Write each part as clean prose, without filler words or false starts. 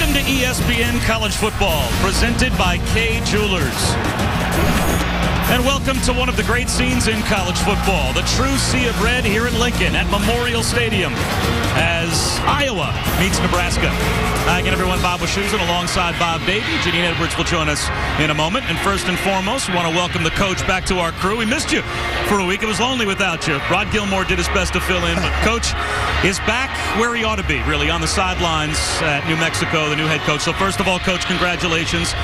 Welcome to ESPN College Football, presented by Kay Jewelers. And welcome to one of the great scenes in college football, the true sea of red here in Lincoln at Memorial Stadium as Iowa meets Nebraska. Again, everyone, Bob Wischusen alongside Bob Davey. Janine Edwards will join us in a moment. And first and foremost, we want to welcome the coach back to our crew. We missed you for a week. It was lonely without you. Rod Gilmore did his best to fill in, but Coach is back where he ought to be, really, on the sidelines at New Mexico, the new head coach. So first of all, Coach, congratulations.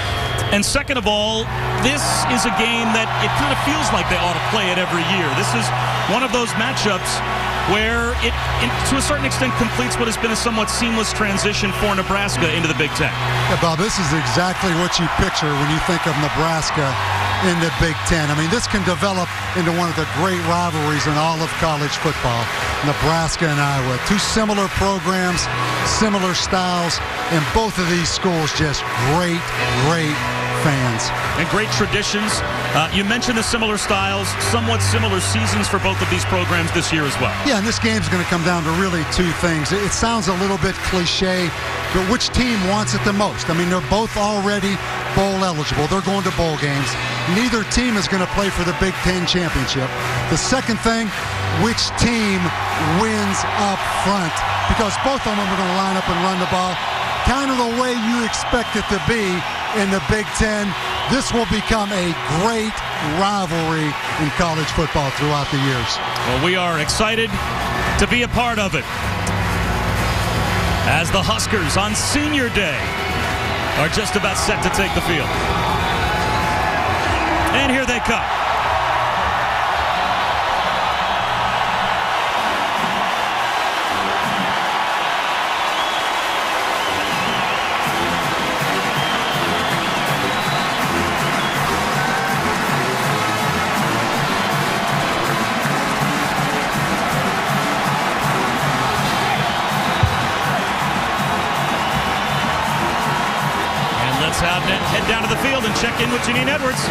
And second of all, this is a game that it kind of feels like they ought to play it every year. This is one of those matchups where it, to a certain extent, completes what has been a somewhat seamless transition for Nebraska into the Big Ten. Yeah, Bob, this is exactly what you picture when you think of Nebraska in the Big Ten. I mean, this can develop into one of the great rivalries in all of college football, Nebraska and Iowa. Two similar programs, similar styles, and both of these schools just great fans. And great traditions. You mentioned the similar styles, somewhat similar seasons for both of these programs this year as well. Yeah, and this game's going to come down to really two things. It sounds a little bit cliche, but which team wants it the most? I mean, they're both already bowl eligible. They're going to bowl games. Neither team is going to play for the Big Ten championship. The second thing, which team wins up front? Because both of them are going to line up and run the ball kind of the way you expect it to be in the Big Ten. This will become a great rivalry in college football throughout the years. Well, we are excited to be a part of it as the Huskers on Senior Day are just about set to take the field. And here they come. Head down to the field and check in with Janine Edwards.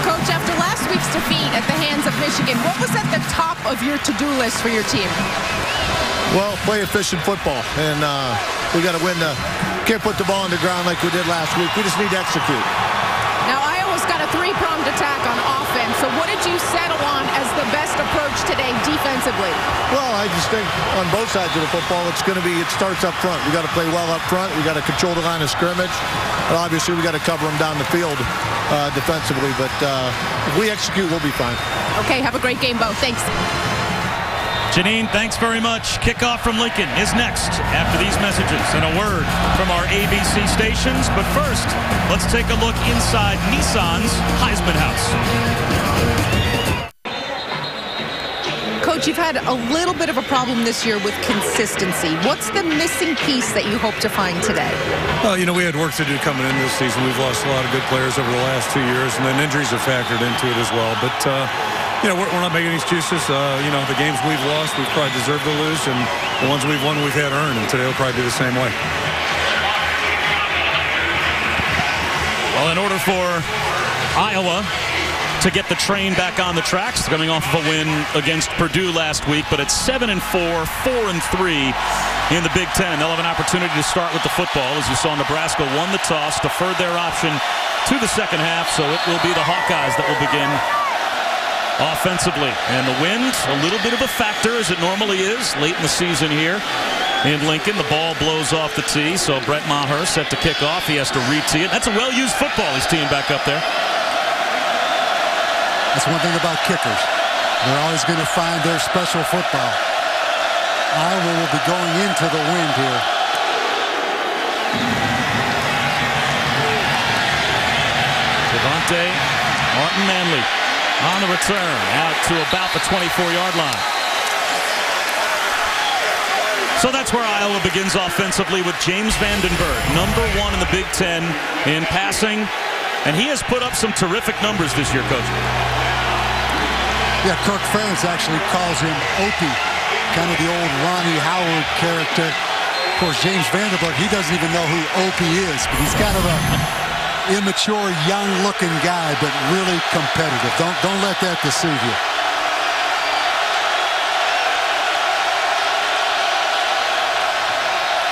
Coach, after last week's defeat at the hands of Michigan, what was at the top of your to-do list for your team? Well, play efficient football, and we got to win. Can't put the ball on the ground like we did last week. We just need to execute. Now, Iowa's got a three-pronged attack on offense, so what did you settle on as the best approach today defensively? Well, I just think on both sides of the football, it starts up front. We got to play well up front. We got to control the line of scrimmage. And obviously, we got to cover them down the field defensively, but if we execute, we'll be fine. Okay, have a great game, Bo. Thanks. Janine, thanks very much. Kickoff from Lincoln is next after these messages and a word from our ABC stations. But first, let's take a look inside Nissan's Heisman House. Coach, you've had a little bit of a problem this year with consistency. What's the missing piece that you hope to find today? Well, you know, we had work to do coming into this season. We've lost a lot of good players over the last 2 years, and then injuries have factored into it as well. But, you know, we're not making excuses. You know, the games we've lost, we've probably deserved to lose, and the ones we've won, we've had earned, and today will probably be the same way. Well, in order for Iowa to get the train back on the tracks, coming off of a win against Purdue last week, but it's 7-4, 4-3 in the Big Ten. They'll have an opportunity to start with the football. As you saw, Nebraska won the toss, deferred their option to the second half, so it will be the Hawkeyes that will begin offensively. And the wind, a little bit of a factor, as it normally is late in the season here in Lincoln. The ball blows off the tee, so Brett Maher set to kick off. He has to re-tee it. That's a well-used football he's teeing back up there. That's one thing about kickers. They're always going to find their special football. Iowa will be going into the wind here. Devontae Martin-Manley on the return out to about the 24-yard line. So that's where Iowa begins offensively with James Vandenberg, #1 in the Big Ten in passing. And he has put up some terrific numbers this year, Coach. Yeah, Kirk Ferentz actually calls him Opie, kind of the old Ronnie Howard character. Of course, James Vandenberg, he doesn't even know who Opie is, but he's kind of a immature, young-looking guy, but really competitive. Don't let that deceive you.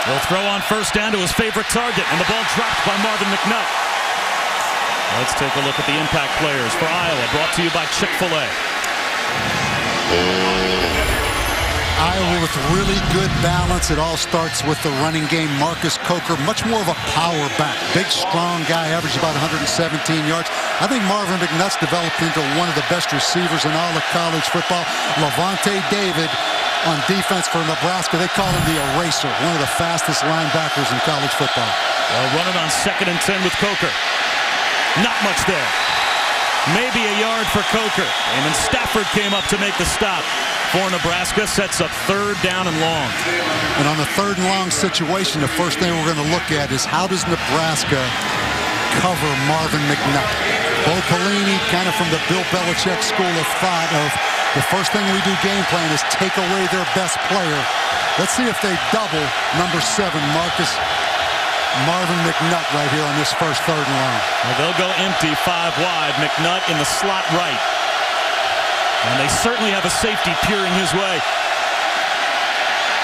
He'll throw on first down to his favorite target, and the ball dropped by Marvin McNutt. Let's take a look at the impact players for Iowa, brought to you by Chick-fil-A. Iowa with really good balance. It all starts with the running game. Marcus Coker, much more of a power back. Big, strong guy, averaged about 117 yards. I think Marvin McNutt's developed into one of the best receivers in all of college football. Levante David on defense for Nebraska. They call him the eraser, one of the fastest linebackers in college football. Well, running on 2nd and 10 with Coker. Not much there. Maybe a yard for Coker. And then Stafford came up to make the stop for Nebraska. Sets up 3rd down and long. And on the 3rd and long situation, the first thing we're going to look at is how does Nebraska cover Marvin McNutt? Bo Pelini, kind of from the Bill Belichick school of thought of the first thing we do game plan is take away their best player. Let's see if they double number 7, Marvin McNutt right here on this first 3rd and long. Well, they'll go empty 5 wide. McNutt in the slot right. And they certainly have a safety peering his way.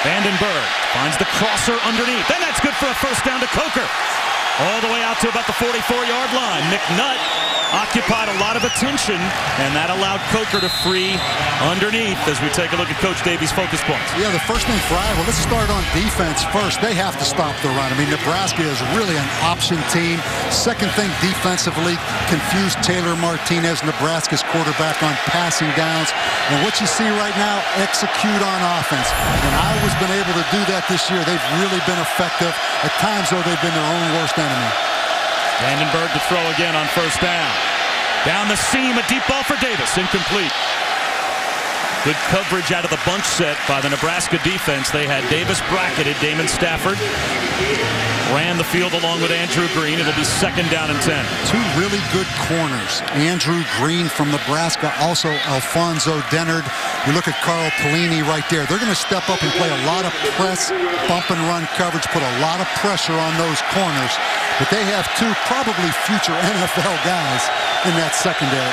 Vandenberg finds the crosser underneath. And that's good for a first down to Coker. All the way out to about the 44-yard line. McNutt occupied a lot of attention, and that allowed Coker to free underneath as we take a look at Coach Davies' focus points. Yeah, the first thing for Iowa, let's start on defense first. They have to stop the run. I mean, Nebraska is really an option team. Second thing, defensively, confuse Taylor Martinez, Nebraska's quarterback, on passing downs. And what you see right now, execute on offense. And Iowa's been able to do that this year. They've really been effective. At times, though, they've been their own worst enemy. Vandenberg to throw again on first down. Down the seam, a deep ball for Davis, incomplete. Good coverage out of the bunch set by the Nebraska defense. They had Davis bracketed. Damon Stafford ran the field along with Andrew Green. It'll be 2nd down and 10. 2 really good corners. Andrew Green from Nebraska, also Alfonso Dennard. You look at Carl Pelini right there. They're going to step up and play a lot of press, bump and run coverage, put a lot of pressure on those corners. But they have 2 probably future NFL guys in that secondary.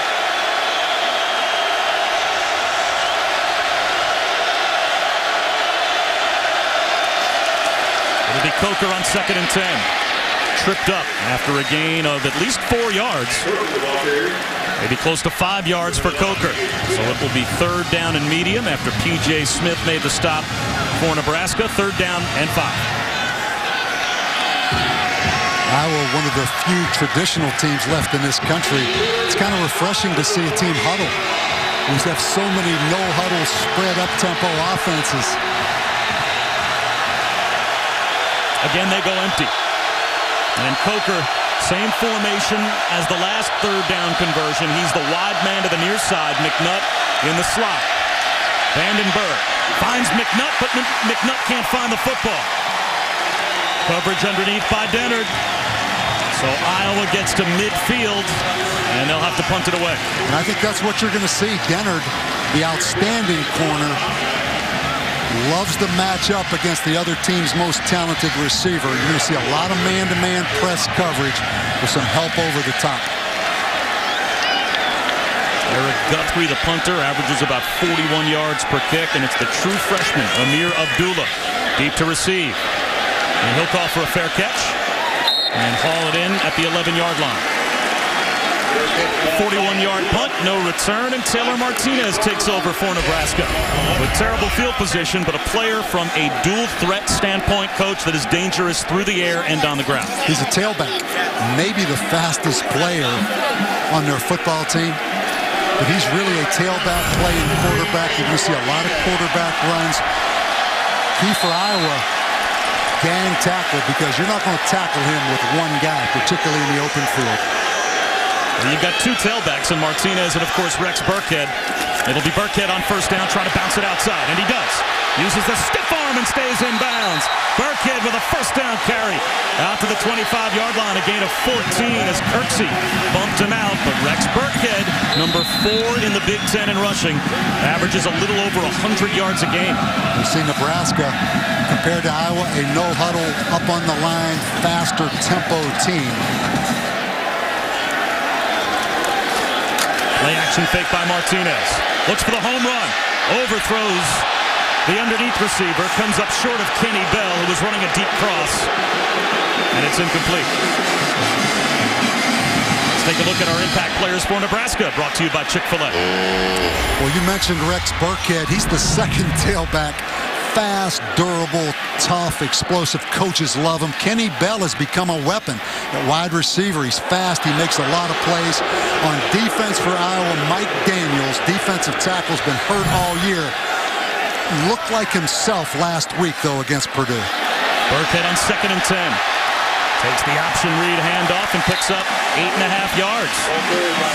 It'll be Coker on 2nd and 10. Tripped up after a gain of at least 4 yards. Maybe close to 5 yards for Coker. So it will be 3rd down and medium after P.J. Smith made the stop for Nebraska. 3rd down and 5. Iowa, one of the few traditional teams left in this country. It's kind of refreshing to see a team huddle. We have so many no-huddle, spread up-tempo offenses. Again, they go empty. And Coker, same formation as the last 3rd down conversion. He's the wide man to the near side. McNutt in the slot. Vandenberg finds McNutt, but McNutt can't find the football. Coverage underneath by Dennard. So Iowa gets to midfield, and they'll have to punt it away. And I think that's what you're going to see. Dennard, the outstanding corner, loves to match up against the other team's most talented receiver. You're going to see a lot of man-to-man press coverage with some help over the top. Eric Guthrie, the punter, averages about 41 yards per kick, and it's the true freshman, Amir Abdullah, deep to receive. And he'll call for a fair catch and haul it in at the 11-yard line. 41-yard punt, no return, and Taylor Martinez takes over for Nebraska. With terrible field position, but a player from a dual threat standpoint, coach, that is dangerous through the air and on the ground. He's a tailback, maybe the fastest player on their football team. But he's really a tailback playing quarterback. You're going to see a lot of quarterback runs. Key for Iowa, gang tackle, because you're not going to tackle him with one guy, particularly in the open field. And you've got 2 tailbacks in Martinez and, of course, Rex Burkhead. It'll be Burkhead on first down, trying to bounce it outside, and he does. Uses the stiff arm and stays in bounds. Burkhead with a first down carry out to the 25-yard line, a gain of 14 as Kirksey bumped him out. But Rex Burkhead, number 4 in the Big Ten in rushing, averages a little over 100 yards a game. You see Nebraska, compared to Iowa, a no-huddle, up on the line, faster tempo team. Play action fake by Martinez. Looks for the home run. Overthrows The underneath receiver comes up short of Kenny Bell, who was running a deep cross, and it's incomplete. Let's take a look at our impact players for Nebraska, brought to you by Chick-fil-A. Well, you mentioned Rex Burkhead. He's the second tailback. Fast, durable, tough, explosive. Coaches love him. Kenny Bell has become a weapon at wide receiver. He's fast. He makes a lot of plays. On defense for Iowa, Mike Daniels, defensive tackle's been hurt all year. Looked like himself last week, though, against Purdue. Burkhead on 2nd and 10. Takes the option read handoff and picks up 8.5 yards.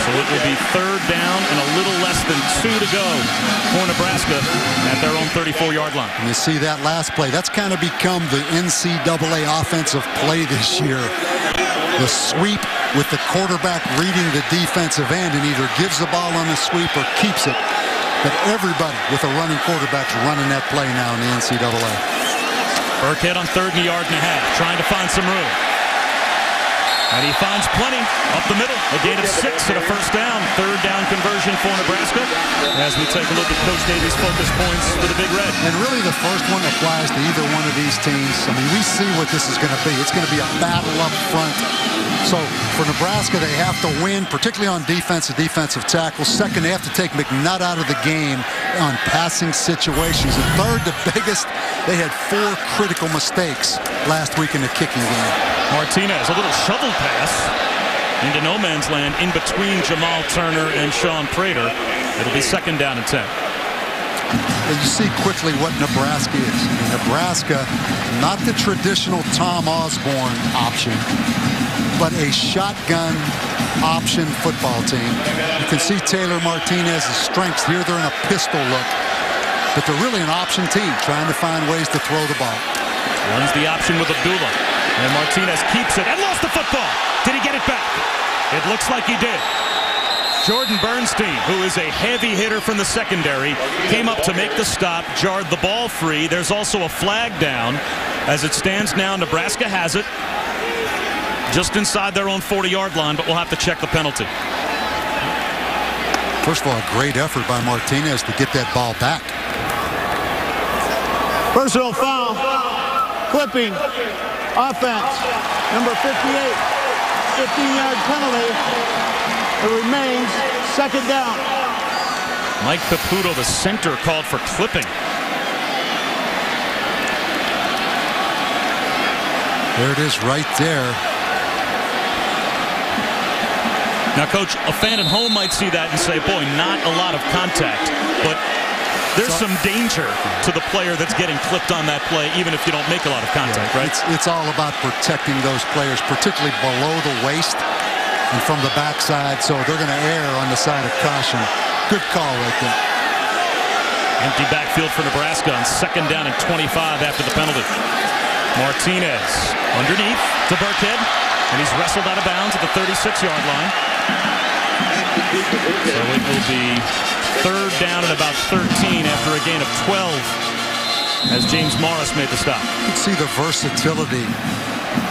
So it will be 3rd down and a little less than 2 to go for Nebraska at their own 34-yard line. And you see that last play. That's kind of become the NCAA offensive play this year. The sweep with the quarterback reading the defensive end and either gives the ball on the sweep or keeps it. But everybody with a running quarterback's running that play now in the NCAA. Burkhead on 3rd and a yard and a half, trying to find some room. And he finds plenty up the middle. A gain of 6 and a 1st down. 3rd down conversion for Nebraska. As we take a look at Coach Davies' focus points for the Big Red. And really the first one applies to either one of these teams. I mean, we see what this is going to be. It's going to be a battle up front. So for Nebraska, they have to win, particularly on defense, the defensive tackle. Second, they have to take McNutt out of the game on passing situations. And third, the biggest, they had 4 critical mistakes last week in the kicking game. Martinez, a little shovel pass into no man's land in between Jamal Turner and Sean Prater. It'll be 2nd down and 10. And you see quickly what Nebraska is. I mean, Nebraska, not the traditional Tom Osborne option, but a shotgun option football team. You can see Taylor Martinez's strengths here. They're in a pistol look. But they're really an option team, trying to find ways to throw the ball. Runs the option with Abdullah. And Martinez keeps it and lost the football. Did he get it back? It looks like he did. Jordan Bernstein, who is a heavy hitter from the secondary, came up to make the stop, jarred the ball free. There's also a flag down. As it stands now, Nebraska has it just inside their own 40-yard line, but we'll have to check the penalty. First of all, a great effort by Martinez to get that ball back. Personal foul, clipping, offense, number 58, 15-yard penalty. It remains 2nd down. Mike Caputo, the center, called for clipping. There it is right there. Now, Coach, a fan at home might see that and say, boy, not a lot of contact. But there's some danger to the player that's getting clipped on that play, even if you don't make a lot of contact, right? It's all about protecting those players, particularly below the waist and from the backside, so they're going to err on the side of caution. Good call right there. Empty backfield for Nebraska on 2nd down and 25 after the penalty. Martinez underneath to Burkhead, and he's wrestled out of bounds at the 36-yard line. So it will be 3rd down and about 13 after a gain of 12 as James Morris made the stop. You can see the versatility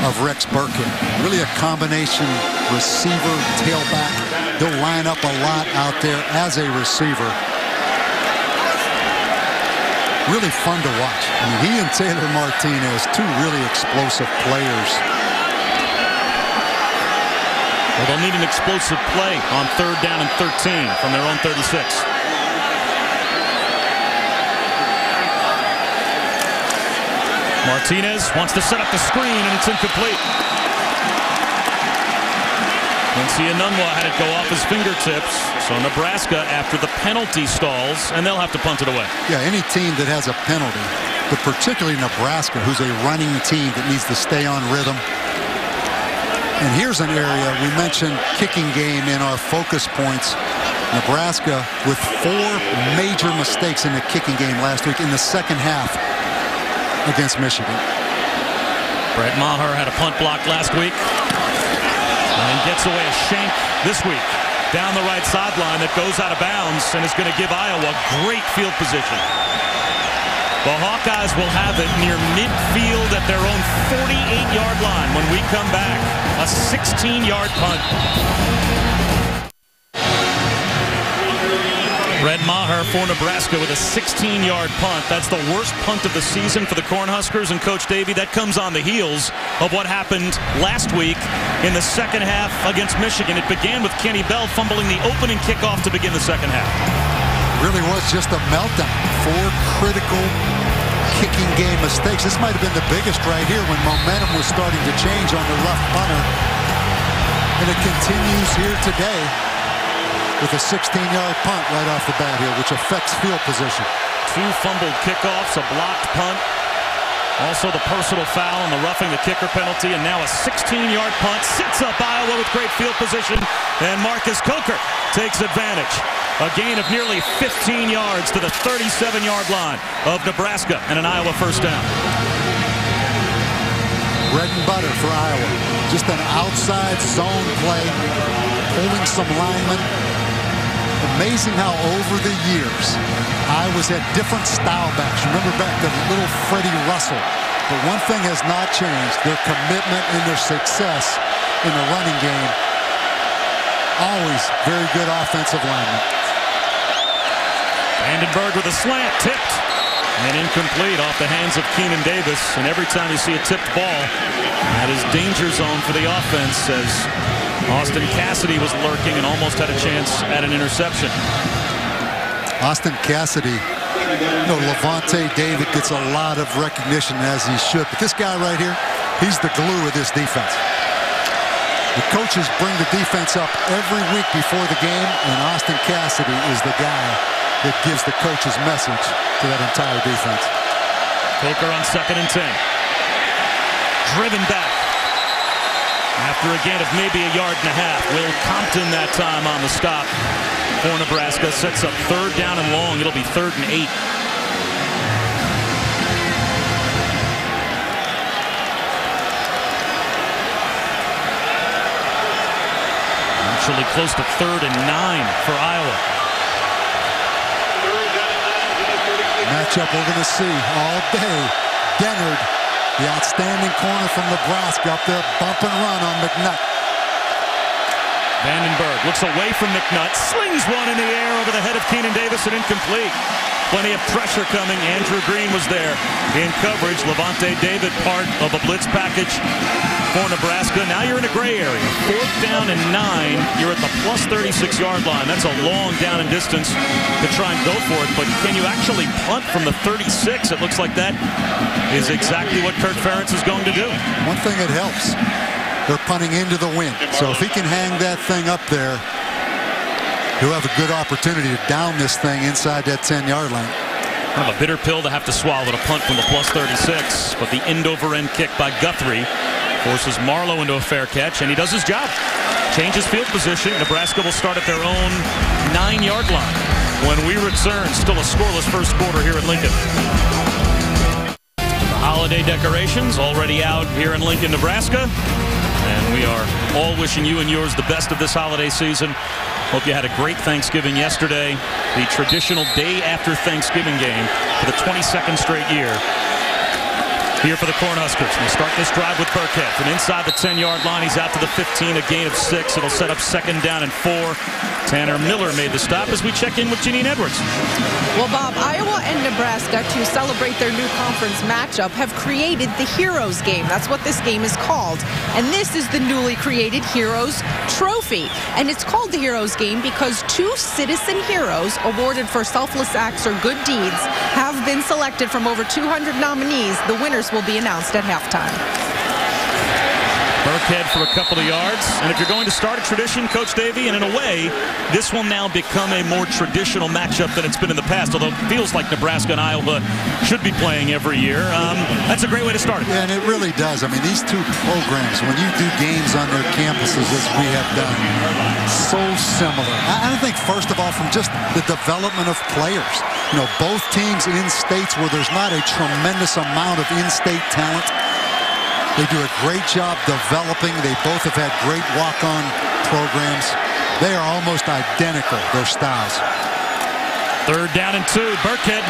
of Rex Burkhead. Really a combination receiver, tailback. He'll line up a lot out there as a receiver. Really fun to watch. I mean, he and Taylor Martinez, 2 really explosive players. Well, they'll need an explosive play on 3rd down and 13 from their own 36. Martinez wants to set up the screen, and it's incomplete. Quincy Enunwa had it go off his fingertips. So Nebraska, after the penalty, stalls, and they'll have to punt it away. Yeah, any team that has a penalty, but particularly Nebraska, who's a running team that needs to stay on rhythm. And here's an area, we mentioned kicking game in our focus points. Nebraska with 4 major mistakes in the kicking game last week in the second half against Michigan. Brett Maher had a punt block last week and gets away a shank this week down the right sideline that goes out of bounds and is going to give Iowa great field position. The Hawkeyes will have it near midfield at their own 48-yard line when we come back. A 16-yard punt. Red Maher for Nebraska with a 16-yard punt. That's the worst punt of the season for the Cornhuskers. And Coach Davey, that comes on the heels of what happened last week in the second half against Michigan. It began with Kenny Bell fumbling the opening kickoff to begin the second half. Really was just a meltdown. 4 critical kicking game mistakes. This might have been the biggest right here when momentum was starting to change on the rough punter. And it continues here today with a 16-yard punt right off the bat here, which affects field position. 2 fumbled kickoffs, a blocked punt. Also the personal foul and the roughing the kicker penalty, and now a 16-yard punt. Sits up Iowa with great field position, and Marcus Coker takes advantage. A gain of nearly 15 yards to the 37-yard line of Nebraska, and an Iowa first down. Bread and butter for Iowa. Just an outside zone play, holding some linemen. Amazing how over the years, Iowa's had different style backs. Remember back to little Freddie Russell. But one thing has not changed, their commitment and their success in the running game. Always very good offensive linemen. Vandenberg with a slant, tipped. And incomplete off the hands of Keenan Davis. And every time you see a tipped ball, that is danger zone for the offense, as Austin Cassidy was lurking and almost had a chance at an interception. Austin Cassidy, Levante David gets a lot of recognition, as he should. But this guy right here, he's the glue of this defense. The coaches bring the defense up every week before the game, and Austin Cassidy is the guy that gives the coach's message to that entire defense. Coker on 2nd and 10. Driven back. After a gain of maybe a yard and a half. Will Compton that time on the stop for Nebraska. Sets up 3rd down and long. It'll be 3rd and 8. Actually close to 3rd and 9 for Iowa. Matchup we're going to see all day. Dennard, the outstanding corner from Nebraska, up there bump and run on McNutt. Vandenberg looks away from McNutt, slings one in the air over the head of Keenan Davis, and incomplete. Plenty of pressure coming. Andrew Green was there in coverage. Levante David part of a blitz package for Nebraska. Now you're in a gray area. 4th down and 9. You're at the plus 36-yard line. That's a long down and distance to try and go for it. But can you actually punt from the 36? It looks like that is exactly what Kirk Ferentz is going to do. One thing that helps, they're punting into the wind. So if he can hang that thing up there, he'll have a good opportunity to down this thing inside that 10-yard line. Kind of a bitter pill to have to swallow to punt from the plus 36. But the end-over-end kick by Guthrie forces Marlowe into a fair catch, and he does his job. Changes field position. Nebraska will start at their own 9-yard line when we return. Still a scoreless first quarter here at Lincoln. The holiday decorations already out here in Lincoln, Nebraska. And we are all wishing you and yours the best of this holiday season. Hope you had a great Thanksgiving yesterday. The traditional day after Thanksgiving game for the 22nd straight year here for the Cornhuskers. We'll start this drive with Burkhead from inside the 10-yard line. He's out to the 15, a gain of 6. It'll set up 2nd down and 4. Tanner Miller made the stop as we check in with Janine Edwards. Well, Bob, Iowa and Nebraska, to celebrate their new conference matchup, have created the Heroes game. That's what this game is called. And this is the newly created Heroes Trophy. And it's called the Heroes game because 2 citizen heroes awarded for selfless acts or good deeds have been selected from over 200 nominees. The winners will be announced at halftime. Burkhead for a couple of yards. And if you're going to start a tradition, Coach Davey, and in a way, this will now become a more traditional matchup than it's been in the past, although it feels like Nebraska and Iowa should be playing every year. That's a great way to start it. Yeah, and it really does. I mean, these two programs, when you do games on their campuses, as we have done, so similar. I think, first of all, from just the development of players. Both teams in states where there's not a tremendous amount of in-state talent. They do a great job developing. They both have had great walk-on programs. They are almost identical, their styles. 3rd down and 2. Burkhead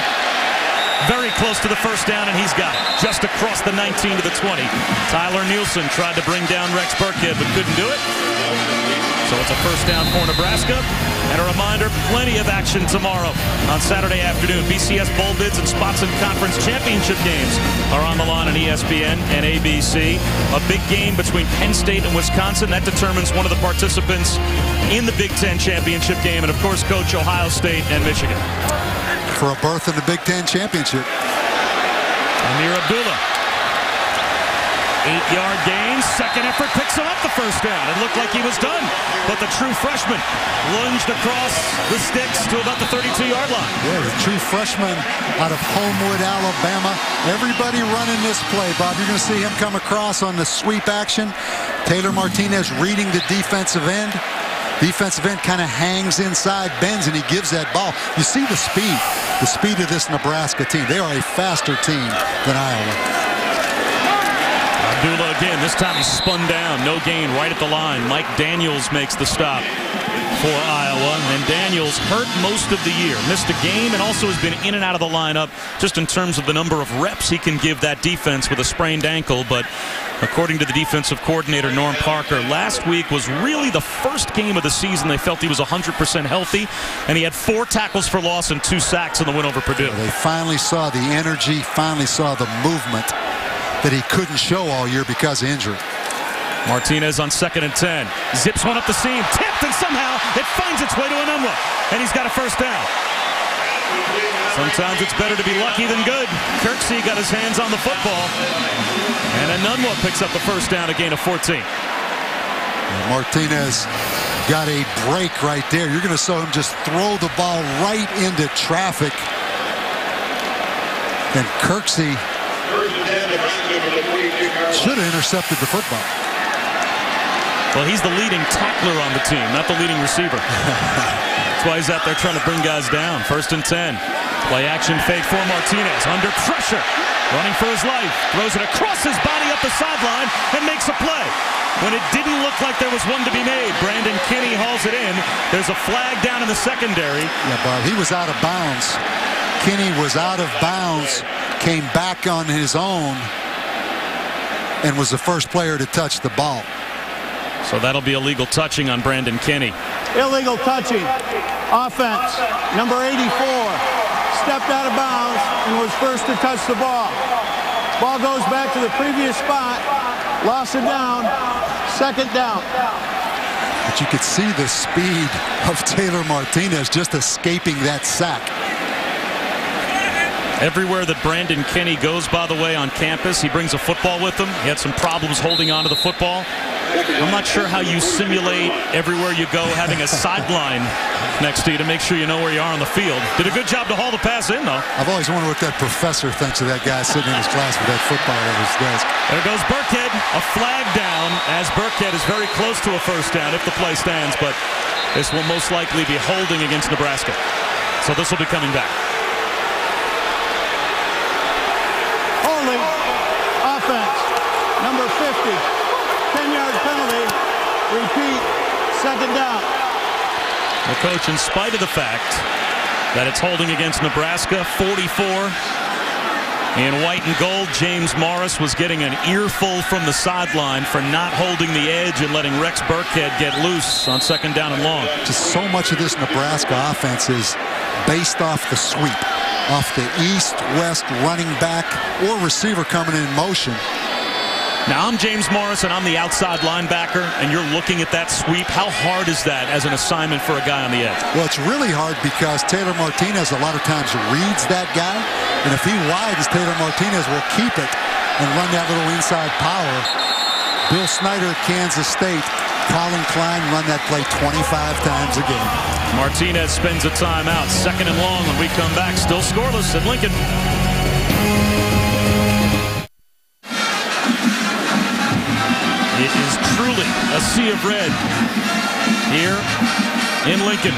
very close to the first down, and he's got it. Just across the 19 to the 20. Tyler Nielsen tried to bring down Rex Burkhead, but couldn't do it. So it's a first down for Nebraska. And a reminder, plenty of action tomorrow on Saturday afternoon. BCS bowl bids and spots in conference championship games are on the line on ESPN and ABC. A big game between Penn State and Wisconsin. That determines one of the participants in the Big Ten championship game. And, of course, coach Ohio State and Michigan. For a berth in the Big Ten championship. Amir Abdullah. 8-yard gain. Second effort picks him up the first down. It looked like he was done. But the true freshman lunged across the sticks to about the 32-yard line. Yeah, the true freshman out of Homewood, Alabama. Everybody running this play, Bob. You're going to see him come across on the sweep action. Taylor Martinez reading the defensive end. Defensive end kind of hangs inside, bends, and he gives that ball. You see the speed of this Nebraska team. They are a faster team than Iowa. Abdullah again. This time he's spun down. No gain right at the line. Mike Daniels makes the stop for Iowa. And Daniels hurt most of the year. Missed a game and also has been in and out of the lineup just in terms of the number of reps he can give that defense with a sprained ankle. But according to the defensive coordinator, Norm Parker, last week was really the first game of the season they felt he was 100% healthy. And he had 4 tackles for loss and 2 sacks in the win over Purdue. They finally saw the energy, finally saw the movement that he couldn't show all year because of injury. Martinez on 2nd and 10. Zips one up the seam. Tipped, and somehow it finds its way to Anunwa. And he's got a first down. Sometimes it's better to be lucky than good. Kirksey got his hands on the football. And Anunwa picks up the first down, a gain of 14. And Martinez got a break right there. You're going to saw him just throw the ball right into traffic. And Kirksey should have intercepted the football. Well, he's the leading tackler on the team, not the leading receiver. That's why he's out there trying to bring guys down. 1st and 10. Play action fake for Martinez. Under pressure. Running for his life. Throws it across his body up the sideline and makes a play. When it didn't look like there was one to be made, Brandon Kinney hauls it in. There's a flag down in the secondary. Yeah, Bob, he was out of bounds. Kinney was out of bounds, came back on his own, and was the first player to touch the ball. So that'll be illegal touching on Brandon Kinney. Illegal touching. Offense. Number 84 stepped out of bounds and was first to touch the ball. Ball goes back to the previous spot. Loss of down. 2nd down. But you could see the speed of Taylor Martinez just escaping that sack. Everywhere that Brandon Kinney goes, by the way, on campus, he brings a football with him. He had some problems holding on to the football. I'm not sure how you simulate everywhere you go having a sideline next to you to make sure you know where you are on the field. Did a good job to haul the pass in, though. I've always wondered what that professor thinks of that guy sitting in his class with that football on his desk. There goes Burkhead. A flag down as Burkhead is very close to a first down if the play stands, but this will most likely be holding against Nebraska. So this will be coming back. Holding. Offense. Number 50. 10-yard penalty. Repeat. 2nd down. The coach, in spite of the fact that it's holding against Nebraska, 44 in white and gold, James Morris was getting an earful from the sideline for not holding the edge and letting Rex Burkhead get loose on 2nd down and long. Just so much of this Nebraska offense is based off the sweep, off the east-west running back or receiver coming in motion. Now, I'm James Morris, and I'm the outside linebacker, and you're looking at that sweep. How hard is that as an assignment for a guy on the edge? Well, it's really hard because Taylor Martinez a lot of times reads that guy, and if he widens, Taylor Martinez will keep it and run that little inside power. Bill Snyder at Kansas State, Colin Klein run that play 25 times a game. Martinez spends a timeout. 2nd and long when we come back. Still scoreless at Lincoln. It is truly a sea of red here in Lincoln.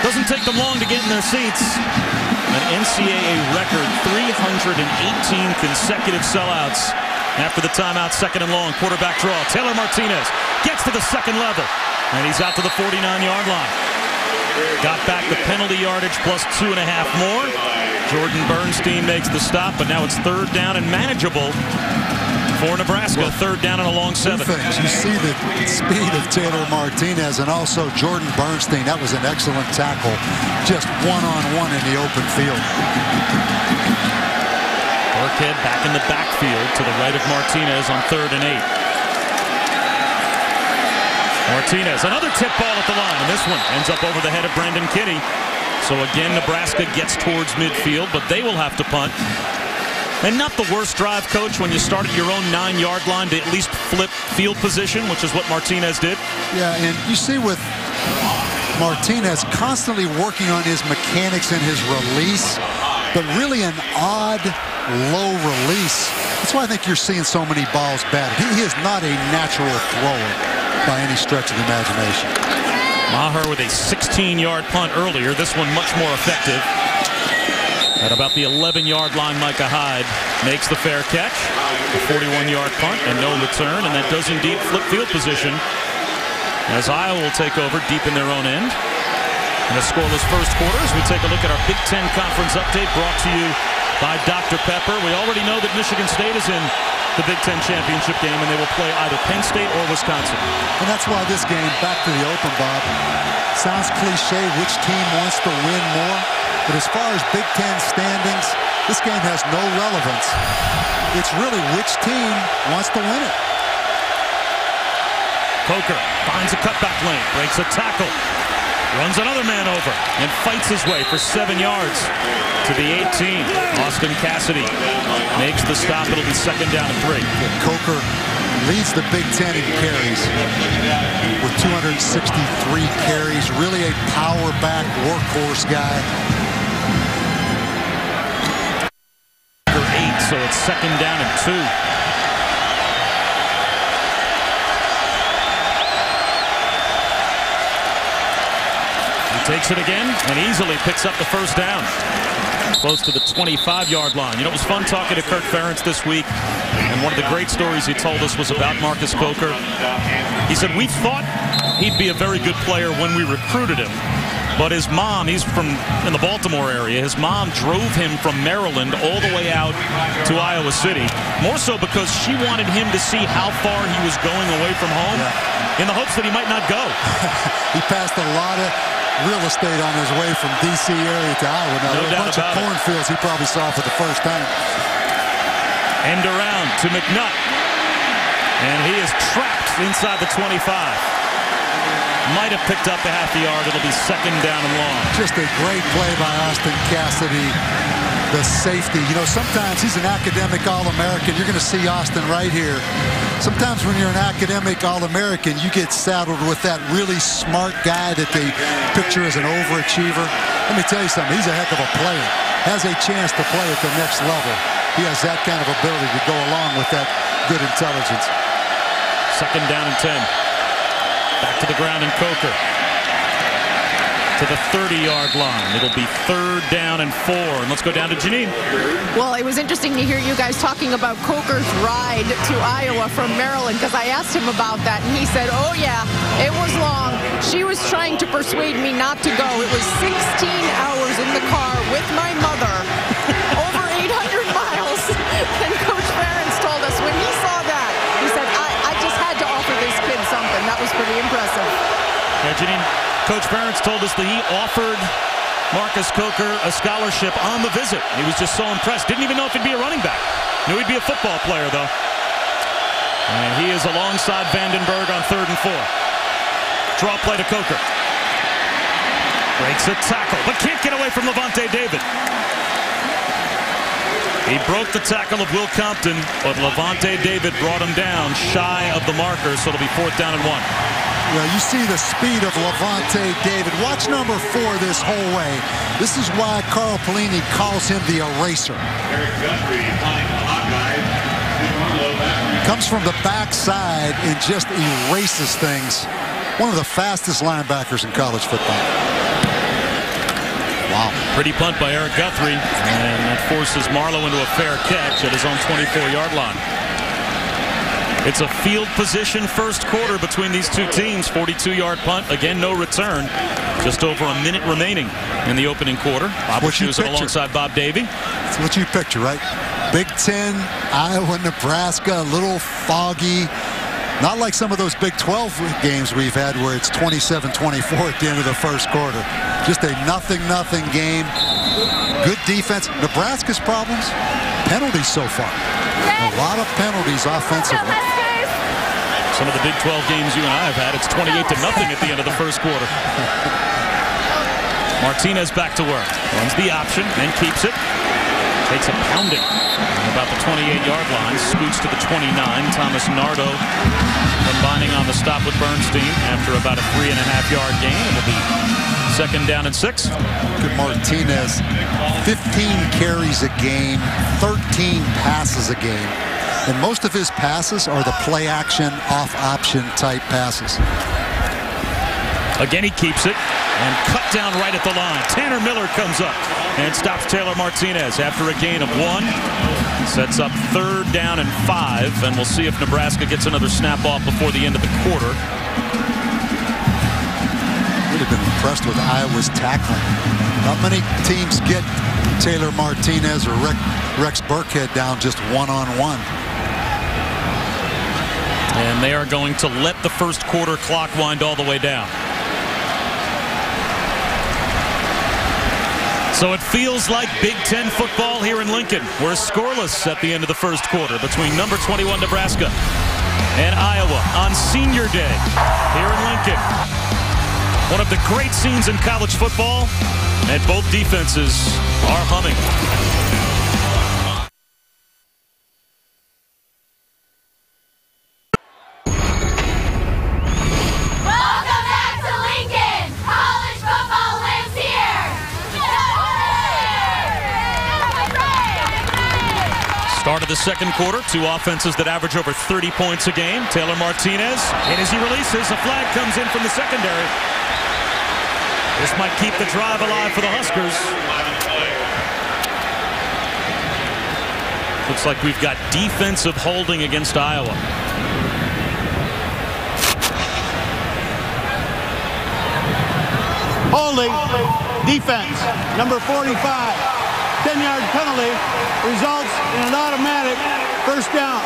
Doesn't take them long to get in their seats. An NCAA record 318 consecutive sellouts after the timeout. 2nd and long. Quarterback draw. Taylor Martinez gets to the 2nd level, and he's out to the 49-yard line. Got back the penalty yardage plus 2.5 more. Jordan Bernstein makes the stop, but now it's 3rd down and manageable for Nebraska. Third down and a long 7. Two things. You see the speed of Taylor Martinez and also Jordan Bernstein. That was an excellent tackle. Just one-on-one in the open field. Burkhead back in the backfield to the right of Martinez on 3rd and 8. Martinez, another tip ball at the line, and this one ends up over the head of Brendan Kinney. So again, Nebraska gets towards midfield, but they will have to punt. And not the worst drive, Coach, when you start at your own 9-yard line to at least flip field position, which is what Martinez did. Yeah, and you see with Martinez constantly working on his mechanics and his release, but really an odd, low release. That's why I think you're seeing so many balls batted. He is not a natural thrower by any stretch of the imagination. Maher with a 16-yard punt earlier. This one much more effective. At about the 11-yard line, Micah Hyde makes the fair catch. A 41-yard punt and no return, and that does indeed flip field position as Iowa will take over deep in their own end. In a scoreless first quarter as we take a look at our Big Ten Conference update brought to you by Dr. Pepper. We already know that Michigan State is in the Big Ten championship game, and they will play either Penn State or Wisconsin. And that's why this game, back to the open, Bob, sounds cliche, which team wants to win more? But as far as Big Ten standings, this game has no relevance. It's really which team wants to win it. Coker finds a cutback lane, breaks a tackle, runs another man over, and fights his way for 7 yards to the 18. Austin Cassidy makes the stop. It'll be 2nd down and 3. Coker leads the Big Ten in carries with 263 carries. Really a power back workhorse guy. 8, so it's 2nd down and 2. Takes it again and easily picks up the 1st down. Close to the 25-yard line. You know, it was fun talking to Kirk Ferentz this week, and one of the great stories he told us was about Marcus Coker. He said, we thought he'd be a very good player when we recruited him, but his mom, he's from in the Baltimore area, his mom drove him from Maryland all the way out to Iowa City, more so because she wanted him to see how far he was going away from home, in the hopes that he might not go. He passed a lot of real estate on his way from D.C. area to Iowa. Now, there were a bunch of cornfields he probably saw for the first time. End around to McNutt. And he is trapped inside the 25. Might have picked up a half a yard. It'll be 2nd down and long. Just a great play by Austin Cassidy, the safety. You know, sometimes he's an academic All-American. You're going to see Austin right here. Sometimes when you're an academic All-American, you get saddled with that really smart guy that they picture as an overachiever. Let me tell you something. He's a heck of a player. Has a chance to play at the next level. He has that kind of ability to go along with that good intelligence. 2nd down and 10. Back to the ground and Coker to the 30-yard line. It'll be 3rd down and 4. And let's go down to Janine. Well, it was interesting to hear you guys talking about Coker's ride to Iowa from Maryland, because I asked him about that, and he said, oh, yeah, it was long. She was trying to persuade me not to go. It was 16 hours in the car with my mother, over 800 miles. And Coach Ferentz told us when he saw that, he said, I just had to offer this kid something. That was pretty impressive. Yeah, Janine, Coach Ferentz told us that he offered Marcus Coker a scholarship on the visit. He was just so impressed. Didn't even know if he'd be a running back. Knew he'd be a football player, though. And he is alongside Vandenberg on 3rd and 4. Draw play to Coker. Breaks a tackle, but can't get away from Levante David. He broke the tackle of Will Compton, but Levante David brought him down shy of the marker, so it'll be 4th down and 1. Yeah, you see the speed of Levante David. Watch number 4 this whole way. This is why Carl Pelini calls him the eraser. Comes from the backside and just erases things. One of the fastest linebackers in college football. Wow. Pretty punt by Eric Guthrie, and that forces Marlowe into a fair catch at his own 24-yard line. It's a field position first quarter between these two teams. 42-yard punt. Again, no return. Just over a minute remaining in the opening quarter. Bob Wischusen alongside Bob Davie. That's what you picture, right? Big Ten, Iowa, Nebraska, a little foggy. Not like some of those Big 12 games we've had where it's 27-24 at the end of the first quarter. Just a nothing game. Good defense. Nebraska's problems, penalties so far. A lot of penalties offensively. Some of the Big 12 games you and I have had, it's 28-0 at the end of the first quarter. Martinez back to work. Runs the option and keeps it. Takes a pounding about the 28-yard line. Scoots to the 29. Thomas Nardo combining on the stop with Bernstein after about a 3.5-yard gain. It'll be 2nd down and 6. Look at Martinez. 15 carries a game, 13 passes a game. And most of his passes are the play action, off option type passes. Again, he keeps it and cut down right at the line. Tanner Miller comes up and stops Taylor Martinez after a gain of 1. Sets up 3rd down and 5, and we'll see if Nebraska gets another snap off before the end of the quarter. Really been impressed with Iowa's tackling. Not many teams get Taylor Martinez or Rex Burkhead down just one-on-one. And they are going to let the first quarter clock wind all the way down. So it feels like Big Ten football here in Lincoln. We're scoreless at the end of the first quarter between number 21 Nebraska and Iowa on Senior Day here in Lincoln. One of the great scenes in college football, and both defenses are humming. Start of the second quarter, two offenses that average over 30 points a game. Taylor Martinez, and as he releases, a flag comes in from the secondary. This might keep the drive alive for the Huskers. Looks like we've got defensive holding against Iowa. Holding, defense, number 45. 10-yard penalty results in an automatic first down.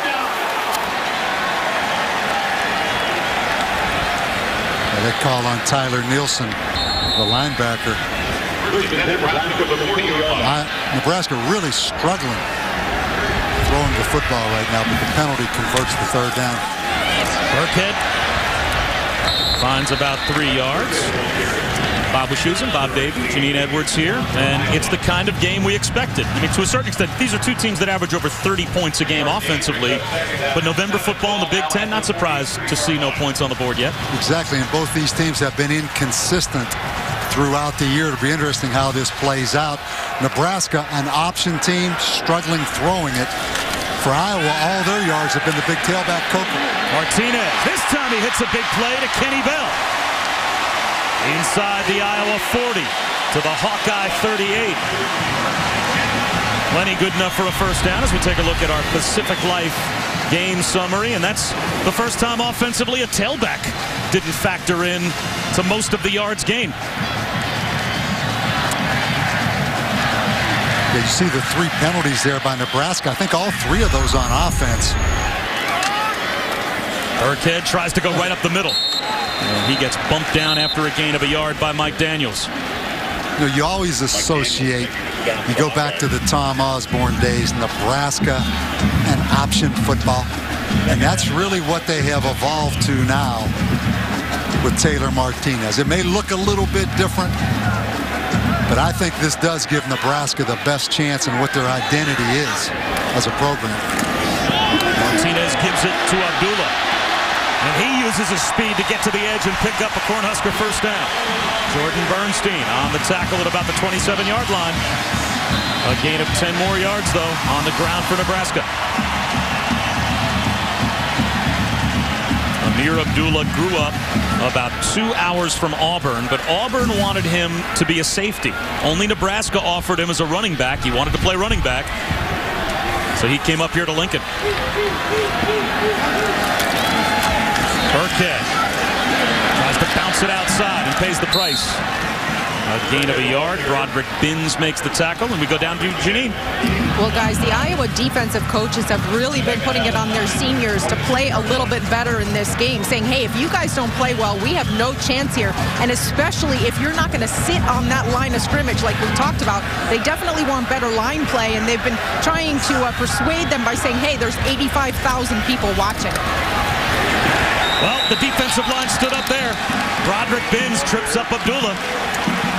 They call on Tyler Nielsen, the linebacker. Nebraska really struggling throwing the football right now, but the penalty converts the 3rd down. Burkhead finds about 3 yards. Bob Wischusen, Bob Davey, Janine Edwards here, and it's the kind of game we expected. I mean, to a certain extent, these are two teams that average over 30 points a game offensively, but November football in the Big Ten, not surprised to see no points on the board yet. Exactly, and both these teams have been inconsistent throughout the year. It'll be interesting how this plays out. Nebraska, an option team, struggling throwing it. For Iowa, all their yards have been the big tailback Coker. Martinez, this time he hits a big play to Kenny Bell. Inside the Iowa 40 to the Hawkeye 38. Plenty good enough for a first down as we take a look at our Pacific Life game summary. And that's the first time offensively a tailback didn't factor in to most of the yards gained. Yeah, you see the 3 penalties there by Nebraska. I think all 3 of those on offense. Burkhead tries to go right up the middle. And he gets bumped down after a gain of a yard by Mike Daniels. You know, you always associate, you go back to the Tom Osborne days, Nebraska and option football. And that's really what they have evolved to now with Taylor Martinez. It may look a little bit different, but I think this does give Nebraska the best chance in what their identity is as a program. Martinez gives it to Abdullah. And he uses his speed to get to the edge and pick up a Cornhusker first down. Jordan Bernstein on the tackle at about the 27-yard line. A gain of 10 more yards, though, on the ground for Nebraska. Amir Abdullah grew up about 2 hours from Auburn, but Auburn wanted him to be a safety. Only Nebraska offered him as a running back. He wanted to play running back, so he came up here to Lincoln. Burkhead tries to bounce it outside and pays the price. A gain of a yard. Broderick Binns makes the tackle, and we go down to Janine. Well, guys, the Iowa defensive coaches have really been putting it on their seniors to play a little bit better in this game, saying, hey, if you guys don't play well, we have no chance here. And especially if you're not going to sit on that line of scrimmage like we talked about, they definitely want better line play, and they've been trying to persuade them by saying, hey, there's 85,000 people watching. Well, the defensive line stood up there. Broderick Binns trips up Abdullah.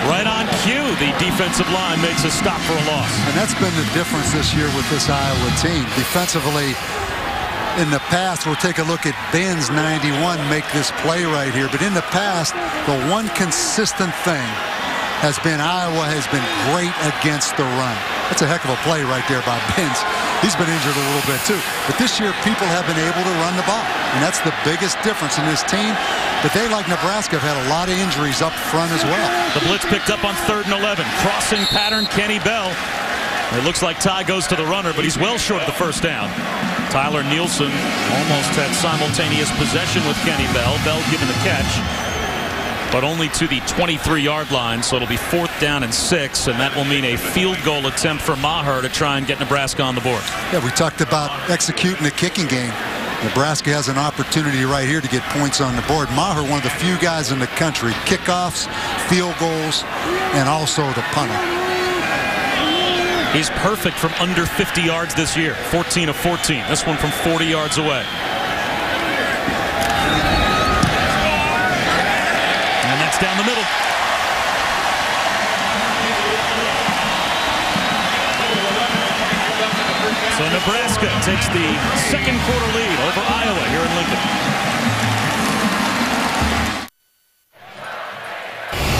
Right on cue, the defensive line makes a stop for a loss. And that's been the difference this year with this Iowa team. Defensively, in the past, we'll take a look at Binns 91 make this play right here. But in the past, the one consistent thing has been Iowa has been great against the run. That's a heck of a play right there by Binns. He's been injured a little bit too. But this year, people have been able to run the ball. And that's the biggest difference in this team. But they, like Nebraska, have had a lot of injuries up front as well. The blitz picked up on 3rd and 11. Crossing pattern, Kenny Bell. It looks like Ty goes to the runner, but he's well short of the first down. Tyler Nielsen almost had simultaneous possession with Kenny Bell. Bell given the catch, but only to the 23-yard line, so it'll be 4th down and 6, and that will mean a field goal attempt for Maher to try and get Nebraska on the board. Yeah, we talked about executing the kicking game. Nebraska has an opportunity right here to get points on the board. Maher, one of the few guys in the country, kickoffs, field goals, and also the punter. He's perfect from under 50 yards this year, 14 of 14. This one from 40 yards away. And that's down the middle. So Nebraska takes the second quarter lead over Iowa here in Lincoln.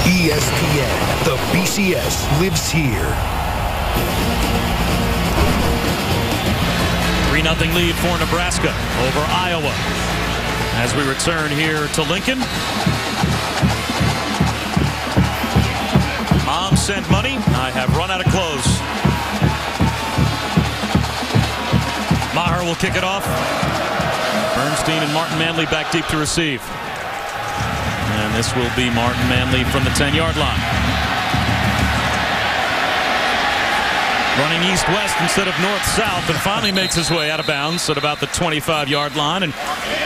ESPN, the BCS lives here. 3-0 lead for Nebraska over Iowa. As we return here to Lincoln. Mom sent money. I have run out of clothes. Maher will kick it off. Bernstein and Martin Manley back deep to receive. And this will be Martin Manley from the 10-yard line. Running east-west instead of north-south, and finally makes his way out of bounds at about the 25-yard line. And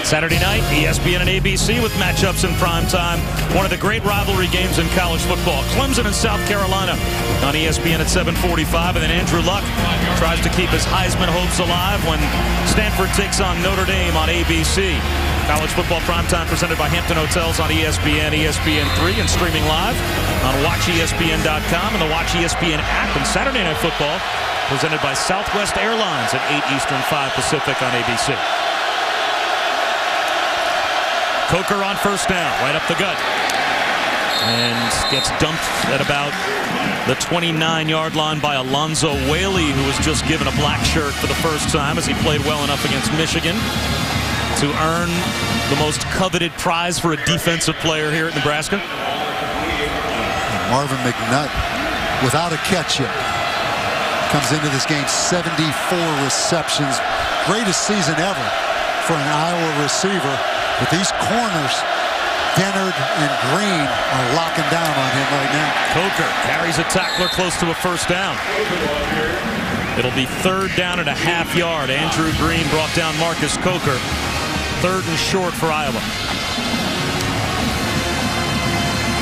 Saturday night, ESPN and ABC with matchups in prime time. One of the great rivalry games in college football. Clemson and South Carolina on ESPN at 7:45. And then Andrew Luck tries to keep his Heisman hopes alive when Stanford takes on Notre Dame on ABC. College football primetime presented by Hampton Hotels on ESPN, ESPN3, and streaming live on WatchESPN.com and the Watch ESPN app. And Saturday Night Football presented by Southwest Airlines at 8 Eastern, 5 Pacific on ABC. Coker on first down, right up the gut. And gets dumped at about the 29-yard line by Alonzo Whaley, who was just given a black shirt for the first time as he played well enough against Michigan to earn the most coveted prize for a defensive player here at Nebraska. Marvin McNutt, without a catch yet, comes into this game 74 receptions. Greatest season ever for an Iowa receiver. But these corners, Dennard and Green, are locking down on him right now. Coker carries a tackler close to a first down. It'll be 3rd down and a half yard. Andrew Green brought down Marcus Coker. 3rd and short for Iowa.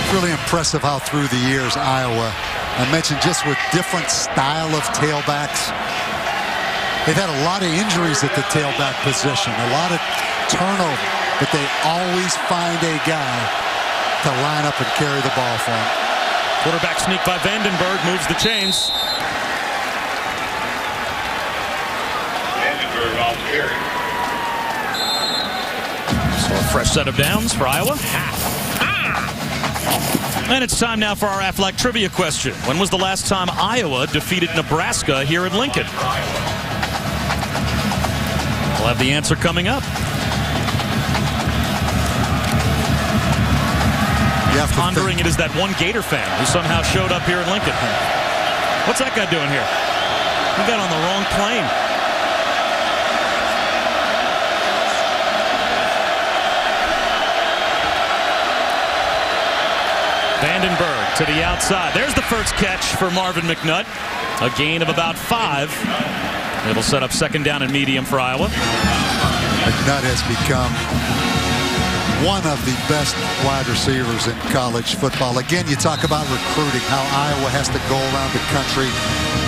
It's really impressive how through the years Iowa, I mentioned just with different style of tailbacks, they've had a lot of injuries at the tailback position, a lot of turnover, but they always find a guy to line up and carry the ball for them. Quarterback sneak by Vandenberg moves the chains. Vandenberg off carry. So a fresh set of downs for Iowa. And it's time now for our Aflac trivia question. When was the last time Iowa defeated Nebraska here in Lincoln? We'll have the answer coming up. Pondering it is that one Gator fan who somehow showed up here in Lincoln. What's that guy doing here? He got on the wrong plane. Vandenberg to the outside. There's the first catch for Marvin McNutt. A gain of about 5. It'll set up second down and medium for Iowa. McNutt has become one of the best wide receivers in college football. Again, you talk about recruiting, how Iowa has to go around the country,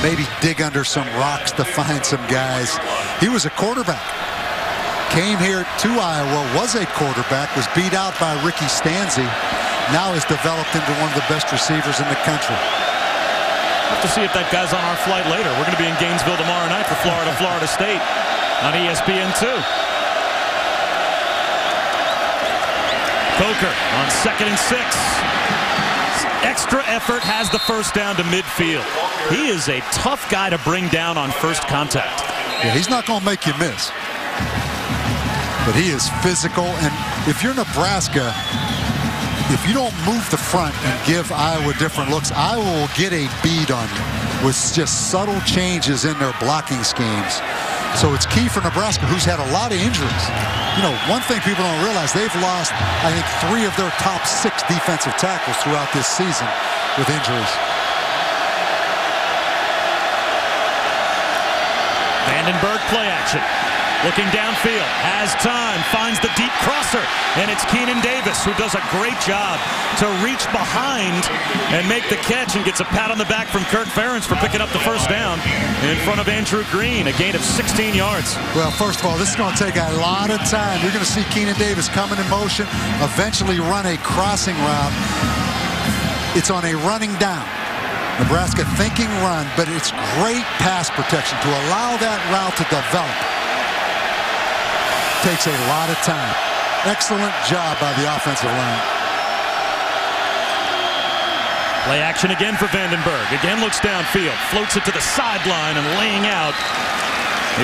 maybe dig under some rocks to find some guys. He was a quarterback. Came here to Iowa, was a quarterback, was beat out by Ricky Stanzi. Now has developed into one of the best receivers in the country. We'll have to see if that guy's on our flight later. We're going to be in Gainesville tomorrow night for Florida State on ESPN2. Coker on 2nd and 6. Extra effort, has the first down to midfield. He is a tough guy to bring down on first contact. Yeah, he's not going to make you miss. But he is physical, and if you're Nebraska, if you don't move the front and give Iowa different looks, Iowa will get a bead on you with just subtle changes in their blocking schemes. So it's key for Nebraska, who's had a lot of injuries. You know, one thing people don't realize, they've lost, I think, 3 of their top 6 defensive tackles throughout this season with injuries. Vandenberg play action. Looking downfield, has time, finds the deep crosser, and it's Keenan Davis who does a great job to reach behind and make the catch and gets a pat on the back from Kirk Ferentz for picking up the first down in front of Andrew Green, a gain of 16 yards. Well, first of all, this is going to take a lot of time. You're going to see Keenan Davis coming in motion, eventually run a crossing route. It's on a running down. Nebraska thinking run, but it's great pass protection to allow that route to develop. Takes a lot of time. Excellent job by the offensive line. Play action again for Vandenberg. Again looks downfield. Floats it to the sideline, and laying out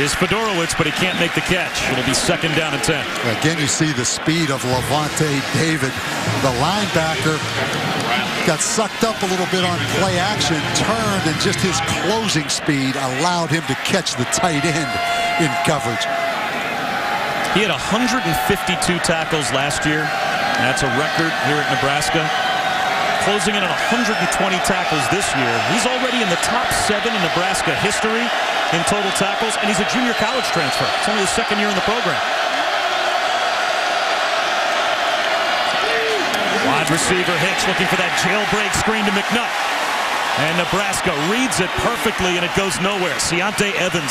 is Fedorowicz, but he can't make the catch. It'll be second down and 10. Again, you see the speed of Levante David. The linebacker got sucked up a little bit on play action, turned, and just his closing speed allowed him to catch the tight end in coverage. He had 152 tackles last year. That's a record here at Nebraska. Closing in on 120 tackles this year. He's already in the top 7 in Nebraska history in total tackles, and he's a junior college transfer. It's only his 2nd year in the program. Wide receiver Hitch looking for that jailbreak screen to McNutt. And Nebraska reads it perfectly, and it goes nowhere. Ciante Evans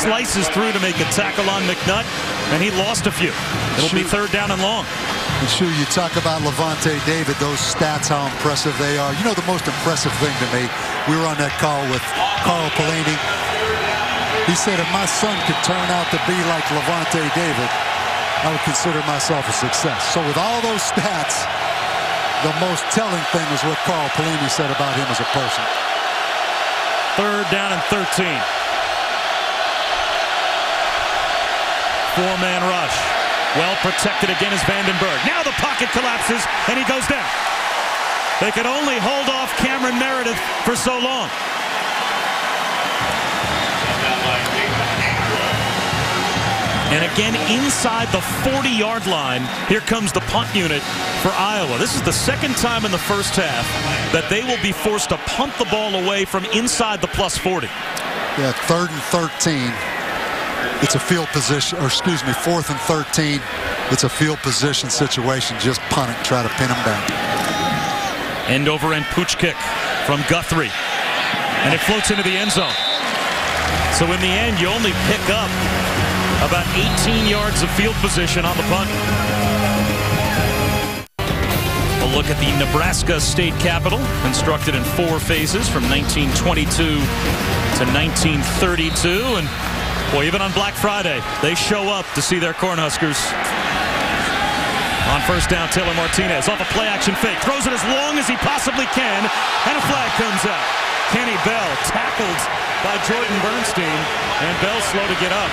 slices through to make a tackle on McNutt, and he lost a few. It'll be third down and long. And Shu, you talk about Levante David, those stats, how impressive they are. You know the most impressive thing to me, we were on that call with Carl Pelini. He said if my son could turn out to be like Levante David, I would consider myself a success. So with all those stats, the most telling thing is what Carl Pelini said about him as a person. Third down and 13. 4-man rush. Well protected again is Vandenberg. Now the pocket collapses, and he goes down. They could only hold off Cameron Meredith for so long. And again, inside the 40-yard line, here comes the punt unit for Iowa. This is the 2nd time in the first half that they will be forced to punt the ball away from inside the plus 40. Yeah, 3rd and 13. It's a field position, or excuse me, 4th and 13. It's a field position situation. Just punt it, try to pin them down. End over end pooch kick from Guthrie. And it floats into the end zone. So in the end, you only pick up about 18 yards of field position on the punt. A look at the Nebraska State Capitol, constructed in 4 phases from 1922 to 1932. And boy, even on Black Friday, they show up to see their Cornhuskers. On first down, Taylor Martinez off a play action fake, throws it as long as he possibly can, and a flag comes out. Kenny Bell tackled by Jordan Bernstein, and Bell slow to get up.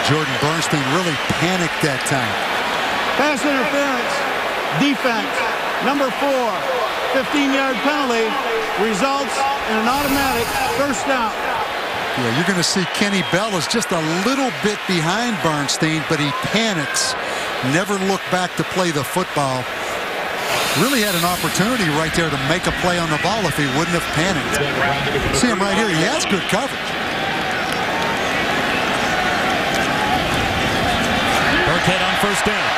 Jordan Bernstein really panicked that time. Pass interference, defense, number 4, 15-yard penalty, results in an automatic first down. Yeah, you're going to see Kenny Bell is just a little bit behind Bernstein, but he panics. Never looked back to play the football. Really had an opportunity right there to make a play on the ball if he wouldn't have panicked. See him right here. He has good coverage. Burkhead on first down.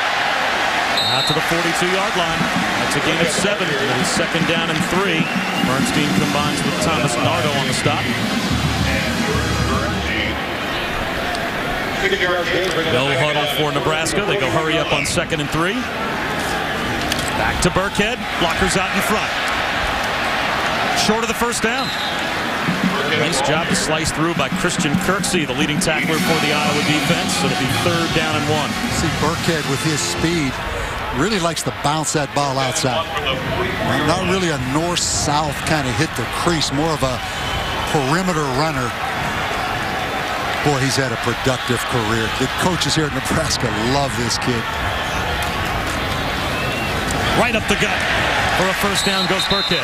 Out to the 42-yard line. That's a gain of 7. It is second down and 3. Bernstein combines with Thomas Nardo on the stop. No huddle for Nebraska. They go hurry up on 2nd and 3. Back to Burkhead. Blockers out in front. Short of the first down. Nice job to slice through by Christian Kirksey, the leading tackler for the Iowa defense. It'll be 3rd down and 1. See Burkhead with his speed really likes to bounce that ball outside. Not really a north-south kind of hit the crease, more of a perimeter runner. Boy, he's had a productive career. The coaches here at Nebraska love this kid. Right up the gut. For a first down goes Burkhead.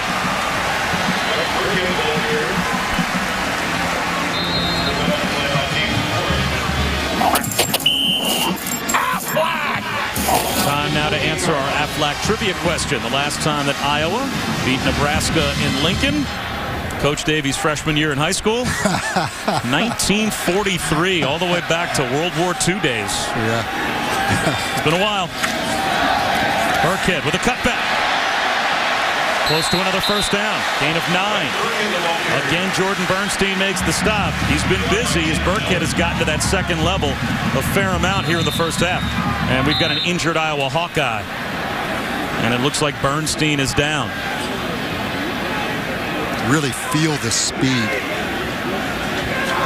Time now to answer our Aflac trivia question. The last time that Iowa beat Nebraska in Lincoln, Coach Davies' freshman year in high school, 1943, all the way back to World War II days. Yeah. It's been a while. Burkhead with a cutback. Close to another first down. Gain of 9. Again, Jordan Bernstein makes the stop. He's been busy as Burkhead has gotten to that second level a fair amount here in the first half. And we've got an injured Iowa Hawkeye. And it looks like Bernstein is down. Really feel the speed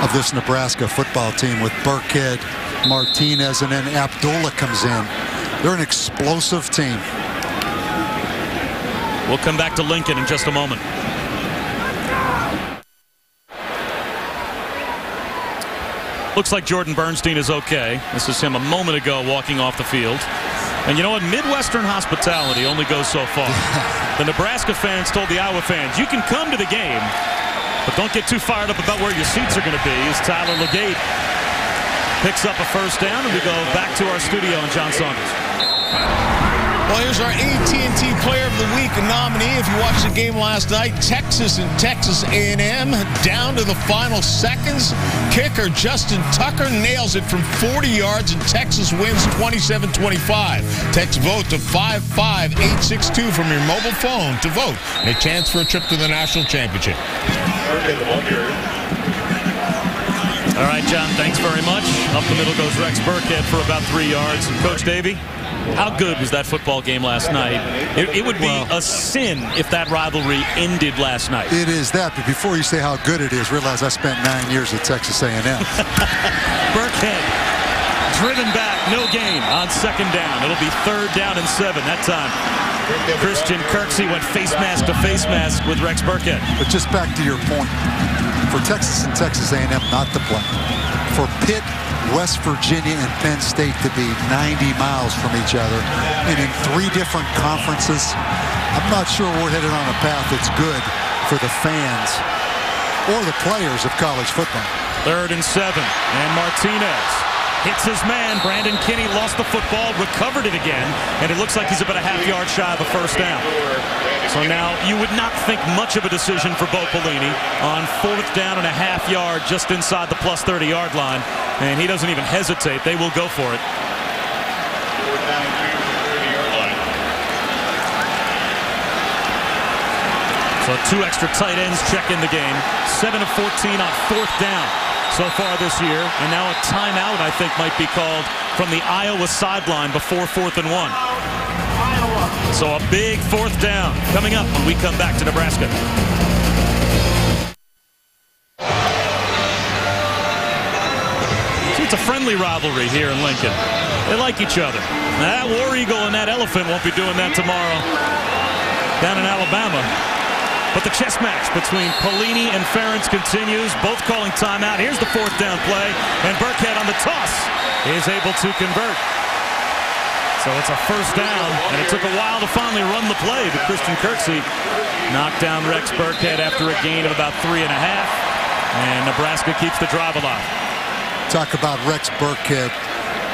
of this Nebraska football team with Burkhead, Martinez, and then Abdullah comes in. They're an explosive team. We'll come back to Lincoln in just a moment. Looks like Jordan Bernstein is okay. This is him a moment ago walking off the field. And you know what? Midwestern hospitality only goes so far. The Nebraska fans told the Iowa fans, you can come to the game, but don't get too fired up about where your seats are going to be. As Tyler Legate picks up a first down, and we go back to our studio and John Saunders. Well, here's our AT&T Player of the Week nominee. If you watched the game last night, Texas and Texas A&M down to the final seconds. Kicker Justin Tucker nails it from 40 yards, and Texas wins 27-25. Text vote to 55862 from your mobile phone to vote and a chance for a trip to the national championship. All right, John, thanks very much. Up the middle goes Rex Burkhead for about 3 yards. Coach Davey, how good was that football game last night? It would be a sin if that rivalry ended last night. It is that, but before you say how good it is, realize I spent 9 years at Texas A&M. Burkhead driven back, no gain on second down. It'll be 3rd down and 7 that time. Christian Kirksey went face mask to face mask with Rex Burkhead. But just back to your point, for Texas and Texas A&M not to play, for Pitt, West Virginia, and Penn State to be 90 miles from each other and in 3 different conferences, I'm not sure we're headed on a path that's good for the fans or the players of college football. 3rd and 7, and Martinez hits his man. Brandon Kinney lost the football, recovered it again, and it looks like he's about a half-yard shy of a first down. So now you would not think much of a decision for Bo Pelini on 4th down and a half-yard just inside the plus 30-yard line, and he doesn't even hesitate. They will go for it. So 2 extra tight ends check in the game. 7 of 14 on 4th down so far this year, and now a timeout I think might be called from the Iowa sideline before 4th and 1. So a big 4th down coming up when we come back to Nebraska. See, it's a friendly rivalry here in Lincoln. They like each other. Now, that War Eagle and that Elephant won't be doing that tomorrow down in Alabama. But the chess match between Pelini and Ferentz continues, both calling timeout. Here's the 4th down play, and Burkhead on the toss is able to convert. So it's a first down, and it took a while to finally run the play, but Christian Kirksey knocked down Rex Burkhead after a gain of about 3.5. And Nebraska keeps the drive alive. Talk about Rex Burkhead.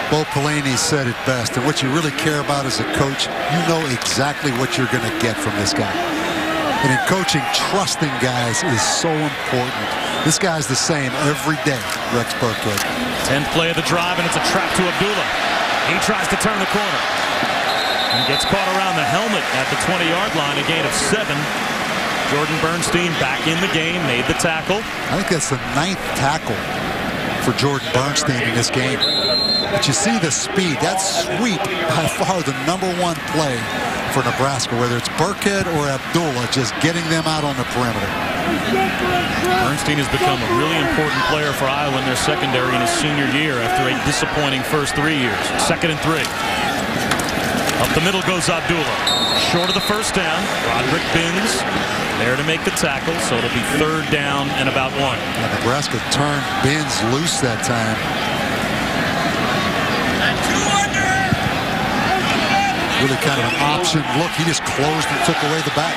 Bo Pelini said it best. And what you really care about as a coach, you know exactly what you're going to get from this guy. And in coaching, trusting guys is so important. This guy's the same every day, Rex Burkhead. 10th play of the drive, and it's a trap to Abdullah. He tries to turn the corner and gets caught around the helmet at the 20-yard line, a gain of 7. Jordan Bernstein back in the game, made the tackle. I think that's the 9th tackle for Jordan Bernstein in this game. But you see the speed. That sweep, by far the #1 play for Nebraska, whether it's Burkhead or Abdullah, just getting them out on the perimeter. Bernstein has become a really important player for Iowa in their secondary in his senior year after a disappointing first 3 years. 2nd and 3. Up the middle goes Abdullah. Short of the first down. Roderick Binns there to make the tackle, so it'll be 3rd down and about 1. Yeah, Nebraska turned Binns loose that time. Really kind of an option look. He just closed and took away the back.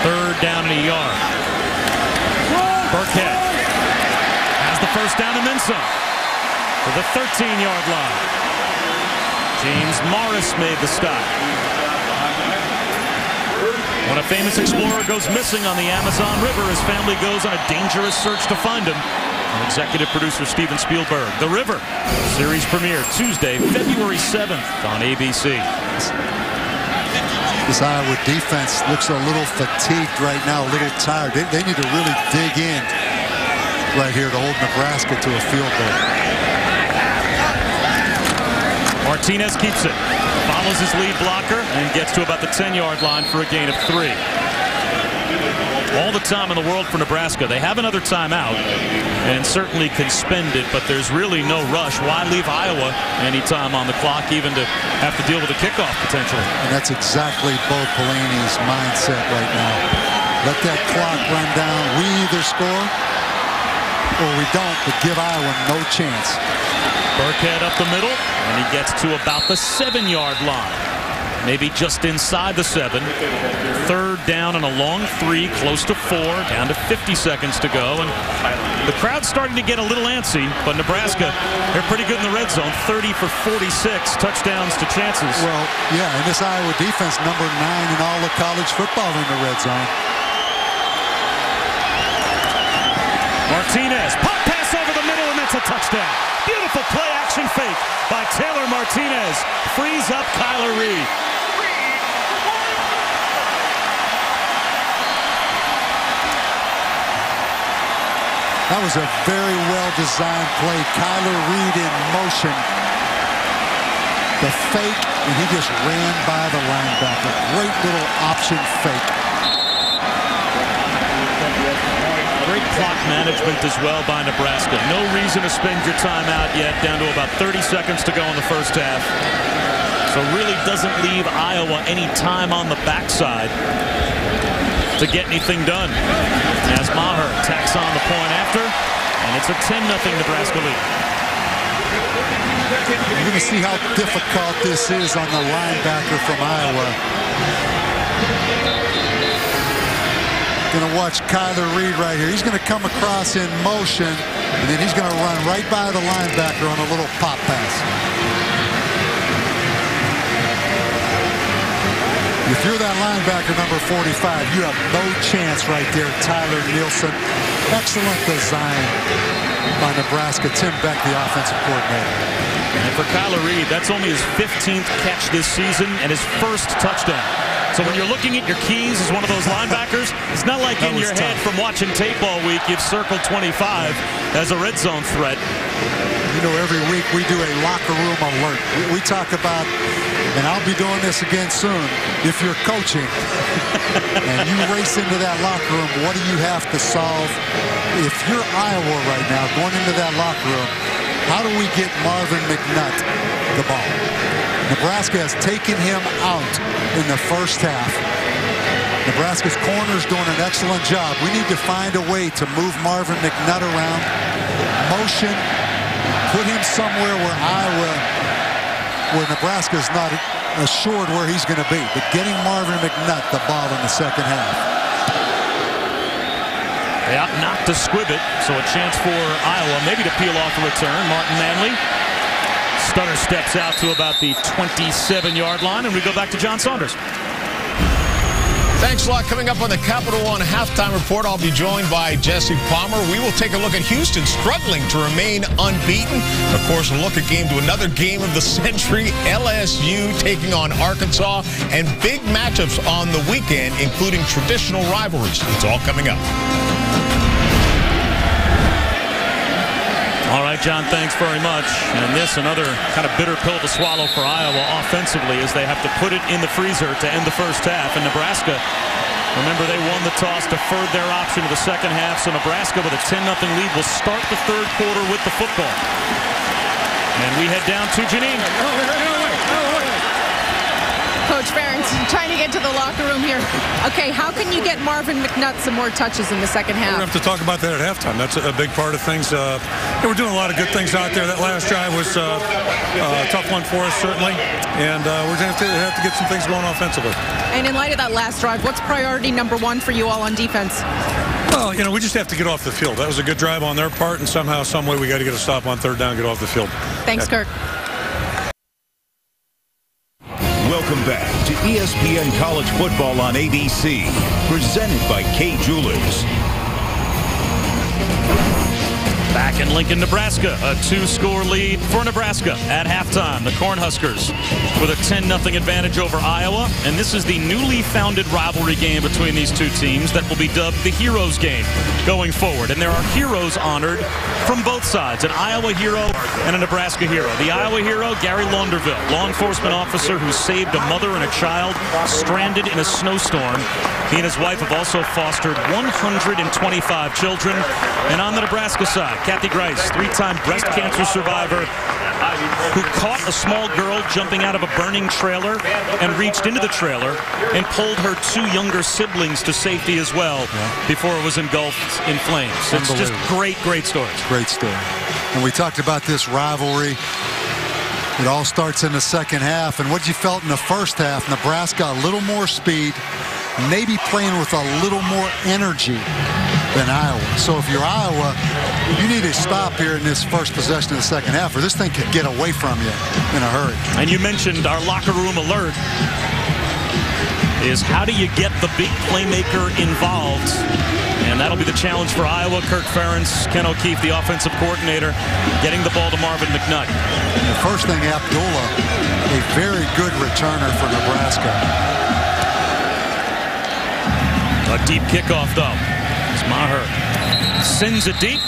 3rd down and a yard. Burkhead has the first down and then some to the 13-yard line. James Morris made the stop. When a famous explorer goes missing on the Amazon River, his family goes on a dangerous search to find him. And executive producer Steven Spielberg. The River series premiere Tuesday, February 7th on ABC. This Iowa defense looks a little fatigued right now, a little tired. They need to really dig in right here to hold Nebraska to a field goal. Martinez keeps it, follows his lead blocker, and gets to about the 10-yard line for a gain of 3. All the time in the world for Nebraska. They have another timeout and certainly can spend it, but there's really no rush. Why leave Iowa any time on the clock, even to have to deal with a kickoff potentially? And that's exactly Bo Pelini's mindset right now. Let that clock run down. We either score or we don't, but give Iowa no chance. Burkhead up the middle, and he gets to about the 7-yard line. Maybe just inside the 7. 3rd down and a long 3, close to 4, down to 50 seconds to go. And the crowd's starting to get a little antsy, but Nebraska, they're pretty good in the red zone. 30 for 46, touchdowns to chances. Well, yeah, and this Iowa defense, #9 in all of college football in the red zone. Martinez, pop pass over the middle, and that's a touchdown. Beautiful play action fake by Taylor Martinez. Frees up Kyler Reed. That was a very well-designed play. Kyler Reed in motion. The fake, and he just ran by the linebacker. Great little option fake. Great clock management as well by Nebraska. No reason to spend your time out yet. Down to about 30 seconds to go in the first half. So really doesn't leave Iowa any time on the backside to get anything done. As Maher tacks on the point after, and it's a 10-0 Nebraska lead. You're going to see how difficult this is on the linebacker from Iowa. Going to watch Kyler Reed right here. He's going to come across in motion, and then he's going to run right by the linebacker on a little pop pass. If you're that linebacker, number 45, you have no chance right there. Tyler Nielsen. Excellent design by Nebraska. Tim Beck, the offensive coordinator. And for Kyler Reed, that's only his 15th catch this season and his first touchdown. So when you're looking at your keys as one of those linebackers, it's not like in your head from watching tape all week, you've circled 25 as a red zone threat. You know, every week we do a locker room alert. We talk about, and I'll be doing this again soon, if you're coaching and you race into that locker room, what do you have to solve? If you're Iowa right now, going into that locker room, how do we get Marvin McNutt the ball? Nebraska has taken him out in the first half. Nebraska's corner's doing an excellent job. We need to find a way to move Marvin McNutt around, motion, put him somewhere where Nebraska's not assured where he's going to be. But getting Marvin McNutt the ball in the second half. They out-knocked the Squibbit, so a chance for Iowa maybe to peel off a return. Martin Manley. Stutter steps out to about the 27-yard line, and we go back to John Saunders. Thanks a lot. Coming up on the Capital One Halftime Report, I'll be joined by Jesse Palmer. We will take a look at Houston struggling to remain unbeaten. Of course, a look at another game of the century. LSU taking on Arkansas, and big matchups on the weekend, including traditional rivalries. It's all coming up. All right, John, thanks very much. And this, another kind of bitter pill to swallow for Iowa offensively, as they have to put it in the freezer to end the first half. And Nebraska, remember, they won the toss, deferred their option to the second half. So Nebraska, with a 10-0 lead, will start the third quarter with the football. And we head down to Janine. Coach Ferentz trying to get to the locker room here. Okay, how can you get Marvin McNutt some more touches in the second half? We're going to have to talk about that at halftime. That's a big part of things. We're doing a lot of good things out there. That last drive was a tough one for us, certainly. And we're going to have to get some things going offensively. And in light of that last drive, what's priority number one for you all on defense? Well, we just have to get off the field. That was a good drive on their part, and somehow, some way, we got to get a stop on third down and get off the field. Thanks, Kirk. Welcome back to ESPN College Football on ABC, presented by Kay Jewelers. Back in Lincoln, Nebraska, a 2-score lead for Nebraska at halftime. The Cornhuskers with a 10-0 advantage over Iowa, and this is the newly founded rivalry game between these two teams that will be dubbed the Heroes game going forward. And there are heroes honored from both sides, an Iowa hero and a Nebraska hero. The Iowa hero, Gary Launderville, law enforcement officer who saved a mother and a child stranded in a snowstorm. He and his wife have also fostered 125 children. And on the Nebraska side, Kathy Grice, 3-time breast cancer survivor who caught a small girl jumping out of a burning trailer and reached into the trailer and pulled her 2 younger siblings to safety as well before it was engulfed in flames. It's just great stories. Great story. And we talked about this rivalry. It all starts in the second half. And what you felt in the first half, Nebraska a little more speed, maybe playing with a little more energy than Iowa. So if you're Iowa, you need to stop here in this first possession of the second half, or this thing could get away from you in a hurry. And you mentioned our locker room alert is how do you get the big playmaker involved? And that'll be the challenge for Iowa. Kirk Ferentz, Ken O'Keefe, the offensive coordinator, getting the ball to Marvin McNutt. And the first thing, Abdullah, a very good returner for Nebraska. A deep kickoff, though. It's Maher. Sends it deep.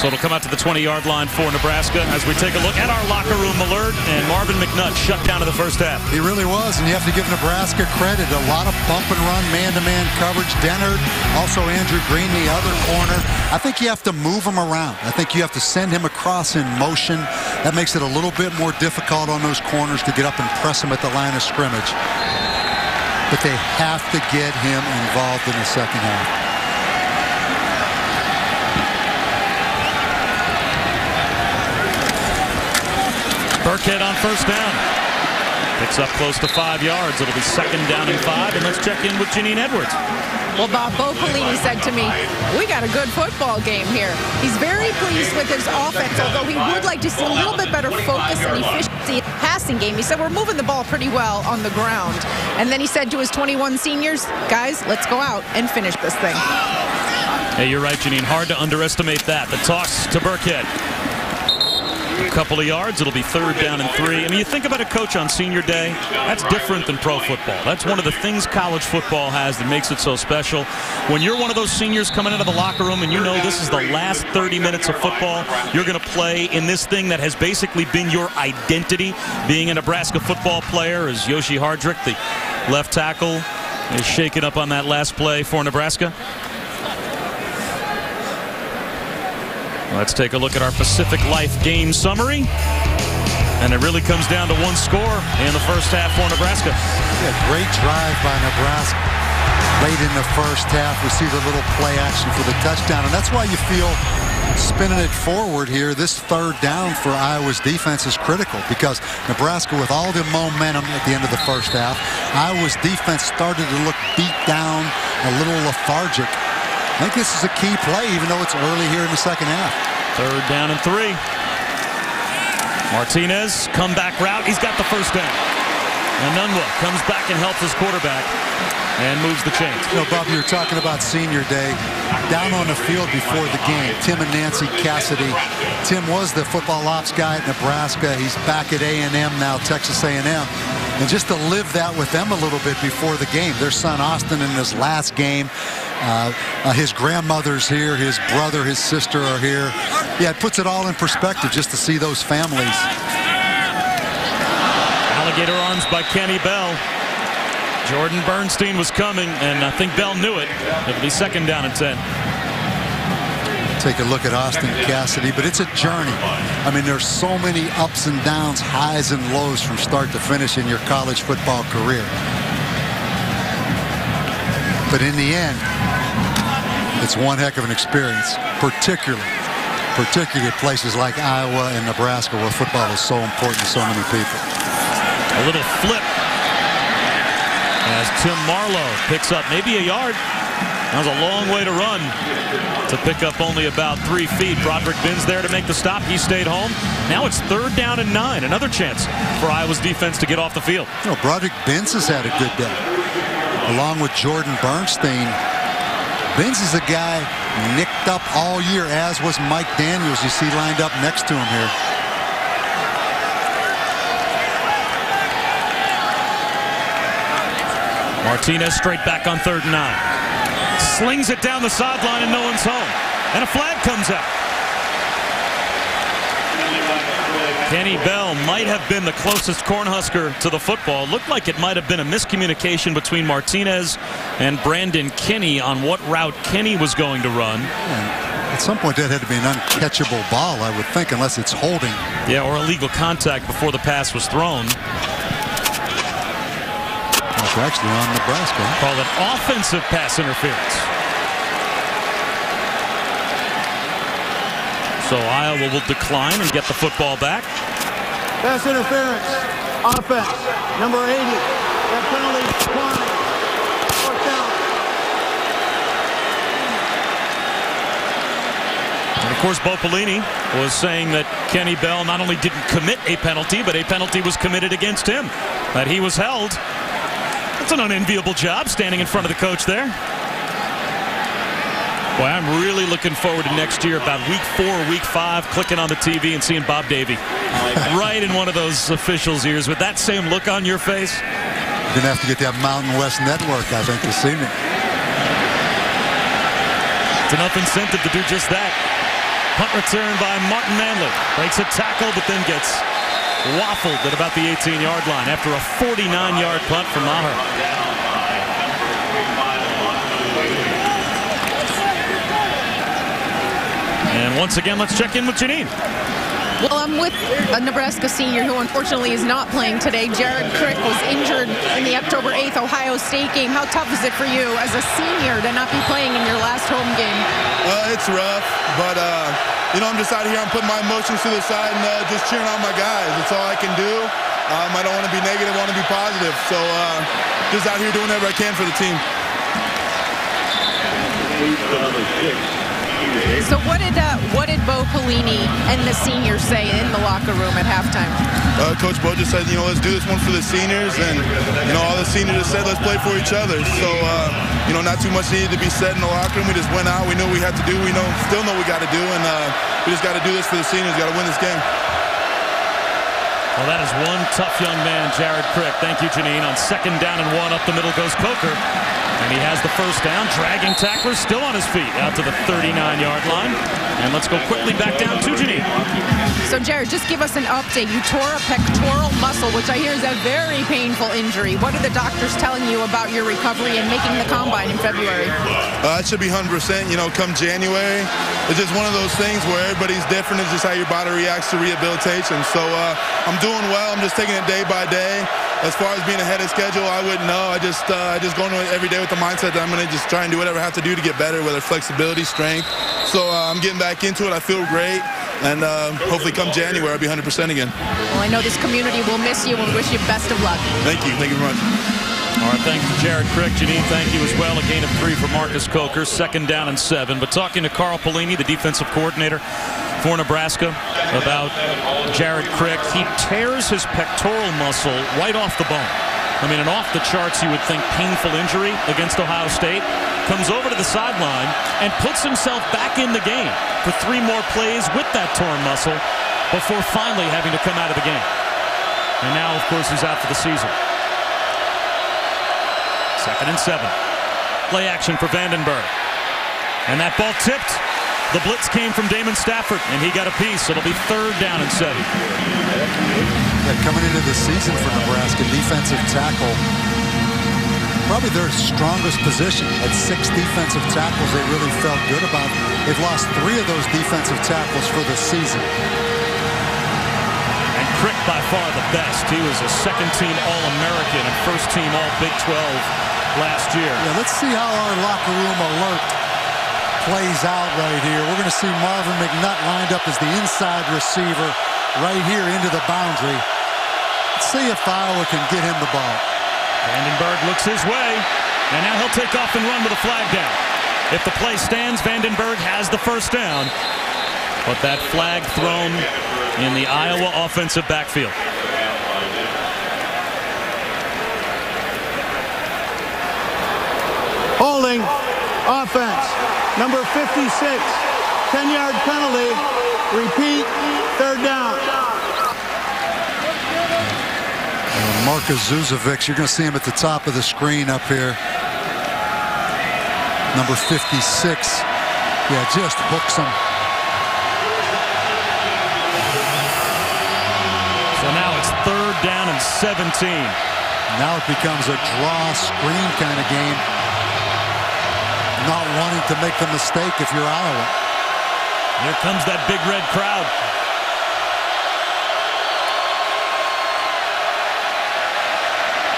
So it'll come out to the 20-yard line for Nebraska as we take a look at our locker room alert. And Marvin McNutt shut down in the first half. He really was, and you have to give Nebraska credit. A lot of bump and run, man-to-man coverage. Dennard, also Andrew Green, the other corner. I think you have to move him around. I think you have to send him across in motion. That makes it a little bit more difficult on those corners to get up and press him at the line of scrimmage. But they have to get him involved in the second half. Burkhead on first down. Picks up close to 5 yards. It'll be 2nd down and 5. And let's check in with Janine Edwards. Well, Bob Bopolini said to me, we got a good football game here. He's very pleased with his offense, although he would like to see a little bit better focus and efficiency in the passing game. He said, we're moving the ball pretty well on the ground. And then he said to his 21 seniors, guys, let's go out and finish this thing. Hey, you're right, Janine. Hard to underestimate that. The toss to Burkhead. A couple of yards. It'll be 3rd down and 3. I mean, you think about a coach on senior day, that's different than pro football. That's one of the things college football has that makes it so special. When you're one of those seniors coming out of the locker room and you know this is the last 30 minutes of football you're going to play in this thing that has basically been your identity, being a Nebraska football player, as Yoshi Hardrick, the left tackle, is shaken up on that last play for Nebraska. Let's take a look at our Pacific Life game summary. And it really comes down to one score in the first half for Nebraska. Yeah, great drive by Nebraska. Late in the first half, we see the little play action for the touchdown. And that's why you feel spinning it forward here, this third down for Iowa's defense is critical because Nebraska, with all the momentum at the end of the first half, Iowa's defense started to look beat down, a little lethargic. I think this is a key play, even though it's early here in the second half. Third down and 3. Martinez, comeback route. He's got the first down. Anunwa comes back and helps his quarterback and moves the chains. You know, Bob, you were talking about senior day. Down on the field before the game, Tim and Nancy Cassidy. Tim was the football ops guy at Nebraska. He's back at A&M now, Texas A&M. And just to live that with them a little bit before the game. Their son Austin in his last game. His grandmother's here. His brother, his sister are here. Yeah, it puts it all in perspective just to see those families. Alligator arms by Kenny Bell. Jordan Bernstein was coming, and I think Bell knew it. It'll be second down and 10. Take a look at Austin Cassidy, but it's a journey. I mean, there's so many ups and downs, highs and lows from start to finish in your college football career. But in the end, it's one heck of an experience, particularly at places like Iowa and Nebraska, where football is so important to so many people. A little flip as Tim Marlowe picks up maybe a yard. That was a long way to run to pick up only about 3 feet. Broderick Binns there to make the stop. He stayed home. Now it's third down and 9. Another chance for Iowa's defense to get off the field. You know, Broderick Binns has had a good day, along with Jordan Bernstein. Binns is a guy nicked up all year, as was Mike Daniels. You see lined up next to him here. Martinez straight back on third and 9. Slings it down the sideline and no one's home. And a flag comes out. Kenny Bell might have been the closest Cornhusker to the football. Looked like it might have been a miscommunication between Martinez and Brandon Kinney on what route Kinney was going to run. At some point that had to be an uncatchable ball, I would think, unless it's holding. Yeah, or illegal contact before the pass was thrown. Actually on Nebraska. Call it offensive pass interference. So Iowa will decline and get the football back. Pass interference. Offense. Number 80. That penalty declined. Fourth down. And of course, Bo Pelini was saying that Kenny Bell not only didn't commit a penalty, but a penalty was committed against him. That he was held. It's an unenviable job standing in front of the coach there. Boy, I'm really looking forward to next year, about week 4, week 5, clicking on the TV and seeing Bob Davie right in one of those officials' ears with that same look on your face. You're going to have to get that Mountain West Network, I think, to see me. It's enough incentive to do just that. Punt return by Martin Manley. Breaks a tackle, but then gets waffled at about the 18-yard line after a 49-yard punt from Maher. And once again, let's check in with Janine. Well, I'm with a Nebraska senior who unfortunately is not playing today. Jared Crick was injured in the October 8th Ohio State game. How tough is it for you as a senior to not be playing in your last home game? It's rough, but you know, I'm just out here. I'm putting my emotions to the side and just cheering on my guys. That's all I can do. I don't want to be negative. I want to be positive. So just out here doing whatever I can for the team. So what did Bo Pelini and the seniors say in the locker room at halftime? Coach Bo just said, you know, let's do this one for the seniors, and you know, all the seniors just said, let's play for each other. So you know, not too much needed to be said in the locker room. We just went out. We knew what we had to do. We still know what we got to do, and we just got to do this for the seniors. Got to win this game. Well, that is one tough young man, Jared Crick. Thank you, Janine. On second down and 1, up the middle goes Coker. And he has the first down. Dragging tackler still on his feet out to the 39-yard line. And let's go quickly back down to Janine. So, Jared, just give us an update. You tore a pectoral muscle, which I hear is a very painful injury. What are the doctors telling you about your recovery and making the combine in February? It should be 100%. You know, come January, it's just one of those things where everybody's different. It's just how your body reacts to rehabilitation. So I'm doing well. I'm just taking it day by day. As far as being ahead of schedule, I wouldn't know. I just go into it every day with the mindset that I'm going to just try and do whatever I have to do to get better, whether flexibility, strength, So I'm getting back into it. I feel great. And hopefully come January, I'll be 100% again. Well, I know this community will miss you and wish you best of luck. Thank you. Thank you very much. All right, thanks to Jared Crick. Janine, thank you as well. A gain of 3 for Marcus Coker. 2nd down and 7. But talking to Carl Pelini, the defensive coordinator for Nebraska, about Jared Crick, he tears his pectoral muscle right off the bone. I mean, an off the charts, you would think, painful injury against Ohio State. Comes over to the sideline and puts himself back in the game for 3 more plays with that torn muscle before finally having to come out of the game. And now, of course, he's out for the season. 2nd and 7. Play action for Vandenberg. And that ball tipped. The blitz came from Damon Stafford, and he got a piece. It'll be 3rd down and 7. Yeah, coming into the season for Nebraska, defensive tackle, probably their strongest position. At 6 defensive tackles they really felt good about. They've lost 3 of those defensive tackles for the season. And Crick by far the best. He was a 2nd-team All-American and 1st-team All-Big 12 last year. Yeah, let's see how our locker room alert plays out right here. We're going to see Marvin McNutt lined up as the inside receiver right here into the boundary. Let's see if Iowa can get him the ball. Vandenberg looks his way, and now he'll take off and run with a flag down. If the play stands, Vandenberg has the 1st down. But that flag thrown in the Iowa offensive backfield. Holding, offense, number 56, 10-yard penalty, repeat, 3rd down. Marcus Zuzovic, you're going to see him at the top of the screen up here. Number 56. Yeah, just hooks him. So now it's 3rd down and 17. Now it becomes a draw screen kind of game. Not wanting to make the mistake if you're Iowa. Here comes that big red crowd.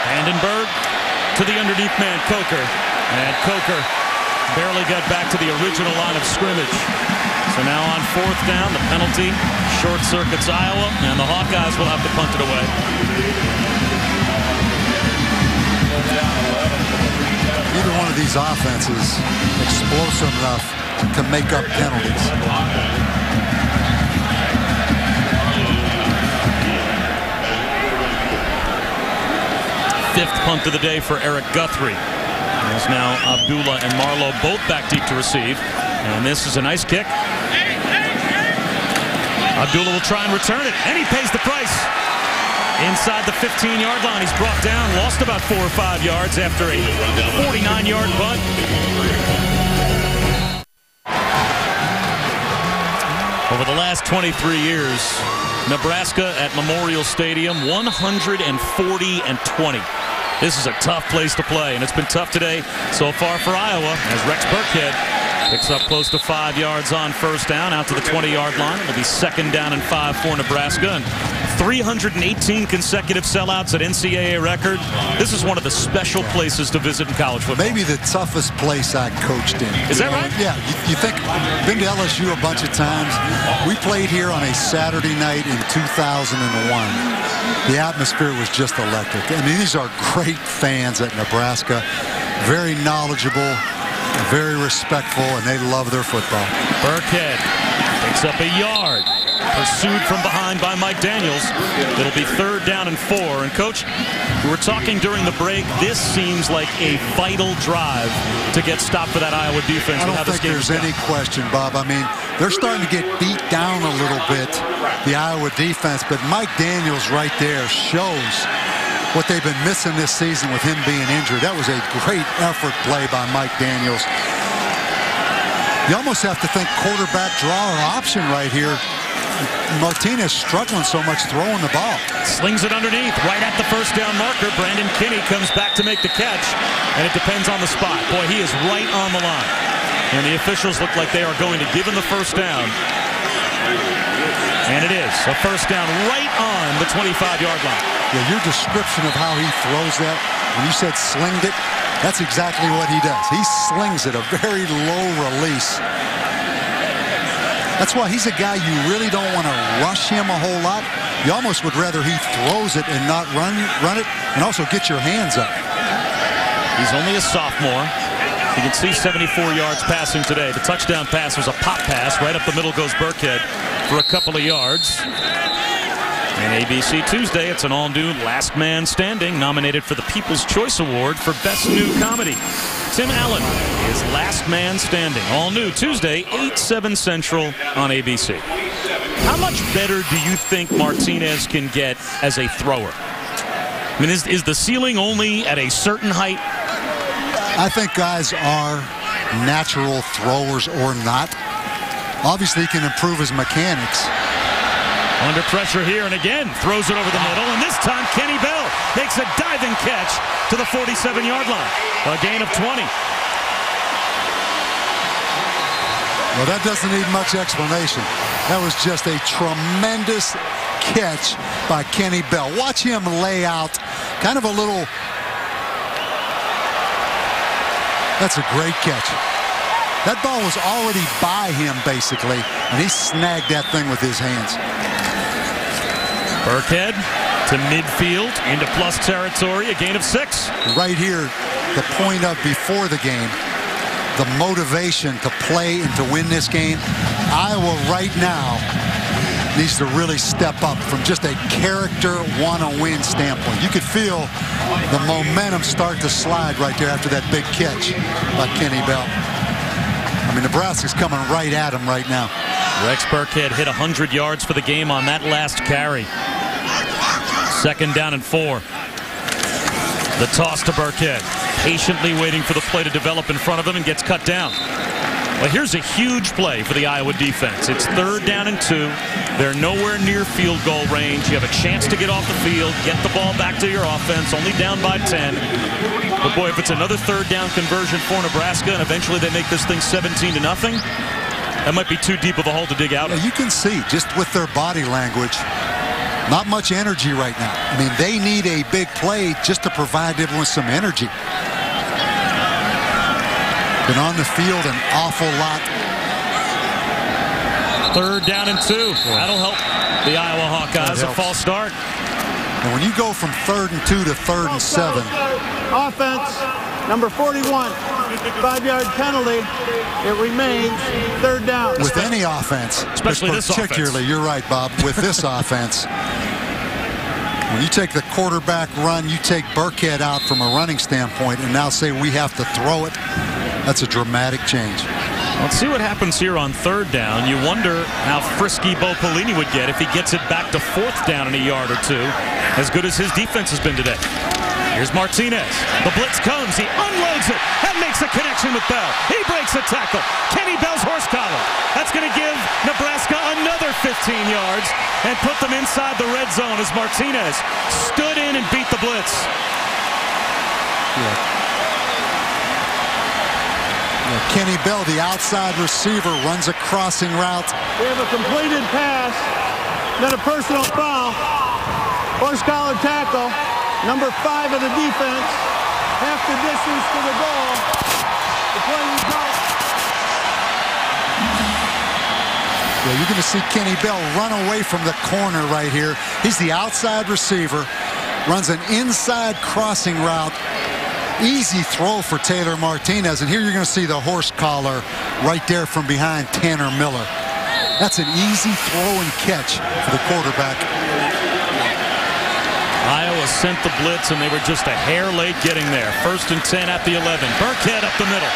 Vandenberg to the underneath man, Coker. And Coker barely got back to the original line of scrimmage. So now on 4th down, the penalty short circuits Iowa, and the Hawkeyes will have to punt it away. Either one of these offenses explosive enough to make up penalties. 5th punt of the day for Eric Guthrie. As now Abdullah and Marlowe both back deep to receive. And this is a nice kick. Abdullah will try and return it, and he pays the price. Inside the 15-yard line, he's brought down, lost about 4 or 5 yards after a 49-yard punt. Over the last 23 years, Nebraska at Memorial Stadium, 140-20. This is a tough place to play, and it's been tough today so far for Iowa as Rex Burkhead picks up close to 5 yards on 1st down out to the 20-yard line. It'll be 2nd down and 5 for Nebraska. And 318 consecutive sellouts at NCAA record. This is one of the special places to visit in college football. Maybe the toughest place I coached in. Is that right? Yeah. You think, been to LSU a bunch of times. We played here on a Saturday night in 2001. The atmosphere was just electric. I mean, these are great fans at Nebraska. Very knowledgeable, very respectful, and they love their football. Burkhead picks up a yard. Pursued from behind by Mike Daniels. It'll be 3rd down and 4. And, Coach, we were talking during the break. This seems like a vital drive to get stopped for that Iowa defense. I don't think there's any question, Bob. I mean, they're starting to get beat down a little bit, the Iowa defense. But Mike Daniels right there shows what they've been missing this season with him being injured. That was a great effort play by Mike Daniels. You almost have to think quarterback draw or option right here. Martinez struggling so much throwing the ball. Slings it underneath, right at the 1st down marker. Brandon Kinney comes back to make the catch, and it depends on the spot. Boy, he is right on the line. And the officials look like they are going to give him the 1st down. And it is a 1st down right on the 25-yard line. Yeah, your description of how he throws that, when you said slinged it, that's exactly what he does. He slings it, a very low release. That's why he's a guy you really don't want to rush him a whole lot. You almost would rather he throws it and not run it, and also get your hands up. He's only a sophomore. You can see 74 yards passing today. The touchdown pass was a pop pass. Right up the middle goes Burkhead for a couple of yards. And ABC Tuesday, it's an all-new Last Man Standing, nominated for the People's Choice Award for Best New Comedy. Tim Allen is Last Man Standing. All new Tuesday, 8/7 Central on ABC. How much better do you think Martinez can get as a thrower? I mean, is the ceiling only at a certain height? I think guys are natural throwers or not. Obviously, he can improve his mechanics. Under pressure here, and again, throws it over the middle, and this time Kenny Bell makes a diving catch to the 47-yard line. A gain of 20. Well, that doesn't need much explanation. That was just a tremendous catch by Kenny Bell. Watch him lay out kind of a little... That's a great catch. That ball was already by him, basically, and he snagged that thing with his hands. Burkhead to midfield, into plus territory, a gain of 6. Right here, the point of before the game, the motivation to play and to win this game. Iowa right now needs to really step up from just a character want-to-win standpoint. You could feel the momentum start to slide right there after that big catch by Kenny Bell. I mean, Nebraska's coming right at him right now. Rex Burkhead hit 100 yards for the game on that last carry. 2nd down and 4. The toss to Burkhead, patiently waiting for the play to develop in front of him, and gets cut down. Well, here's a huge play for the Iowa defense. It's 3rd down and 2. They're nowhere near field goal range. You have a chance to get off the field, get the ball back to your offense, only down by 10. But boy, if it's another 3rd down conversion for Nebraska and eventually they make this thing 17-0, that might be too deep of a hole to dig out of. Yeah, you can see just with their body language, not much energy right now. I mean, they need a big play just to provide everyone some energy. Been on the field an awful lot. 3rd down and 2. That'll help the Iowa Hawkeyes. A false start. And when you go from 3rd and 2 to 3rd and 7. Offense, number 41. 5-yard penalty. It remains 3rd down. With any offense, especially this offense. Particularly, you're right, Bob, with this offense. When you take the quarterback run, you take Burkhead out from a running standpoint and now say we have to throw it. That's a dramatic change. Let's see what happens here on 3rd down. You wonder how frisky Bo Pelini would get if he gets it back to 4th down in a yard or 2, as good as his defense has been today. Here's Martinez. The blitz comes. He unloads it and makes a connection with Bell. He breaks a tackle. Kenny Bell's horse collar. That's going to give Nebraska another 15 yards and put them inside the red zone as Martinez stood in and beat the blitz. Kenny Bell, the outside receiver, runs a crossing route. We have a completed pass, then a personal foul, horse collar tackle, number 5 of the defense, half the distance to the goal. The play result. Yeah, you're going to see Kenny Bell run away from the corner right here. He's the outside receiver, runs an inside crossing route. Easy throw for Taylor Martinez, and here you're going to see the horse collar right there from behind Tanner Miller. That's an easy throw and catch for the quarterback. Iowa sent the blitz, and they were just a hair late getting there. 1st and 10 at the 11. Burkhead up the middle.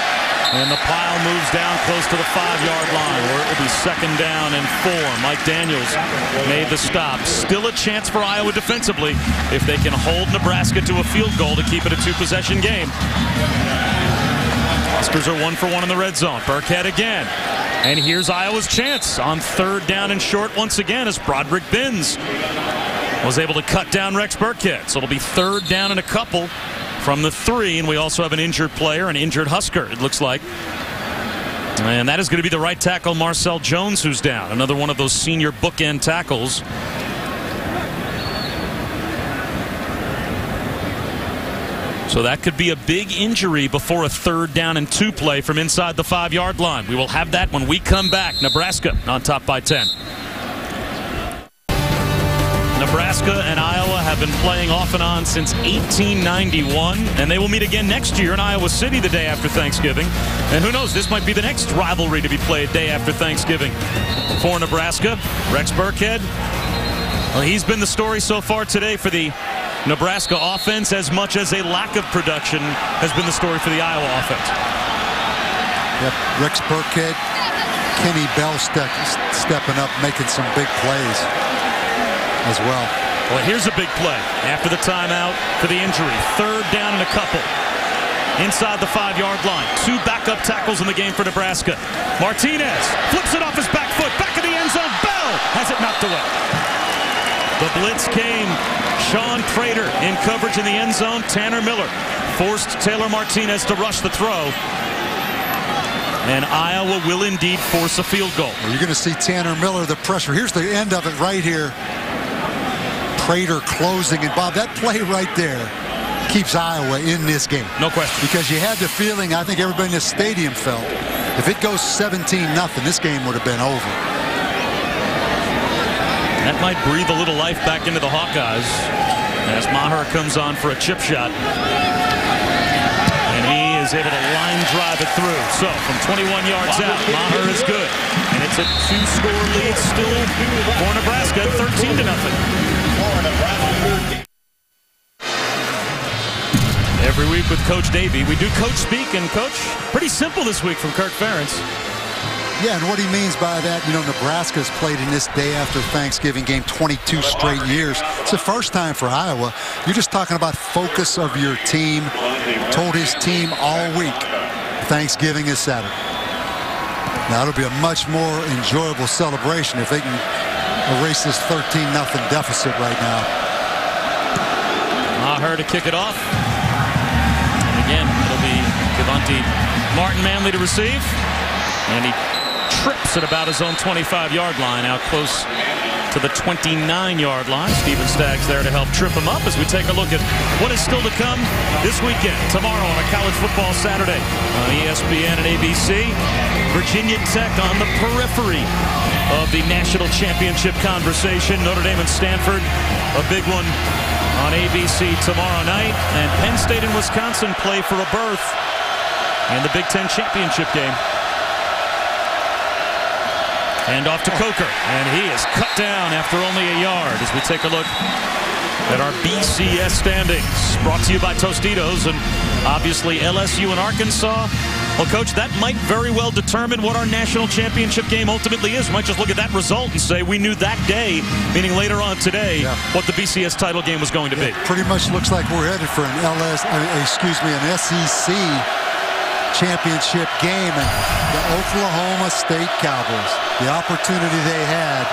And the pile moves down close to the 5-yard line, where it will be 2nd down and 4. Mike Daniels made the stop. Still a chance for Iowa defensively if they can hold Nebraska to a field goal to keep it a 2-possession game. Huskers are 1 for 1 in the red zone. Burkhead again. And here's Iowa's chance on 3rd down and short once again as Broderick Binns was able to cut down Rex Burkhead. So it'll be 3rd down and a couple from the 3, and we also have an injured player, an injured Husker, it looks like. And that is going to be the right tackle, Marcel Jones, who's down. Another one of those senior bookend tackles. So that could be a big injury before a 3rd down and 2 play from inside the 5-yard line. We will have that when we come back. Nebraska on top by 10. Nebraska and Iowa have been playing off and on since 1891, and they will meet again next year in Iowa City the day after Thanksgiving. And who knows, this might be the next rivalry to be played day after Thanksgiving. For Nebraska, Rex Burkhead, well, he's been the story so far today for the Nebraska offense, as much as a lack of production has been the story for the Iowa offense. Yep, Rex Burkhead, Kenny Bell stepping up, making some big plays as well. Well, here's a big play after the timeout for the injury. 3rd down and a couple. Inside the 5-yard line. 2 backup tackles in the game for Nebraska. Martinez flips it off his back foot. Back of the end zone. Bell has it knocked away. The blitz came. Sean Prater in coverage in the end zone. Tanner Miller forced Taylor Martinez to rush the throw. And Iowa will indeed force a field goal. Well, you're going to see Tanner Miller, the pressure. Here's the end of it right here. Prater closing, and Bob, that play right there keeps Iowa in this game. No question. Because you had the feeling, I think everybody in the stadium felt, if it goes 17-0, this game would have been over. That might breathe a little life back into the Hawkeyes as Maher comes on for a chip shot. And he is able to line drive it through. So from 21 yards out, Maher is good. And it's a 2-score lead still for Nebraska, 13-0. Every week with Coach Davey, we do Coach Speak, and Coach, pretty simple this week from Kirk Ferentz. Yeah, and what he means by that, you know, Nebraska's played in this day after Thanksgiving game 22 straight years. It's the first time for Iowa. You're just talking about focus of your team. Told his team all week, Thanksgiving is Saturday. Now, it'll be a much more enjoyable celebration if they can erase this 13-0 deficit right now. Maher to kick it off. And again, it'll be Devontae Martin Manley to receive. And he trips at about his own 25-yard line, out close to the 29-yard line. Steven Staggs there to help trip him up as we take a look at what is still to come this weekend. Tomorrow on a college football Saturday on ESPN and ABC. Virginia Tech on the periphery of the national championship conversation. Notre Dame and Stanford, a big one on ABC tomorrow night. And Penn State and Wisconsin play for a berth in the Big Ten championship game. And off to Coker, and he is cut down after only a yard as we take a look at our BCS standings. Brought to you by Tostitos, and obviously LSU and Arkansas. Well, Coach, that might very well determine what our national championship game ultimately is. We might just look at that result and say we knew that day, meaning later on today, what the BCS title game was going to be. Pretty much looks like we're headed for an an SEC championship game, and the Oklahoma State Cowboys, the opportunity they had,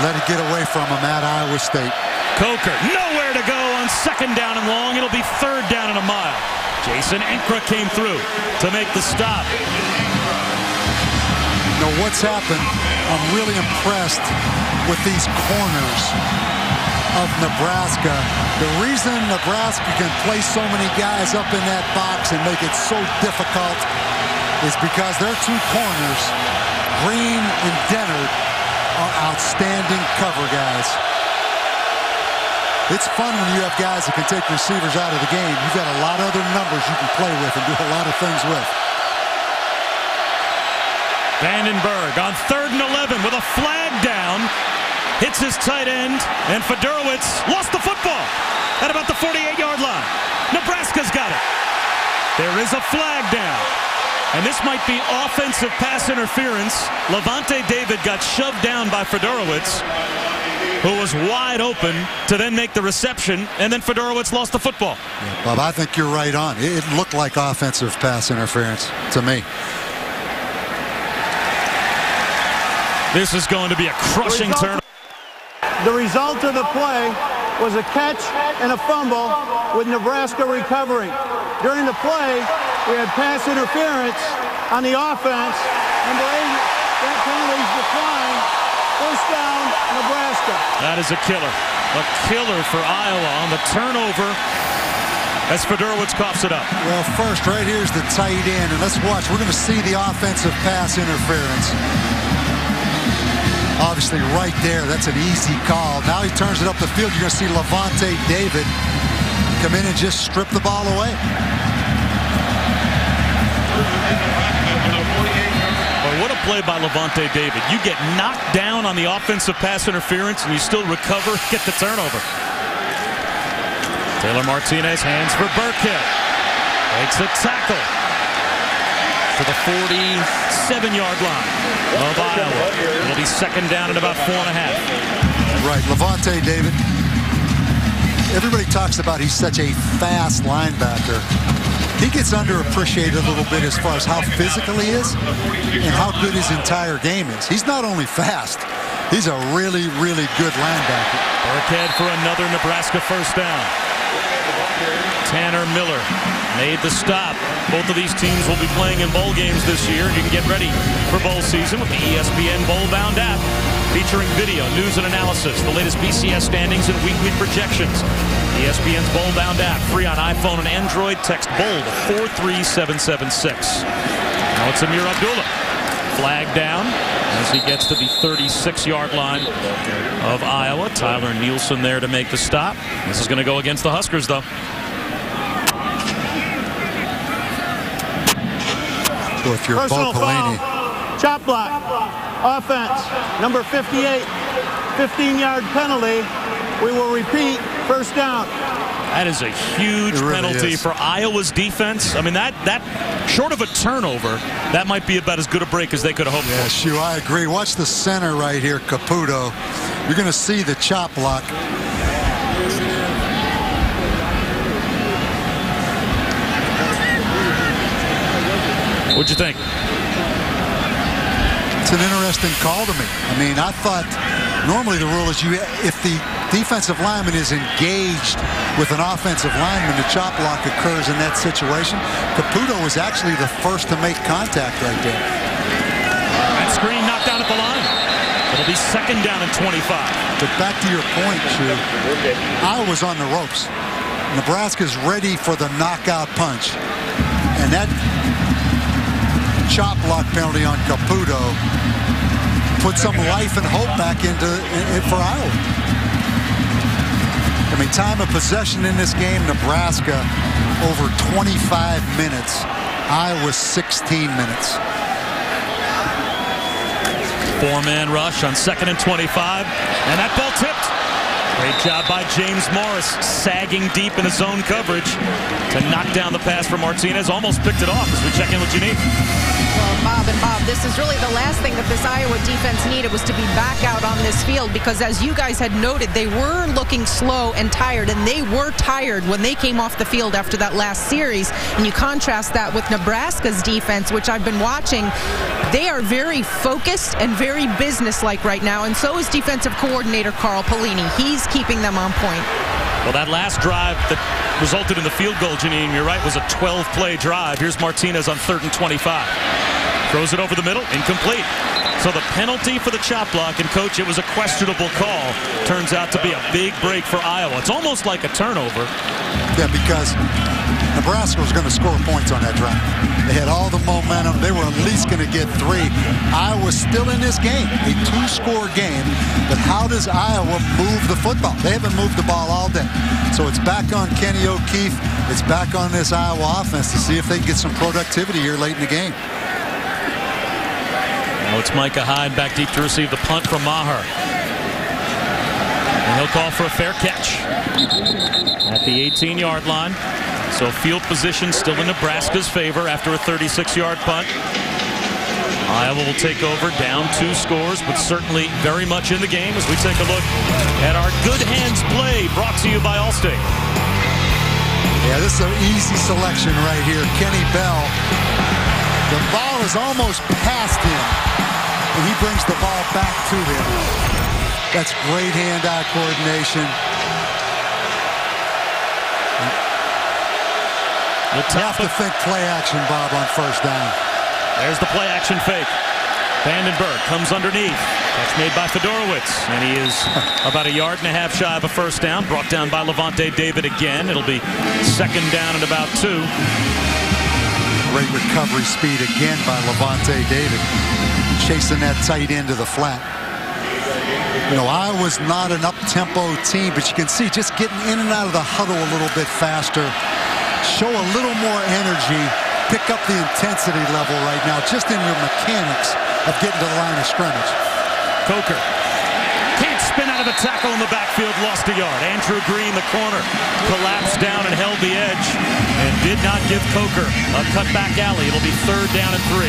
let it get away from them at Iowa State. Coker, nowhere to go on 2nd down and long. It'll be 3rd down and a mile. Jason Enkra came through to make the stop. You know what's happened? I'm really impressed with these corners of Nebraska. The reason Nebraska can place so many guys up in that box and make it so difficult is because their 2 corners, Green and Dennard, are outstanding cover guys. It's fun when you have guys that can take receivers out of the game. You've got a lot of other numbers you can play with and do a lot of things with. Vandenberg on 3rd and 11 with a flag down. Hits his tight end, and Fedorowicz lost the football at about the 48-yard line. Nebraska's got it. There is a flag down. And this might be offensive pass interference. Levante David got shoved down by Fedorowicz, who was wide open to then make the reception, and then Fedorowicz lost the football. Yeah, Bob, I think you're right on. It looked like offensive pass interference to me. This is going to be a crushing turn. The result of the play was a catch and a fumble with Nebraska recovering. During the play, we had pass interference on the offense. Number 8, that penalty's declined. 1st down, Nebraska. That is a killer. A killer for Iowa on the turnover as Fedorowicz coughs it up. Well, first, right here's the tight end, and let's watch. We're going to see the offensive pass interference. Obviously, right there, that's an easy call. Now he turns it up the field. You're going to see Levante David come in and just strip the ball away. Well, what a play by Levante David. You get knocked down on the offensive pass interference, and you still recover, get the turnover. Taylor Martinez, hands for Burkhead. Makes a tackle to the 47-yard line of Iowa. It'll be second down at about 4.5. Right, Levante David. Everybody talks about he's such a fast linebacker. He gets underappreciated a little bit as far as how physical he is and how good his entire game is. He's not only fast, he's a really, really good linebacker. Burkhead for another Nebraska first down. Tanner Miller made the stop. Both of these teams will be playing in bowl games this year. You can get ready for bowl season with the ESPN Bowl Bound app, featuring video, news, and analysis, the latest BCS standings and weekly projections. ESPN's Bowl Bound app, free on iPhone and Android. Text BOWL to 43776. Now it's Amir Abdullah. Flag down as he gets to the 36-yard line of Iowa. Tyler Nielsen there to make the stop. This is going to go against the Huskers, though. Well, if you're Personal Pelini. foul, chop block, offense, number 58, 15-yard penalty. We will repeat, first down. That is a huge penalty for Iowa's defense. I mean, that short of a turnover, that might be about as good a break as they could have hoped for. Shu, I agree. Watch the center right here, Caputo. You're going to see the chop block. What'd you think? It's an interesting call to me. I mean, I thought normally the rule is if the defensive lineman is engaged with an offensive lineman, the chop block occurs in that situation. Caputo was actually the first to make contact right there. That screen knocked down at the line. It'll be second down and 25. But back to your point, Shu, Iowa's on the ropes. Nebraska's ready for the knockout punch. And that chop block penalty on Caputo put some life and hope back into it for Iowa. I mean, time of possession in this game, Nebraska over 25 minutes. Iowa 16 minutes. Four-man rush on second and 25, and that ball tipped. Great job by James Morris, sagging deep in his zone coverage to knock down the pass for Martinez. Almost picked it off as we check in with Janine. Well, Bob, this is really the last thing that this Iowa defense needed was to be back out on this field, because as you guys had noted, they were looking slow and tired, and they were tired when they came off the field after that last series. And you contrast that with Nebraska's defense, which I've been watching. They are very focused and very businesslike right now, and so is defensive coordinator Carl Pelini. He's keeping them on point. Well, that last drive that resulted in the field goal, Janine, you're right, was a 12-play drive. Here's Martinez on 3rd and 25. Throws it over the middle, incomplete. So the penalty for the chop block, and coach, it was a questionable call. Turns out to be a big break for Iowa. It's almost like a turnover. Yeah, because Nebraska was going to score points on that drive. They had all the momentum. They were at least going to get 3. Iowa's still in this game, a 2-score game. But how does Iowa move the football? They haven't moved the ball all day. So it's back on Kenny O'Keefe. It's back on this Iowa offense to see if they can get some productivity here late in the game. Now it's Micah Hyde back deep to receive the punt from Maher. And he'll call for a fair catch at the 18-yard line. So field position still in Nebraska's favor after a 36-yard punt. Iowa will take over, down 2 scores, but certainly very much in the game as we take a look at our Good Hands play, brought to you by Allstate. Yeah, this is an easy selection right here. Kenny Bell. The ball is almost past him, and he brings the ball back to him. That's great hand-eye coordination. You have to think play action, Bob, on first down. There's the play action fake. Vandenberg comes underneath. That's made by Fedorowicz, and he is about 1.5 yards shy of a first down. Brought down by Levante David again. It'll be second down and about 2. Great recovery speed again by Levante David, chasing that tight end to the flat. You know, Iowa's not an up-tempo team, but you can see just getting in and out of the huddle a little bit faster, show a little more energy, pick up the intensity level right now, just in your mechanics of getting to the line of scrimmage. Coker can't spin out of a tackle in the backfield, lost a yard. Andrew Green, the corner, collapsed down and held the edge and did not give Coker a cutback alley. It'll be third down and 3.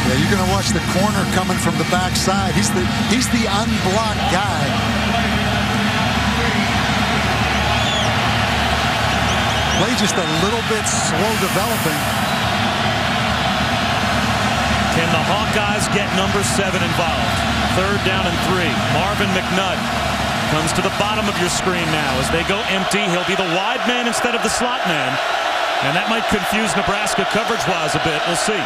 Yeah, you're going to watch the corner coming from the backside. He's the unblocked guy. Play just a little bit slow developing. Can the Hawkeyes get number 7 involved? Third down and 3. Marvin McNutt comes to the bottom of your screen now. As they go empty, he'll be the wide man instead of the slot man. And that might confuse Nebraska coverage-wise a bit. We'll see.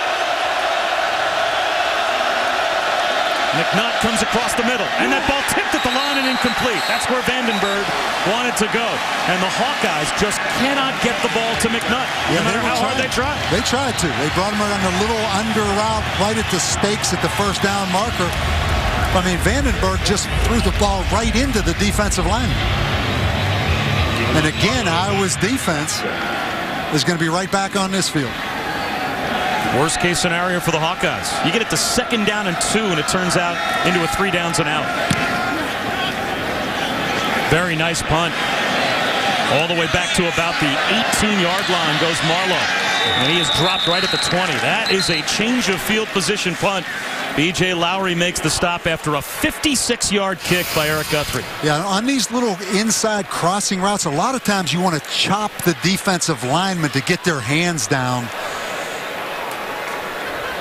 McNutt comes across the middle, and that ball tipped at the line and incomplete. That's where Vandenberg wanted to go. And the Hawkeyes just cannot get the ball to McNutt, no matter how hard they try. They tried to. They brought him on a little under route right at the stakes at the first down marker. I mean, Vandenberg just threw the ball right into the defensive line. And again, Iowa's defense is going to be right back on this field. Worst case scenario for the Hawkeyes. You get it to second down and 2, and it turns out into a 3 downs and out. Very nice punt. All the way back to about the 18-yard line goes Marlowe. And he is dropped right at the 20. That is a change of field position punt. B.J. Lowry makes the stop after a 56-yard kick by Eric Guthrie. Yeah, on these little inside crossing routes, a lot of times you want to chop the defensive linemen to get their hands down.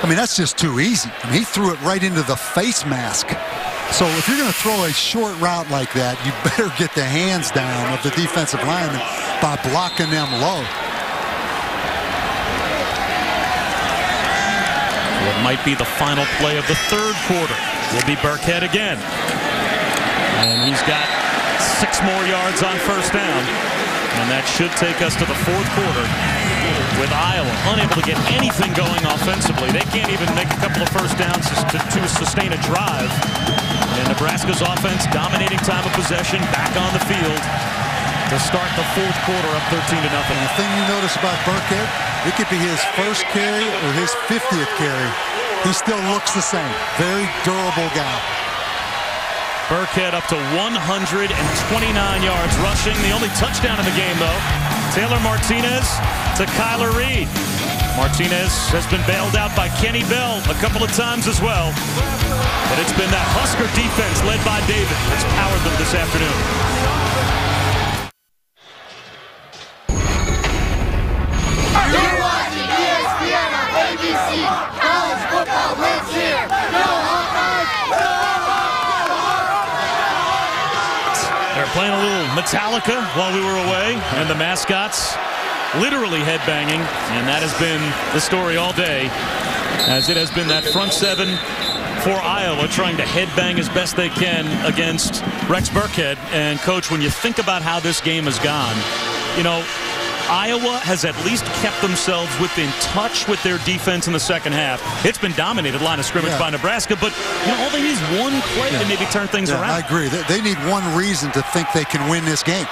I mean, that's just too easy. I mean, he threw it right into the face mask. So if you're going to throw a short route like that, you better get the hands down of the defensive lineman by blocking them low. What might be the final play of the third quarter will be Burkhead again. And he's got 6 more yards on first down. And that should take us to the fourth quarter with Iowa unable to get anything going offensively. They can't even make a couple of first downs to sustain a drive. And Nebraska's offense dominating time of possession back on the field to start the fourth quarter up 13-0. The thing you notice about Burkhead, it could be his first carry or his 50th carry. He still looks the same. Very durable guy. Burkhead up to 129 yards rushing. The only touchdown in the game, though. Taylor Martinez to Kyler Reed. Martinez has been bailed out by Kenny Bell a couple of times as well. But it's been that Husker defense led by David that's powered them this afternoon. You're watching ESPN on ABC. College football lives here. Go Hawkeyes! They're playing a little Metallica while we were away, and the mascots literally headbanging, and that has been the story all day, as it has been that front 7 for Iowa trying to headbang as best they can against Rex Burkhead. And, Coach, when you think about how this game has gone, you know, Iowa has at least kept themselves within touch with their defense in the second half. It's been dominated line of scrimmage by Nebraska, but you know, all they need is one play to maybe turn things around. I agree. They need one reason to think they can win this game.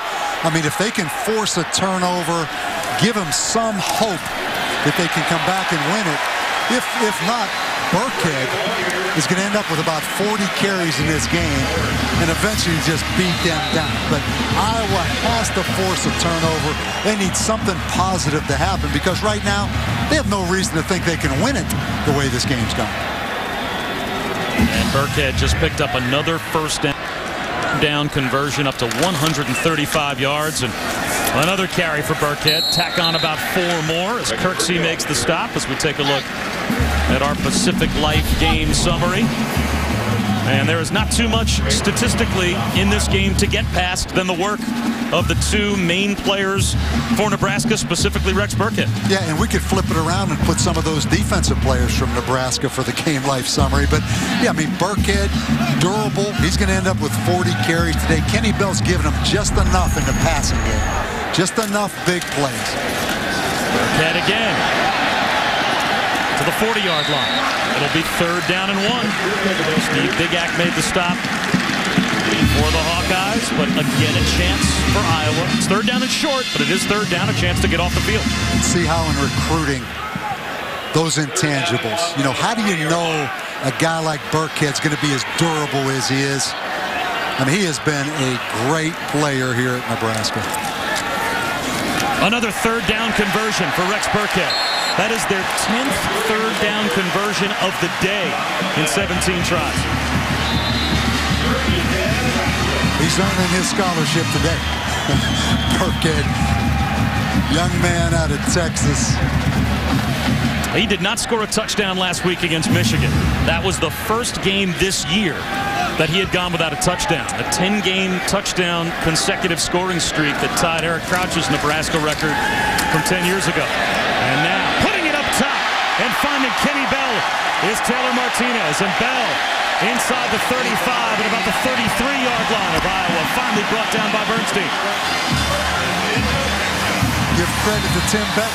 I mean, if they can force a turnover, give them some hope that they can come back and win it. If not, Burkhead is going to end up with about 40 carries in this game and eventually just beat them down. But Iowa has to force a turnover. They need something positive to happen because right now they have no reason to think they can win it the way this game's gone. And Burkhead just picked up another first down conversion up to 135 yards, and another carry for Burkhead. Tack on about 4 more as Kirksey makes the stop as we take a look at our Pacific Life game summary. And there is not too much statistically in this game to get past than the work of the two main players for Nebraska, specifically Rex Burkhead. Yeah, and we could flip it around and put some of those defensive players from Nebraska for the game life summary. But, yeah, I mean, Burkhead, durable. He's going to end up with 40 carries today. Kenny Bell's given him just enough in the passing game. Just enough big plays. Burkhead again to the 40-yard line. It'll be 3rd down and 1. Steve Bigak made the stop for the Hawkeyes, but again a chance for Iowa. It's 3rd down and short, but it is 3rd down, a chance to get off the field. See how in recruiting those intangibles, you know, how do you know a guy like Burkhead's going to be as durable as he is? I mean, he has been a great player here at Nebraska. Another 3rd down conversion for Rex Burkhead. That is their 10th 3rd down conversion of the day in 17 tries. He's earning his scholarship today. Burkhead, young man out of Texas. He did not score a touchdown last week against Michigan. That was the first game this year that he had gone without a touchdown. A 10-game touchdown consecutive scoring streak that tied Eric Crouch's Nebraska record from 10 years ago. And now, putting it up top and finding Kenny Bell is Taylor Martinez. And Bell inside the 35 at about the 33-yard line of Iowa. Finally brought down by Bernstein. Give credit to Tim Beck.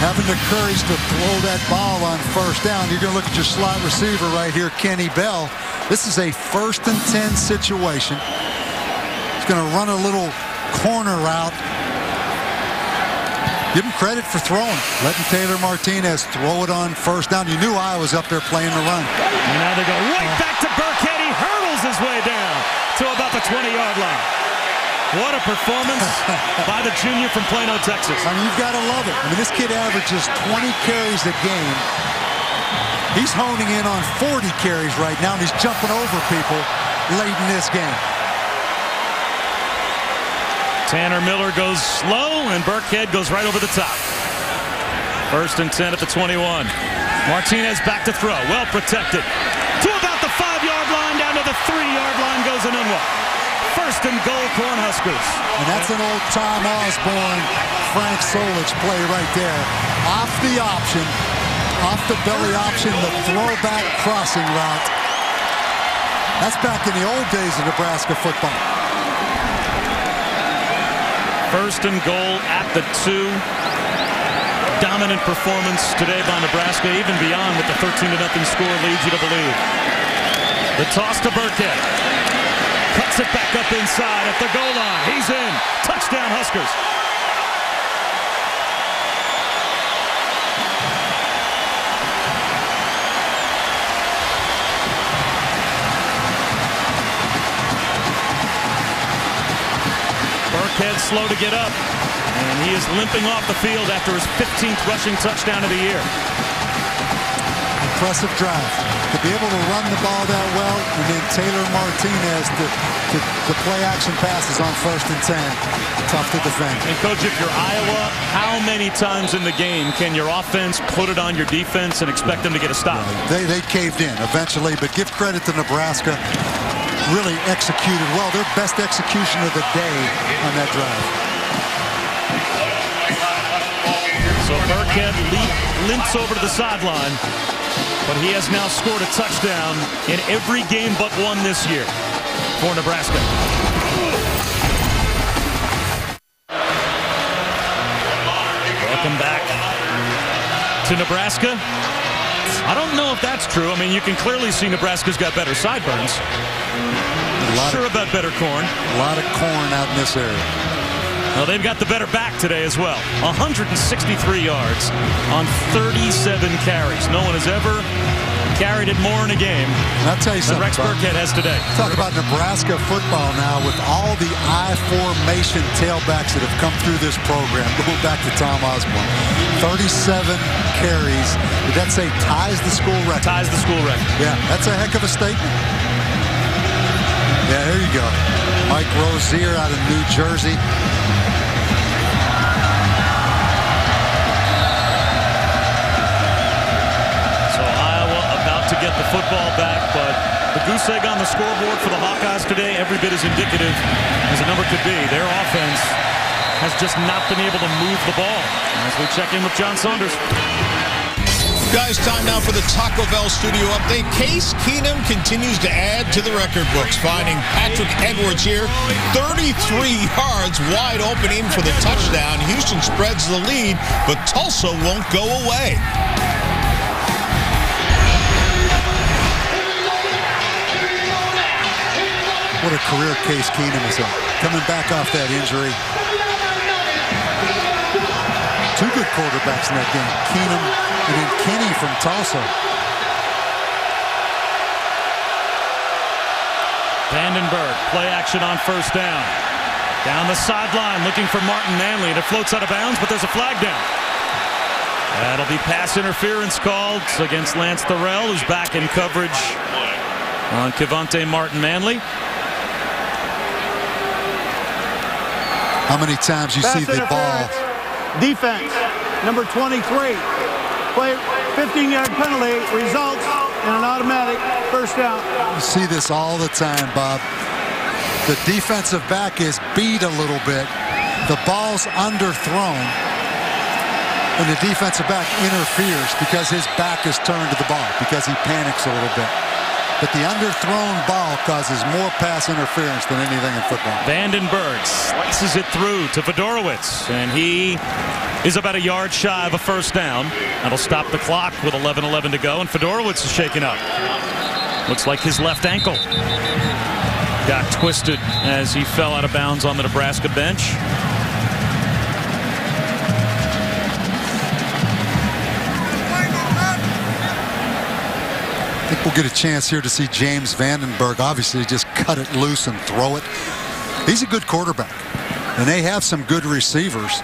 Having the courage to throw that ball on 1st down. You're going to look at your slot receiver right here, Kenny Bell. This is a 1st and 10 situation. He's going to run a little corner route. Give him credit for throwing. Letting Taylor Martinez throw it on 1st down. You knew I was up there playing the run. And now they go right back to Burkhead. He hurdles his way down to about the 20-yard line. What a performance by the junior from Plano, Texas. I mean, you've got to love it. I mean, this kid averages 20 carries a game. He's honing in on 40 carries right now, and he's jumping over people late in this game. Tanner Miller goes slow, and Burkhead goes right over the top. 1st and 10 at the 21. Martinez back to throw. Well protected. To about the 5-yard line, down to the 3-yard line goes Anunwa. 1st and goal, Cornhuskers. And that's an old Tom Osborne, Frank Solich play right there. Off the option, off the belly option, the throwback crossing route. That's back in the old days of Nebraska football. 1st and goal at the 2. Dominant performance today by Nebraska, even beyond what the 13-0 score leads you to believe. The toss to Burkhead. Cuts it back up inside at the goal line. He's in. Touchdown, Huskers. Burkhead slow to get up. And he is limping off the field after his 15th rushing touchdown of the year. Impressive drive. To be able to run the ball that well, and then Taylor Martinez to play action passes on 1st and 10. Tough to defend. And Coach, if you're Iowa, how many times in the game can your offense put it on your defense and expect them to get a stop? They caved in eventually, but give credit to Nebraska. Really executed well. Their best execution of the day on that drive. So Burkhead limps over to the sideline. But he has now scored a touchdown in every game but one this year for Nebraska. Welcome back to Nebraska. I don't know if that's true. I mean, you can clearly see Nebraska's got better sideburns. Sure about better corn. A lot of corn out in this area. Well, they've got the better back today as well. 163 yards on 37 carries. No one has ever carried it more in a game and I'll tell you than Rex Burkhead has today. Talk about Nebraska football now with all the I formation tailbacks that have come through this program. Going back to Tom Osborne. 37 carries. Did that say ties the school record? Ties the school record. Yeah, that's a heck of a statement. Yeah, there you go. Mike Rozier out of New Jersey. to get the football back, but the goose egg on the scoreboard for the Hawkeyes today, every bit as indicative as a number could be. Their offense has just not been able to move the ball. As we check in with John Saunders. Guys, time now for the Taco Bell studio update. Case Keenum continues to add to the record books, finding Patrick Edwards here 33 yards wide open in for the touchdown. Houston spreads the lead, but Tulsa won't go away. What a career Case Keenum is on. Coming back off that injury. Two good quarterbacks in that game. Keenum and then Kenny from Tulsa. Vandenberg, play action on first down. Down the sideline, looking for Martin Manley, and it floats out of bounds, but there's a flag down. That'll be pass interference called against Lance Thorell, who's back in coverage on Kevontae Martin Manley. How many times you see the ball? Defense, number 23. Play 15-yard penalty results in an automatic first down. You see this all the time, Bob. The defensive back is beat a little bit. The ball's underthrown, and the defensive back interferes because his back is turned to the ball, because he panics a little bit. But the underthrown ball causes more pass interference than anything in football. Vandenberg slices it through to Fedorowicz, and he is about a yard shy of a first down. That'll stop the clock with 11:11 to go, and Fedorowicz is shaken up. Looks like his left ankle got twisted as he fell out of bounds on the Nebraska bench. I think we'll get a chance here to see James Vandenberg obviously just cut it loose and throw it. He's a good quarterback, and they have some good receivers.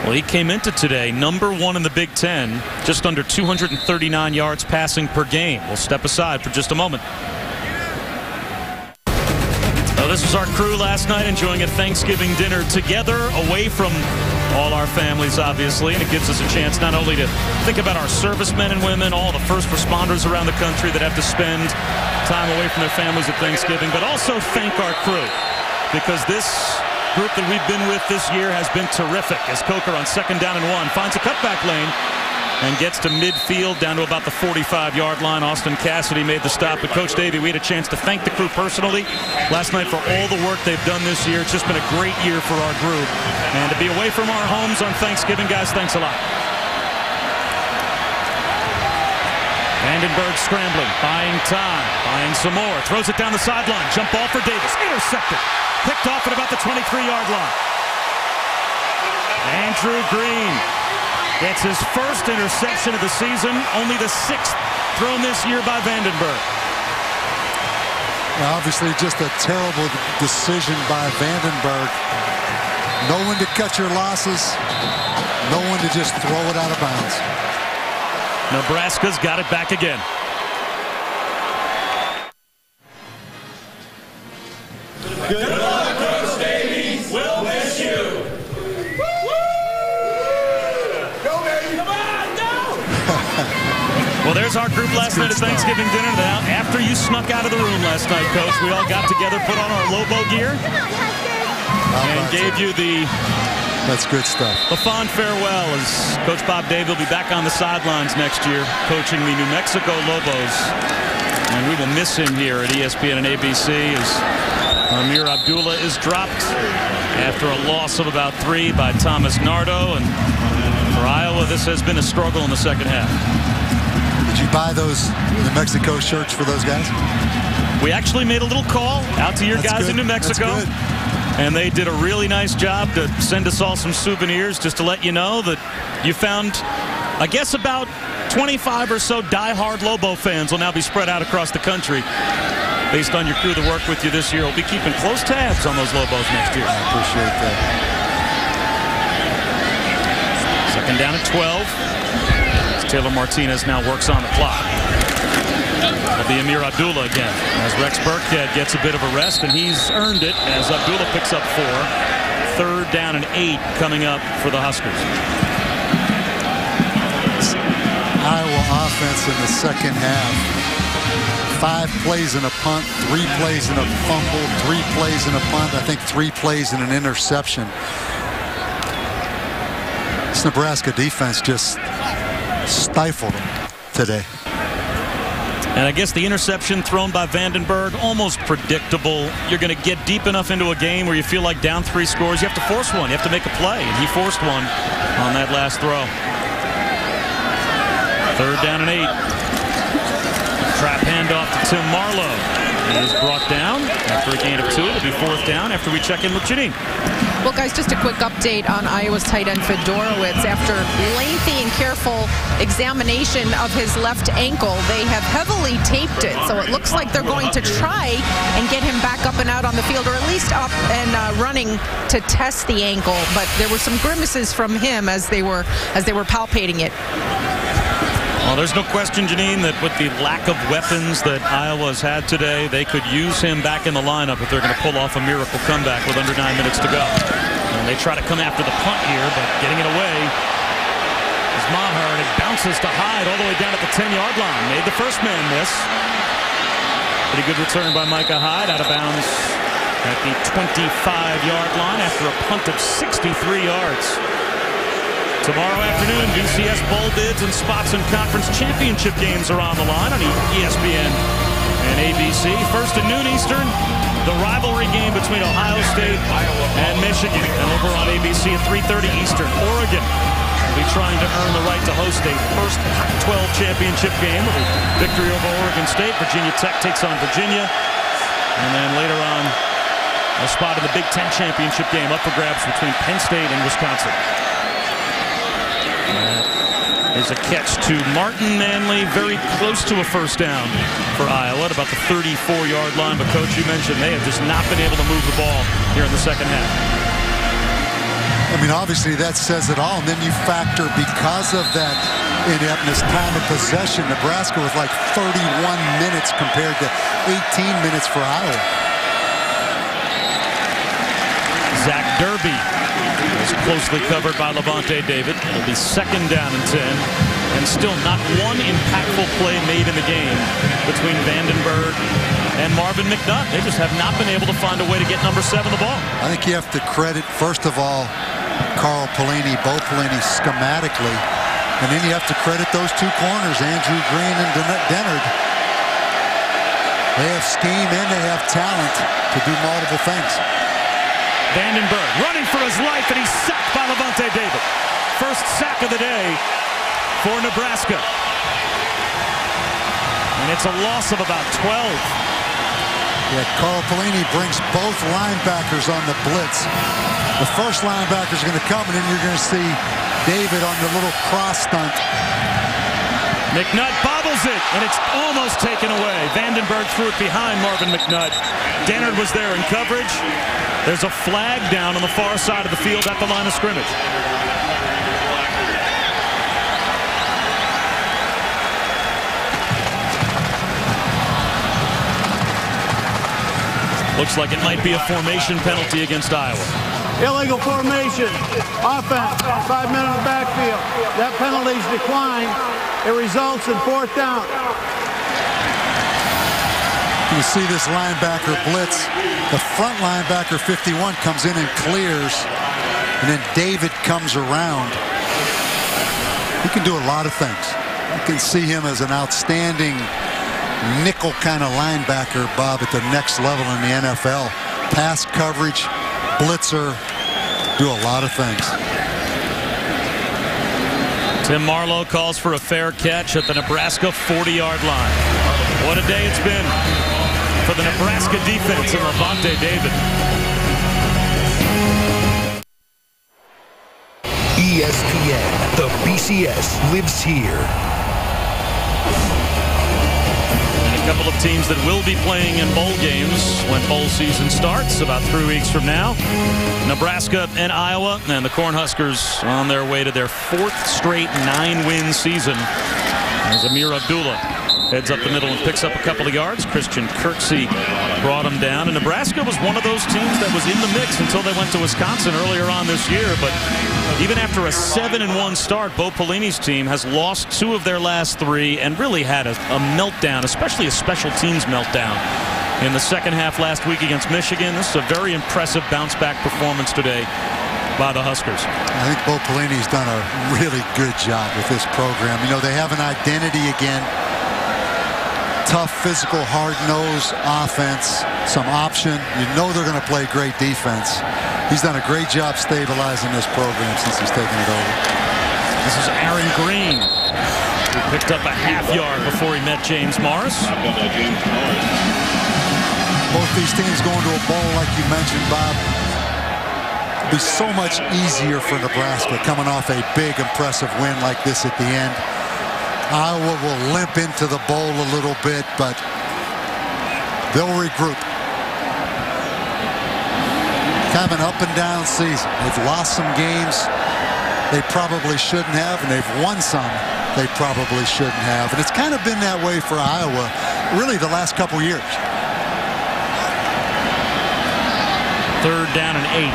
Well, he came into today #1 in the Big Ten, just under 239 yards passing per game. We'll step aside for just a moment. So this was our crew last night, enjoying a Thanksgiving dinner together, away from all our families, obviously, and it gives us a chance not only to think about our servicemen and women, all the first responders around the country that have to spend time away from their families at Thanksgiving, but also thank our crew, because this group that we've been with this year has been terrific, as Coker on 2nd down and 1 finds a cutback lane and gets to midfield down to about the 45-yard line. Austin Cassidy made the stop. But Coach Davey, we had a chance to thank the crew personally last night for all the work they've done this year. It's just been a great year for our group. And to be away from our homes on Thanksgiving, guys, thanks a lot. Vandenberg scrambling, buying time, buying some more. Throws it down the sideline. Jump ball for Davis. Intercepted. Picked off at about the 23-yard line. Andrew Green gets his first interception of the season, only the 6th thrown this year by Vandenberg. Obviously just a terrible decision by Vandenberg. No one to cut your losses, no one to just throw it out of bounds. Nebraska's got it back again. Good luck, Coach Davies. We'll miss you. Well, there's our group last night at Thanksgiving dinner. Now, after you snuck out of the room last night, Coach, we all got together, put on our Lobo gear, and gave you the... That's good stuff. The fond farewell, as Coach Bob Davey will be back on the sidelines next year, coaching the New Mexico Lobos. And we will miss him here at ESPN and ABC as Amir Abdullah is dropped after a loss of about 3 by Thomas Nardo. And for Iowa, this has been a struggle in the second half. Did you buy those New Mexico shirts for those guys? We actually made a little call out to your guys in New Mexico. And they did a really nice job to send us all some souvenirs, just to let you know that you found, I guess, about 25 or so diehard Lobo fans will now be spread out across the country based on your crew that worked with you this year. We'll be keeping close tabs on those Lobos next year. I appreciate that. 2nd down at 12. As Taylor Martinez now works on the clock. It'll be Amir Abdullah again, as Rex Burkhead gets a bit of a rest, and he's earned it as Abdullah picks up 4. 3rd down and 8 coming up for the Huskers. offense in the second half. 5 plays in a punt, 3 plays in a fumble, 3 plays in a punt, I think 3 plays in an interception. This Nebraska defense just stifled them today. And I guess the interception thrown by Vandenberg, almost predictable. You're going to get deep enough into a game where you feel like down 3 scores, you have to force one. You have to make a play. And he forced one on that last throw. 3rd down and 8. Trap handoff to Tim Marlowe. He is brought down after a gain of 2. It'll be 4th down after we check in with Janine. Well, guys, just a quick update on Iowa's tight end Fedorowicz. After lengthy and careful examination of his left ankle, they have heavily taped it. So it looks like they're going to try and get him back up and out on the field, or at least up and running to test the ankle. But there were some grimaces from him as they were palpating it. Well, there's no question, Janine, that with the lack of weapons that Iowa's had today, they could use him back in the lineup if they're going to pull off a miracle comeback with under 9 minutes to go. And they try to come after the punt here, but getting it away is Maher, and it bounces to Hyde all the way down at the 10-yard line. Made the first man miss. Pretty good return by Micah Hyde, out of bounds at the 25-yard line after a punt of 63 yards. Tomorrow afternoon, BCS bowl bids and spots and conference championship games are on the line on ESPN and ABC. First at noon Eastern, the rivalry game between Ohio State and Michigan. And over on ABC at 3:30 Eastern, Oregon will be trying to earn the right to host a first Pac-12 championship game with a victory over Oregon State. Virginia Tech takes on Virginia. And then later on, a spot in the Big Ten championship game up for grabs between Penn State and Wisconsin. Is a catch to Martin Manley, very close to a first down for Iowa at about the 34-yard line. But, Coach, you mentioned they have just not been able to move the ball here in the second half. I mean, obviously that says it all. And then you factor, because of that ineptness, time of possession, Nebraska was like 31 minutes compared to 18 minutes for Iowa. Zach Derby is closely covered by Levante David. It'll be 2nd down and 10. And still not one impactful play made in the game between Vandenberg and Marvin McNutt. They just have not been able to find a way to get number 7 the ball. I think you have to credit, first of all, Carl Pelini, Bo Pelini, schematically. And then you have to credit those 2 corners, Andrew Green and Dennard. They have scheme and they have talent to do multiple things. Vandenberg running for his life, and he's sacked by Levante David. First sack of the day for Nebraska. And it's a loss of about 12. Yeah, Carl Pelini brings both linebackers on the blitz. The first linebacker is going to come, and then you're going to see David on the little cross stunt. McNutt bobbles it, and it's almost taken away. Vandenberg threw it behind Marvin McNutt. Dennard was there in coverage. There's a flag down on the far side of the field at the line of scrimmage. Looks like it might be a formation penalty against Iowa. Illegal formation. Offense. 5 men in the backfield. That penalty's declined. It results in 4th down. You see this linebacker blitz. The front linebacker, 51, comes in and clears. And then David comes around. He can do a lot of things. You can see him as an outstanding nickel kind of linebacker, Bob, at the next level in the NFL. Pass coverage, blitzer, do a lot of things. Tim Marlowe calls for a fair catch at the Nebraska 40-yard line. What a day it's been for the Nebraska defense and Levante David. ESPN, the BCS lives here. A couple of teams that will be playing in bowl games when bowl season starts about 3 weeks from now. Nebraska and Iowa, and the Cornhuskers on their way to their 4th straight 9-win season as Amir Abdullah heads up the middle and picks up a couple of yards. Christian Kirksey brought him down, and Nebraska was one of those teams that was in the mix until they went to Wisconsin earlier on this year, but Even after a 7-1 start, Bo Pelini's team has lost 2 of their last 3 and really had a meltdown, especially a special teams meltdown in the second half last week against Michigan. This is a very impressive bounce-back performance today by the Huskers. I think Bo Pelini's done a really good job with this program. You know, they have an identity again. Tough, physical, hard-nosed offense, some option. You know they're going to play great defense. He's done a great job stabilizing this program since he's taken it over. This is Aaron Green, who picked up a half yard before he met James Morris. Both these teams going to a bowl, like you mentioned, Bob. It'll be so much easier for Nebraska coming off a big, impressive win like this at the end. Iowa will limp into the bowl a little bit, but they'll regroup. Kind of an up-and-down season. They've lost some games they probably shouldn't have, and they've won some they probably shouldn't have. And it's kind of been that way for Iowa really the last couple years. 3rd down and 8.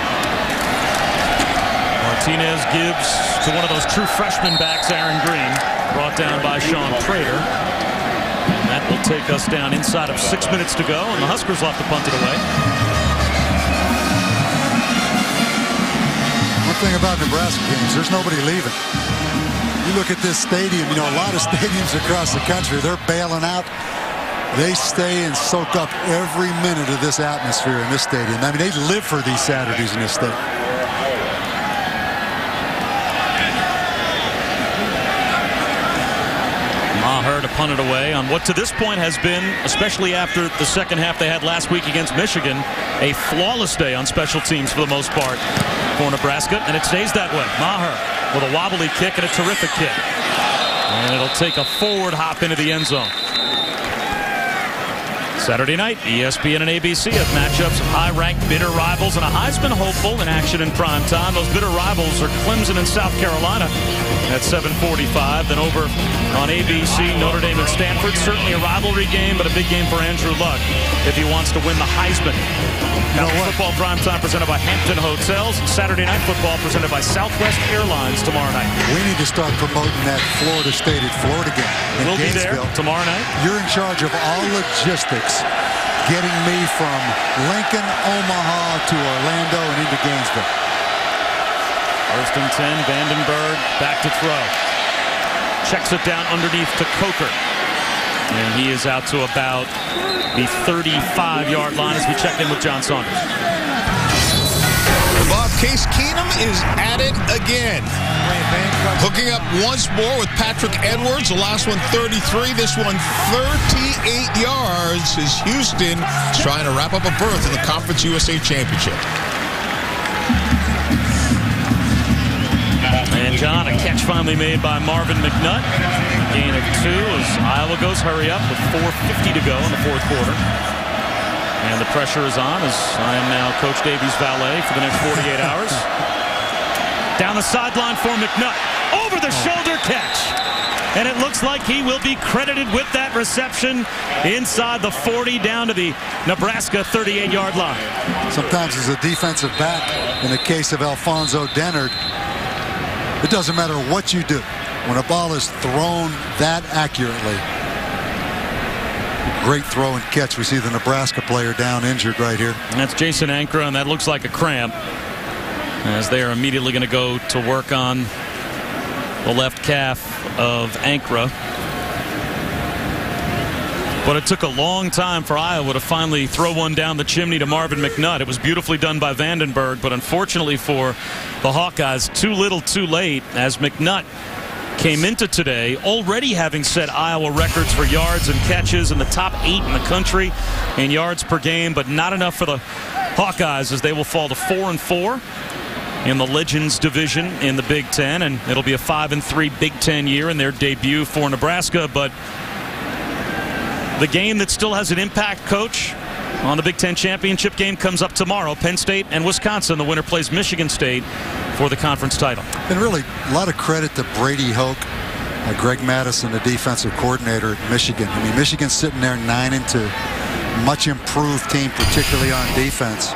Martinez gives to one of those true freshman backs, Aaron Green, brought down by Sean Prater. And that will take us down inside of 6 minutes to go, and the Huskers will have to punt it away. One thing about Nebraska games, there's nobody leaving. You look at this stadium, you know, a lot of stadiums across the country, they're bailing out. They stay and soak up every minute of this atmosphere in this stadium. I mean, they live for these Saturdays in this stadium. Maher to punt it away on what to this point has been, especially after the second half they had last week against Michigan, a flawless day on special teams for the most part for Nebraska, and it stays that way. Maher with a wobbly kick and a terrific kick. And it'll take a forward hop into the end zone. Saturday night, ESPN and ABC have matchups of high-ranked bitter rivals and a Heisman hopeful in action in prime time. Those bitter rivals are Clemson and South Carolina at 7:45. Then over on ABC, Notre Dame and Stanford. Certainly a rivalry game, but a big game for Andrew Luck if he wants to win the Heisman. College football prime time presented by Hampton Hotels. Saturday night football presented by Southwest Airlines tomorrow night. We need to start promoting that Florida State at Florida game in we'll Gainesville. Be there tomorrow night. You're in charge of all logistics, getting me from Lincoln, Omaha to Orlando and into Gainesville. 1st and 10, Vandenberg back to throw. Checks it down underneath to Coker. And he is out to about the 35-yard line as we check in with John Saunders. Bob, Case Keenum is at it again. Hooking up once more with Patrick Edwards. The last one 33, this one 38 yards as Houston is trying to wrap up a berth in the Conference USA Championship. And John, a catch finally made by Marvin McNutt. Gain of 2 as Iowa goes hurry up with 4:50 to go in the 4th quarter. And the pressure is on as I am now Coach Davies' valet for the next 48 hours. Down the sideline for McNutt. Over the shoulder catch. And it looks like he will be credited with that reception inside the 40 down to the Nebraska 38-yard line. Sometimes as a defensive back, in the case of Alfonso Dennard, it doesn't matter what you do. When a ball is thrown that accurately, great throw and catch. We see the Nebraska player down injured right here. And that's Jason Ankra, and that looks like a cramp as they are immediately going to go to work on the left calf of Ankra. But it took a long time for Iowa to finally throw one down the chimney to Marvin McNutt. It was beautifully done by Vandenberg, but unfortunately for the Hawkeyes, too little too late as McNutt came into today already having set Iowa records for yards and catches in the top 8 in the country in yards per game, but not enough for the Hawkeyes as they will fall to 4-4 in the Legends division in the Big Ten, and it'll be a 5-3 Big Ten year in their debut for Nebraska. But the game that still has an impact, Coach, on the Big Ten championship game comes up tomorrow. Penn State and Wisconsin. The winner plays Michigan State for the conference title. And really, a lot of credit to Brady Hoke, Greg Madison, the defensive coordinator at Michigan. I mean, Michigan's sitting there 9-2. Much improved team, particularly on defense.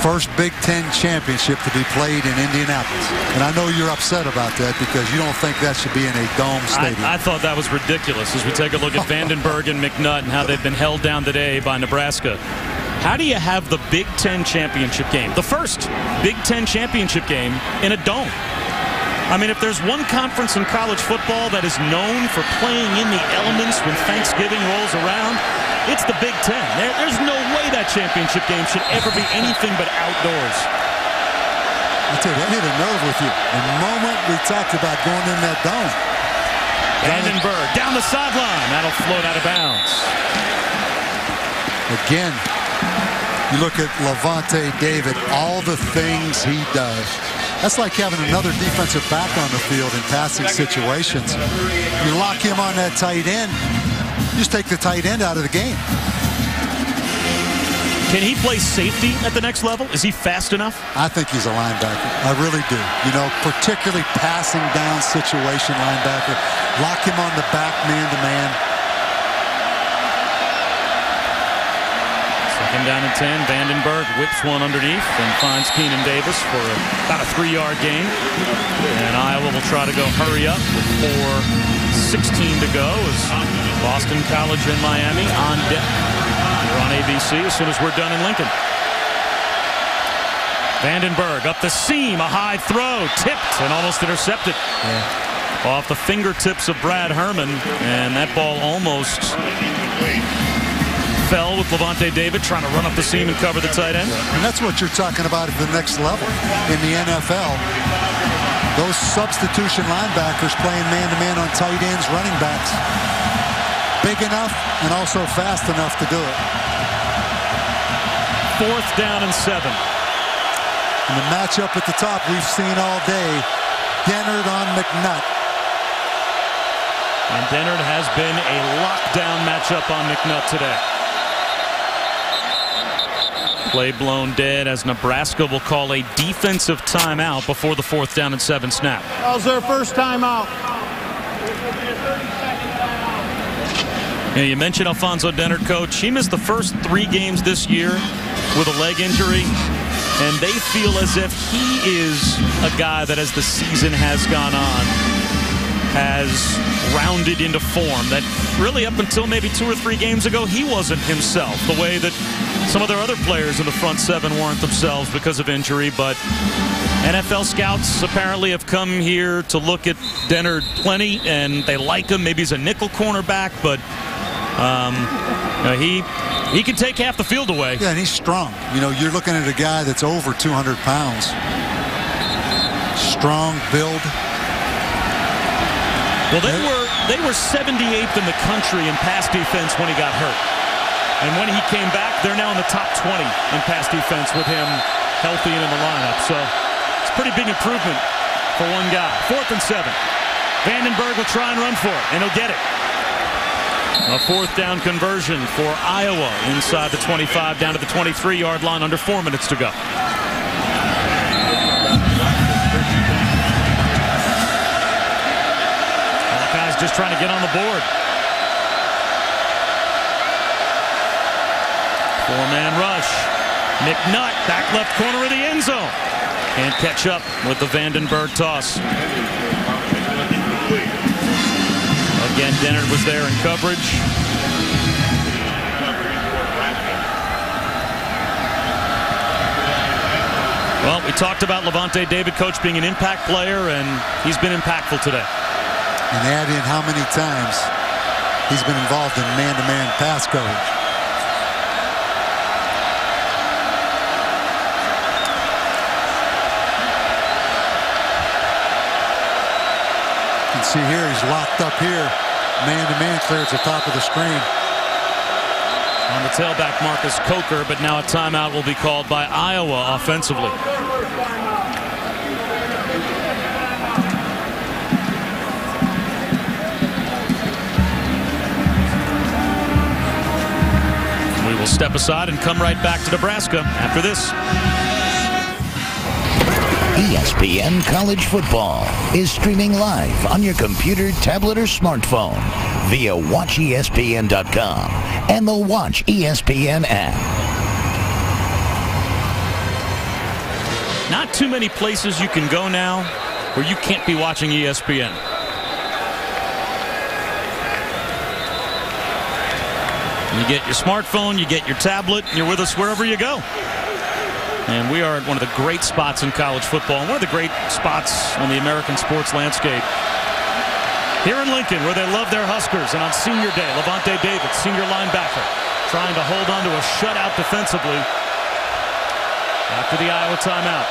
First Big Ten championship to be played in Indianapolis. And I know you're upset about that because you don't think that should be in a dome stadium. I thought that was ridiculous as we take a look at Vandenberg and McNutt and how they've been held down today by Nebraska. How do you have the Big Ten championship game, the first Big Ten championship game, in a dome? I mean, if there's one conference in college football that is known for playing in the elements when Thanksgiving rolls around, it's the Big Ten. There's no way that championship game should ever be anything but outdoors. I tell you, that hit a nerve with you. The moment we talked about going in that dome. Vandenberg down the sideline. That'll float out of bounds. Again, you look at Levante David, all the things he does. That's like having another defensive back on the field in passing situations. You lock him on that tight end, you just take the tight end out of the game. Can he play safety at the next level? Is he fast enough? I think he's a linebacker. I really do. You know, particularly passing down situation linebacker. Lock him on the back man-to-man. Second down and 10. Vandenberg whips one underneath and finds Keenan Davis for about a 3-yard gain. And Iowa will try to go hurry up with 4:16 to go as Boston College and Miami on deck. We're on ABC as soon as we're done in Lincoln. Vandenberg up the seam, a high throw, tipped and almost intercepted. Yeah. Off the fingertips of Brad Herman, and that ball almost fell with Levante David trying to run up the seam and cover the tight end. And that's what you're talking about at the next level in the NFL. Those substitution linebackers playing man-to-man on tight ends, running backs. Big enough and also fast enough to do it. 4th down and 7. And the matchup at the top we've seen all day. Dennard on McNutt. And Dennard has been a lockdown matchup on McNutt today. Play blown dead as Nebraska will call a defensive timeout before the 4th down and 7 snap. That was their first timeout. You mentioned Alfonso Dennard, Coach. He missed the first 3 games this year with a leg injury, and they feel as if he is a guy that as the season has gone on has rounded into form that really up until maybe 2 or 3 games ago he wasn't himself, the way that some of their other players in the front 7 weren't themselves because of injury. But NFL scouts apparently have come here to look at Dennard plenty, and they like him. Maybe he's a nickel cornerback, but he can take half the field away. Yeah, and he's strong. You know, you're looking at a guy that's over 200 pounds. Strong build. Well, they were 78th in the country in pass defense when he got hurt. And when he came back, they're now in the top 20 in pass defense with him healthy and in the lineup. So it's a pretty big improvement for one guy. 4th and 7. Vandenberg will try and run for it, and he'll get it. A 4th down conversion for Iowa inside the 25 down to the 23-yard line under 4 minutes to go. Hawkeyes just trying to get on the board. 4-man rush. McNutt back left corner of the end zone. Can't catch up with the Vandenberg toss. Again, Dennard was there in coverage. Well, we talked about Levante David, Coach, being an impact player, and he's been impactful today. And add in how many times he's been involved in man-to-man pass coverage. You can see here he's locked up here. Man-to-man clears the top of the screen. On the tailback, Marcus Coker, but now a timeout will be called by Iowa offensively. We will step aside and come right back to Nebraska after this. ESPN College Football is streaming live on your computer, tablet, or smartphone via WatchESPN.com and the Watch ESPN app. not too many places you can go now where you can't be watching ESPN. You get your smartphone, you get your tablet, and you're with us wherever you go. And we are at one of the great spots in college football, and one of the great spots on the American sports landscape. Here in Lincoln, where they love their Huskers, and on senior day, Levante David, senior linebacker, trying to hold on to a shutout defensively after the Iowa timeout.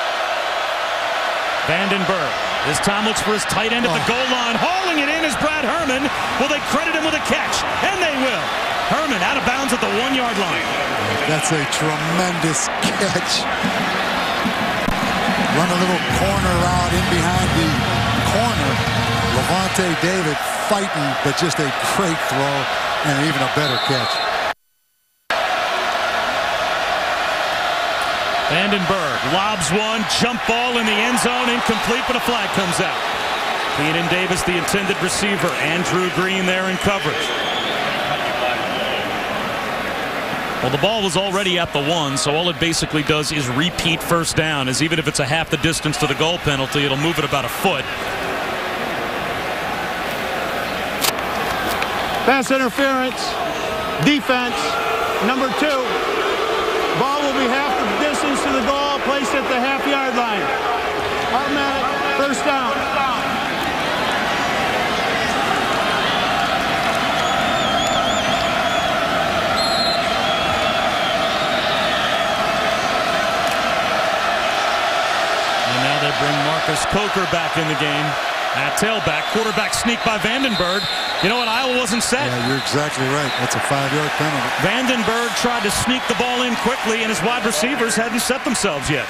Vandenberg. This time looks for his tight end at the goal line. Hauling it in is Brad Herman. Will they credit him with a catch? And they will. Herman out of bounds at the 1-yard line. That's a tremendous catch. Run a little corner out in behind the corner. Levante David fighting, but just a great throw and even a better catch. Vandenberg lobs one, jump ball in the end zone, incomplete, but a flag comes out. Keenan Davis, the intended receiver. Andrew Green there in coverage. Well, the ball was already at the 1, so all it basically does is repeat first down, as even if it's a half the distance to the goal penalty, it'll move it about a foot. Pass interference, defense, number 2. Ball will be half the distance to the goal, placed at the half-yard line. Automatic first down. Bring Marcus Coker back in the game at tailback. Quarterback sneak by Vandenberg. You know what? Iowa wasn't set. Yeah, you're exactly right. That's a 5-yard penalty. Vandenberg tried to sneak the ball in quickly, and his wide receivers hadn't set themselves yet.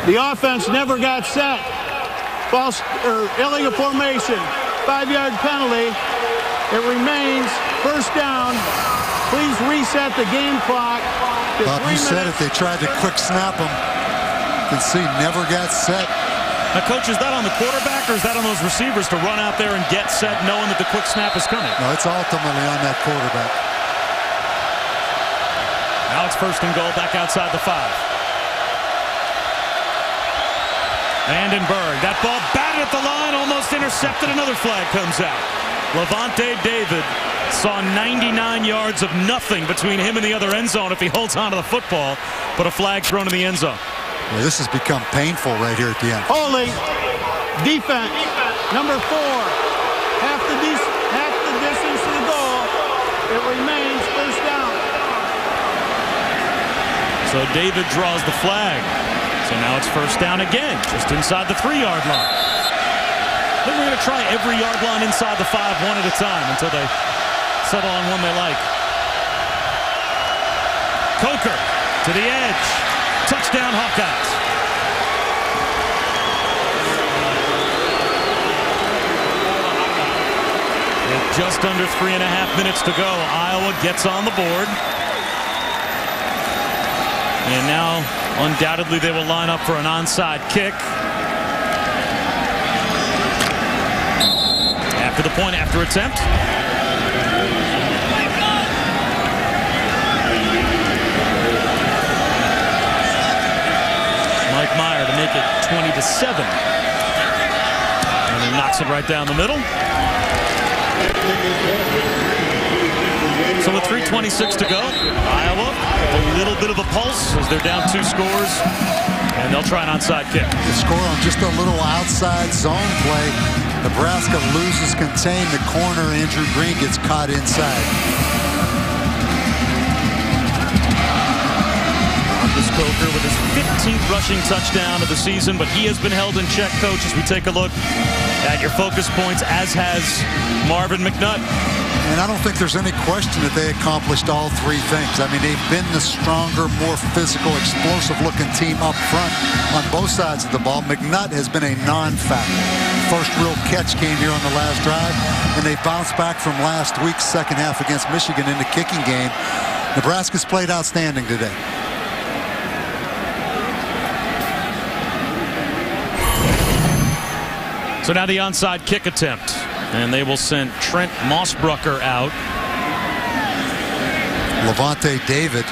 The offense never got set. False or illegal formation. 5-yard penalty. It remains first down. Please reset the game clock. Bob, you said it. They tried to quick snap him. You can see never got set. Now, Coach, is that on the quarterback or is that on those receivers to run out there and get set knowing that the quick snap is coming? No, it's ultimately on that quarterback. Now it's first and goal back outside the 5. Vandenberg, that ball batted at the line, almost intercepted. Another flag comes out. Levante David saw 99 yards of nothing between him and the other end zone if he holds on to the football, but a flag thrown in the end zone. Yeah, this has become painful right here at the end. Holding, defense, number 4, half the distance to the goal. It remains first down. So David draws the flag. So now it's first down again, just inside the 3-yard line. Then we're going to try every yard line inside the 5 one at a time until they settle on one they like. Coker to the edge. Touchdown Hawkeyes. With just under 3.5 minutes to go, Iowa gets on the board. And now, undoubtedly, they will line up for an onside kick. After the point after attempt. Mike Meyer to make it 20-7. And he knocks it right down the middle. So with 3:26 to go, Iowa a little bit of a pulse as they're down 2 scores, and they'll try an onside kick. The score on just a little outside zone play. Nebraska loses contain. The corner, Andrew Green, gets caught inside. Marcus Coker with his 15th rushing touchdown of the season, but he has been held in check, Coach, as we take a look at your focus points, as has Marvin McNutt. And I don't think there's any question that they accomplished all 3 things. I mean, they've been the stronger, more physical, explosive-looking team up front on both sides of the ball. McNutt has been a non-factor. First real catch came here on the last drive, and they bounced back from last week's second half against Michigan in the kicking game. Nebraska's played outstanding today. So now the onside kick attempt. And they will send Trent Mossbrucker out. Levante David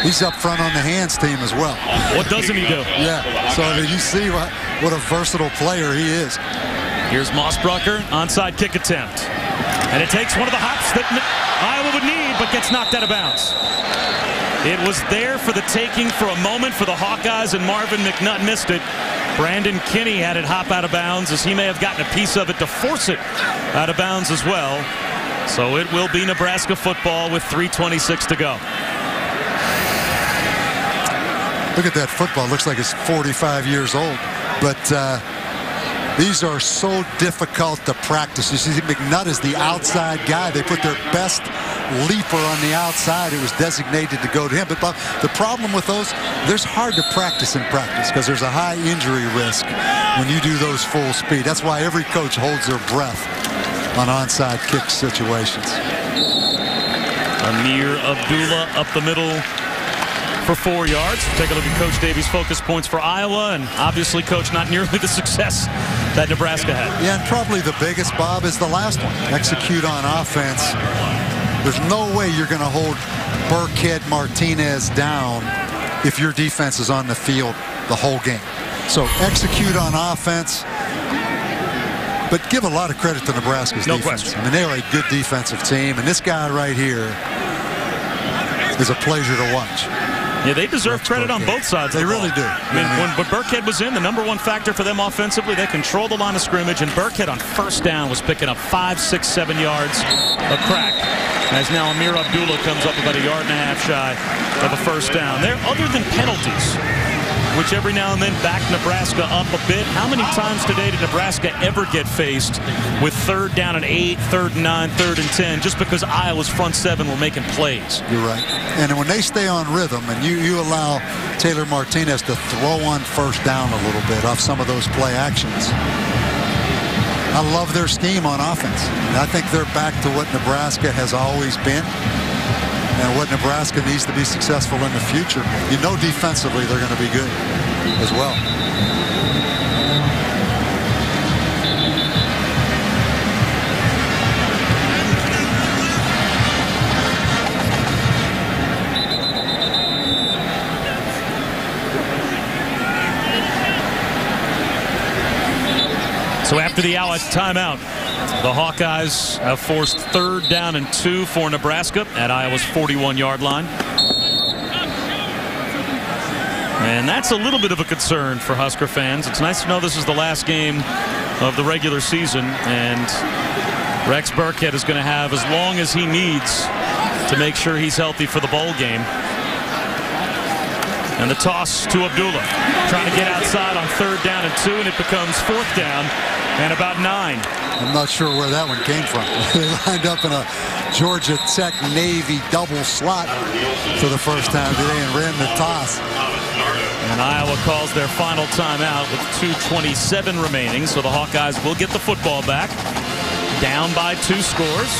He's up front on the hands team as well. What doesn't he do? Yeah. So you see what a versatile player he is. Here's Mossbrucker, onside kick attempt. And it takes one of the hops that Iowa would need, but gets knocked out of bounds. It was there for the taking for a moment for the Hawkeyes, and Marvin McNutt missed it. Brandon Kinney had it hop out of bounds, as he may have gotten a piece of it to force it out of bounds as well. So it will be Nebraska football with 3:26 to go. Look at that football. Looks like it's 45 years old. But these are so difficult to practice. You see, McNutt is the outside guy. They put their best leaper on the outside. It was designated to go to him. But the problem with those, there's hard to practice in practice because there's a high injury risk when you do those full speed. That's why every coach holds their breath on onside kick situations. Amir Abdullah up the middle for 4 yards. Take a look at Coach Davies' focus points for Iowa, and obviously, Coach, not nearly the success that Nebraska had. Yeah, and probably the biggest, Bob, is the last one. Execute on offense. There's no way you're going to hold Burkhead Martinez down if your defense is on the field the whole game. So execute on offense, but give a lot of credit to Nebraska's defense. Question. I mean, they're a good defensive team, and this guy right here is a pleasure to watch. Yeah, they deserve credit on both sides. They really do. I mean, when Burkhead was in, the #1 factor for them offensively, they controlled the line of scrimmage, and Burkhead on first down was picking up 5, 6, 7 yards a crack. As now Amir Abdullah comes up about 1.5 yards shy of a first down. There, other than penalties, which every now and then back Nebraska up a bit, how many times today did Nebraska ever get faced with 3rd down and 8, 3rd and 9, 3rd and 10, just because Iowa's front 7 were making plays? You're right. And when they stay on rhythm and you allow Taylor Martinez to throw on first down a little bit off some of those play actions, I love their scheme on offense. And I think they're back to what Nebraska has always been and what Nebraska needs to be successful in the future. You know, defensively they're going to be good as well. So after the Iowa timeout, the Hawkeyes have forced 3rd down and 2 for Nebraska at Iowa's 41-yard line. And that's a little bit of a concern for Husker fans. It's nice to know this is the last game of the regular season, and Rex Burkhead is going to have as long as he needs to make sure he's healthy for the bowl game. And the toss to Abdullah, trying to get outside on 3rd down and 2, and it becomes 4th down and about 9. I'm not sure where that one came from. They lined up in a Georgia Tech Navy double slot for the first time today and ran the toss. And Iowa calls their final timeout with 2:27 remaining, so the Hawkeyes will get the football back, down by 2 scores.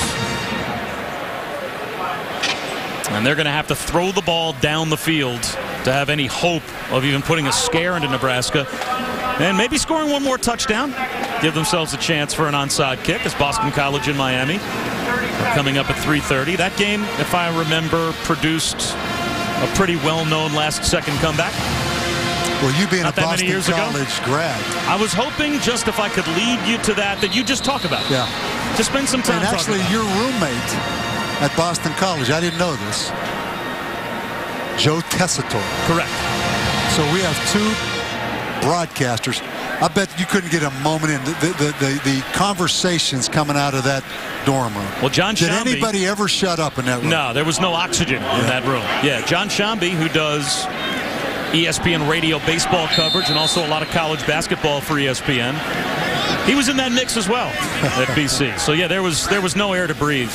And they're going to have to throw the ball down the field to have any hope of even putting a scare into Nebraska. And maybe scoring one more touchdown. Give themselves a chance for an onside kick, as Boston College and Miami are coming up at 3:30. That game, if I remember, produced a pretty well-known last-second comeback. Well, you being Not a that many Boston years ago. College grad. I was hoping just if I could lead you to that you just talk about it. Yeah. Just spend some time And actually, talking about your roommate at Boston College, I didn't know this, Joe Tessitore. Correct. So we have 2 broadcasters. I bet you couldn't get a moment in the conversations coming out of that dorm room. Well, John Did Shambi, anybody ever shut up in that room? No, there was no oxygen in that room. Yeah, John Shambi, who does ESPN radio baseball coverage and also a lot of college basketball for ESPN, he was in that mix as well at BC. So yeah, there was no air to breathe.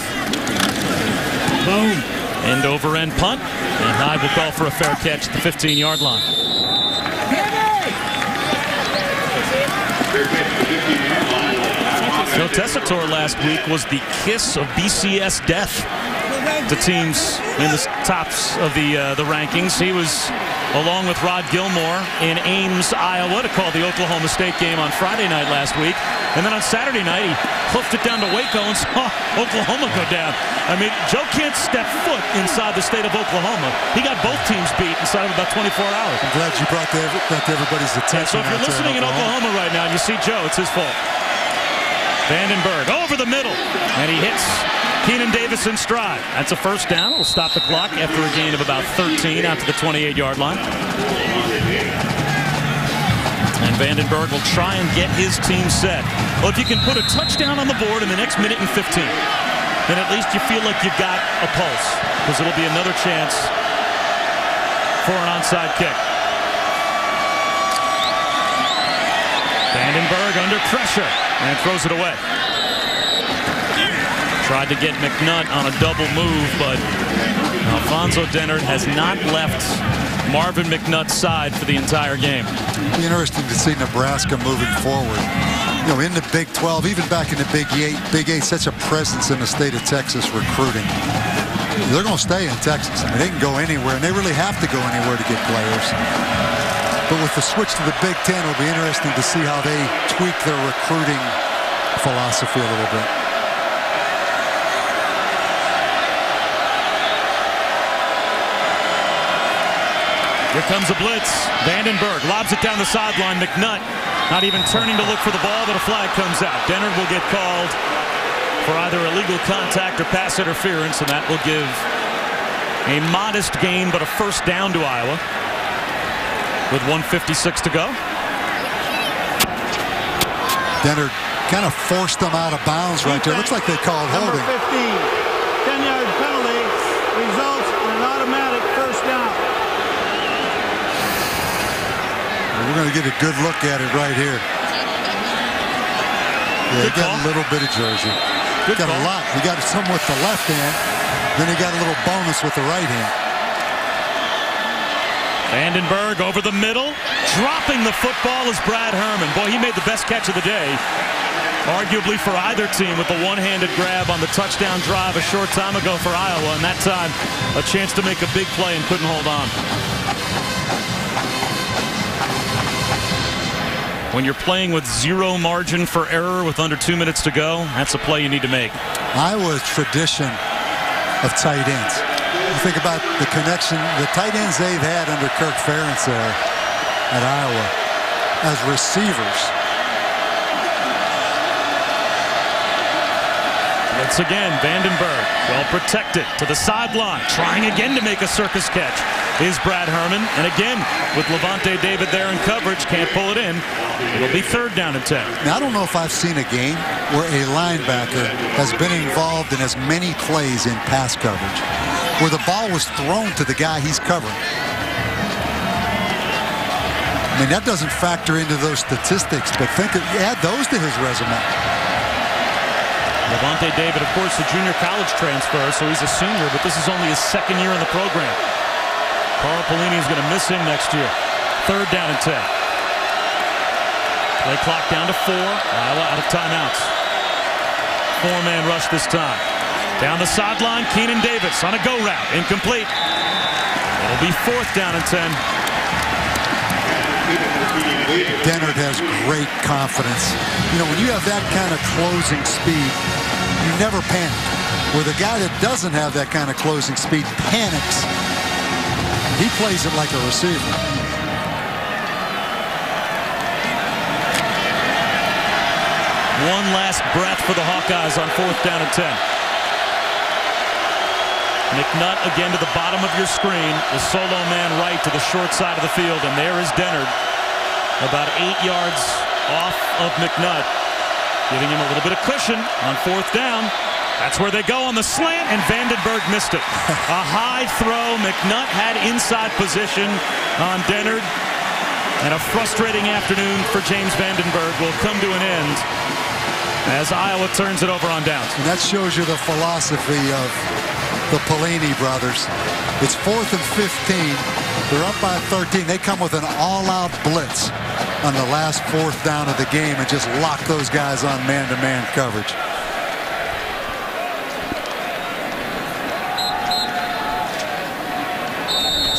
Boom. End over end punt, and Hyde will call for a fair catch at the 15-yard line. So Tessitore last week was the kiss of BCS death to teams in the tops of the rankings. He was along with Rod Gilmore in Ames, Iowa, to call the Oklahoma State game on Friday night last week. And then on Saturday night, he hoofed it down to Waco and saw Oklahoma go down. I mean, Joe can't step foot inside the state of Oklahoma. He got both teams beat inside of about 24 hours. I'm glad you brought that to everybody's attention. So if you're listening in Oklahoma right now and you see Joe, it's his fault. Vandenberg over the middle, and he hits Keenan Davis in stride. That's a first down. We'll stop the clock after a gain of about 13 out to the 28-yard line. And Vandenberg will try and get his team set. Well, if you can put a touchdown on the board in the next minute and 15, then at least you feel like you've got a pulse, because it'll be another chance for an onside kick. Vandenberg under pressure and throws it away. Tried to get McNutt on a double move, but Alfonso Dennard has not left Marvin McNutt's side for the entire game. It'll be interesting to see Nebraska moving forward. You know, in the Big 12, even back in the Big 8, such a presence in the state of Texas recruiting. They're going to stay in Texas. I mean, they can go anywhere, and they really have to go anywhere to get players. But with the switch to the Big 10, it'll be interesting to see how they tweak their recruiting philosophy a little bit. Here comes a blitz. Vandenberg lobs it down the sideline. McNutt not even turning to look for the ball, but a flag comes out. Dennard will get called for either illegal contact or pass interference, and that will give a modest gain, but a first down to Iowa with 1:56 to go. Dennard kind of forced them out of bounds right there. Looks like they called holding. Number 15, 10-yard penalty results in an automatic first down. We're going to get a good look at it right here. Yeah, he got a little bit of jersey. He got a lot. He got some with the left hand. Then he got a little bonus with the right hand. Vandenberg over the middle. Dropping the football is Brad Herman. Boy, he made the best catch of the day, arguably for either team, with the one-handed grab on the touchdown drive a short time ago for Iowa. And that time, a chance to make a big play and couldn't hold on. When you're playing with zero margin for error with under 2 minutes to go, that's a play you need to make. Iowa's tradition of tight ends. You think about the connection, the tight ends they've had under Kirk Ferentz there at Iowa as receivers. Once again, Vandenberg, well protected to the sideline, trying again to make a circus catch is Brad Herman. And again, with Levante David there in coverage, can't pull it in. It'll be third down and 10. Now, I don't know if I've seen a game where a linebacker has been involved in as many plays in pass coverage, where the ball was thrown to the guy he's covering. I mean, that doesn't factor into those statistics, but add those to his resume. Levante David, of course, a junior college transfer, so he's a senior, but this is only his second year in the program. Carl Pelini is going to miss him next year. Third down and 10. Play clock down to 4. Iowa out of timeouts. 4-man rush this time. Down the sideline, Keenan Davis on a go route. Incomplete. It'll be fourth down and 10. Dennard has great confidence. You know, when you have that kind of closing speed, you never panic. Where the guy that doesn't have that kind of closing speed panics, he plays it like a receiver. One last breath for the Hawkeyes on fourth down and 10. McNutt again to the bottom of your screen. The solo man right to the short side of the field, and there is Dennard. About 8 yards off of McNutt, giving him a little bit of cushion on fourth down. That's where they go on the slant, and Vandenberg missed it. A high throw. McNutt had inside position on Dennard. And a frustrating afternoon for James Vandenberg will come to an end as Iowa turns it over on downs. And that shows you the philosophy of the Pelini brothers. It's 4th and 15. They're up by 13. They come with an all-out blitz on the last fourth down of the game and just lock those guys on man-to-man coverage.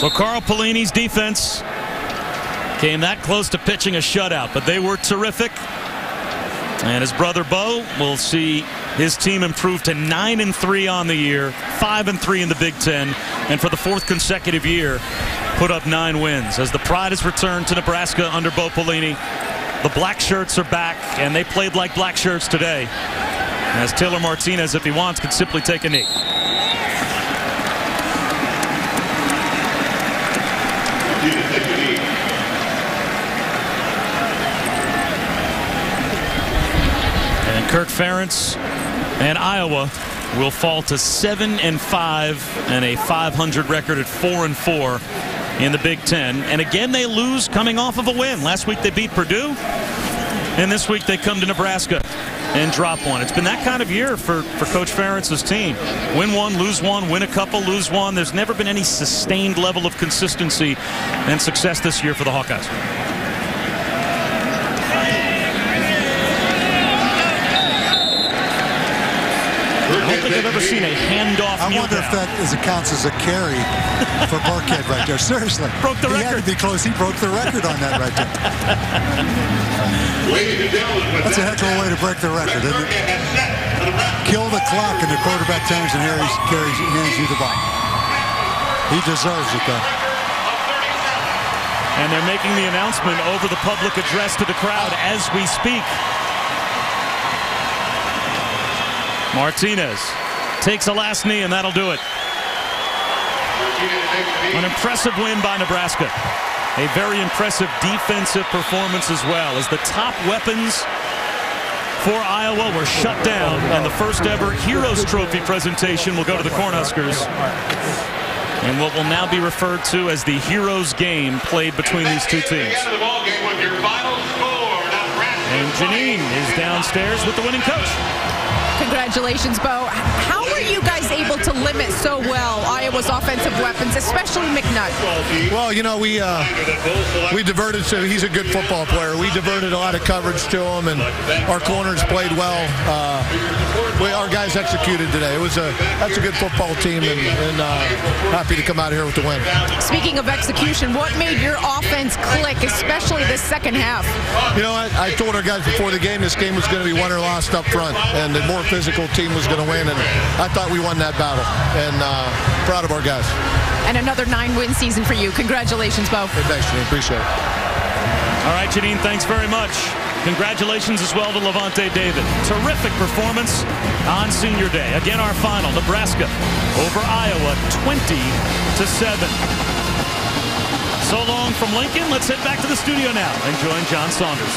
So Carl Pelini's defense came that close to pitching a shutout, but they were terrific. And his brother Bo will see his team improve to 9-3 on the year, 5-3 in the Big Ten, and for the 4th consecutive year, put up 9 wins. As the pride has returned to Nebraska under Bo Pelini, the black shirts are back, and they played like black shirts today. As Taylor Martinez, if he wants, could simply take a knee. And Kirk Ferentz and Iowa will fall to 7-5 and a 500 record at 4-4 in the Big Ten. And again, they lose coming off of a win. Last week they beat Purdue, and this week they come to Nebraska and drop one. It's been that kind of year for Coach Ferentz's team. Win one, lose one, win a couple, lose one. There's never been any sustained level of consistency and success this year for the Hawkeyes. I don't think I've ever seen a handoff. I wonder if that counts as a carry for Burkhead right there. Seriously. Broke the record. He had to be close. He broke the record on that right there. That's a heck of a way to break the record, isn't it? Kill the clock and the quarterback turns and hands you the ball. He deserves it, though. And they're making the announcement over the public address to the crowd as we speak. Martinez takes a last knee, and that'll do it. An impressive win by Nebraska. A very impressive defensive performance as well, as the top weapons for Iowa were shut down, and the first ever Heroes Trophy presentation will go to the Cornhuskers. And what will now be referred to as the Heroes game played between these two teams. And Janine is downstairs with the winning coach. Congratulations, Bo. How were you guys able to limit so well Iowa's offensive weapons, especially McNutt? Well, you know, we diverted, so he's a good football player. We diverted a lot of coverage to him, and our corners played well. Our guys executed today. That's a good football team, and happy to come out here with the win. Speaking of execution, what made your offense click, especially the second half? You know, I told our guys before the game this game was going to be won or lost up front, and the more physical team was going to win, and I thought we won that battle, and proud of our guys. And another 9-win season for you. Congratulations, Bo. Hey, thanks, Janine. Appreciate it. All right, Janine, thanks very much. Congratulations as well to Levante David. Terrific performance on Senior Day. Again, our final, Nebraska over Iowa, 20-7. So long from Lincoln. Let's head back to the studio now and join John Saunders.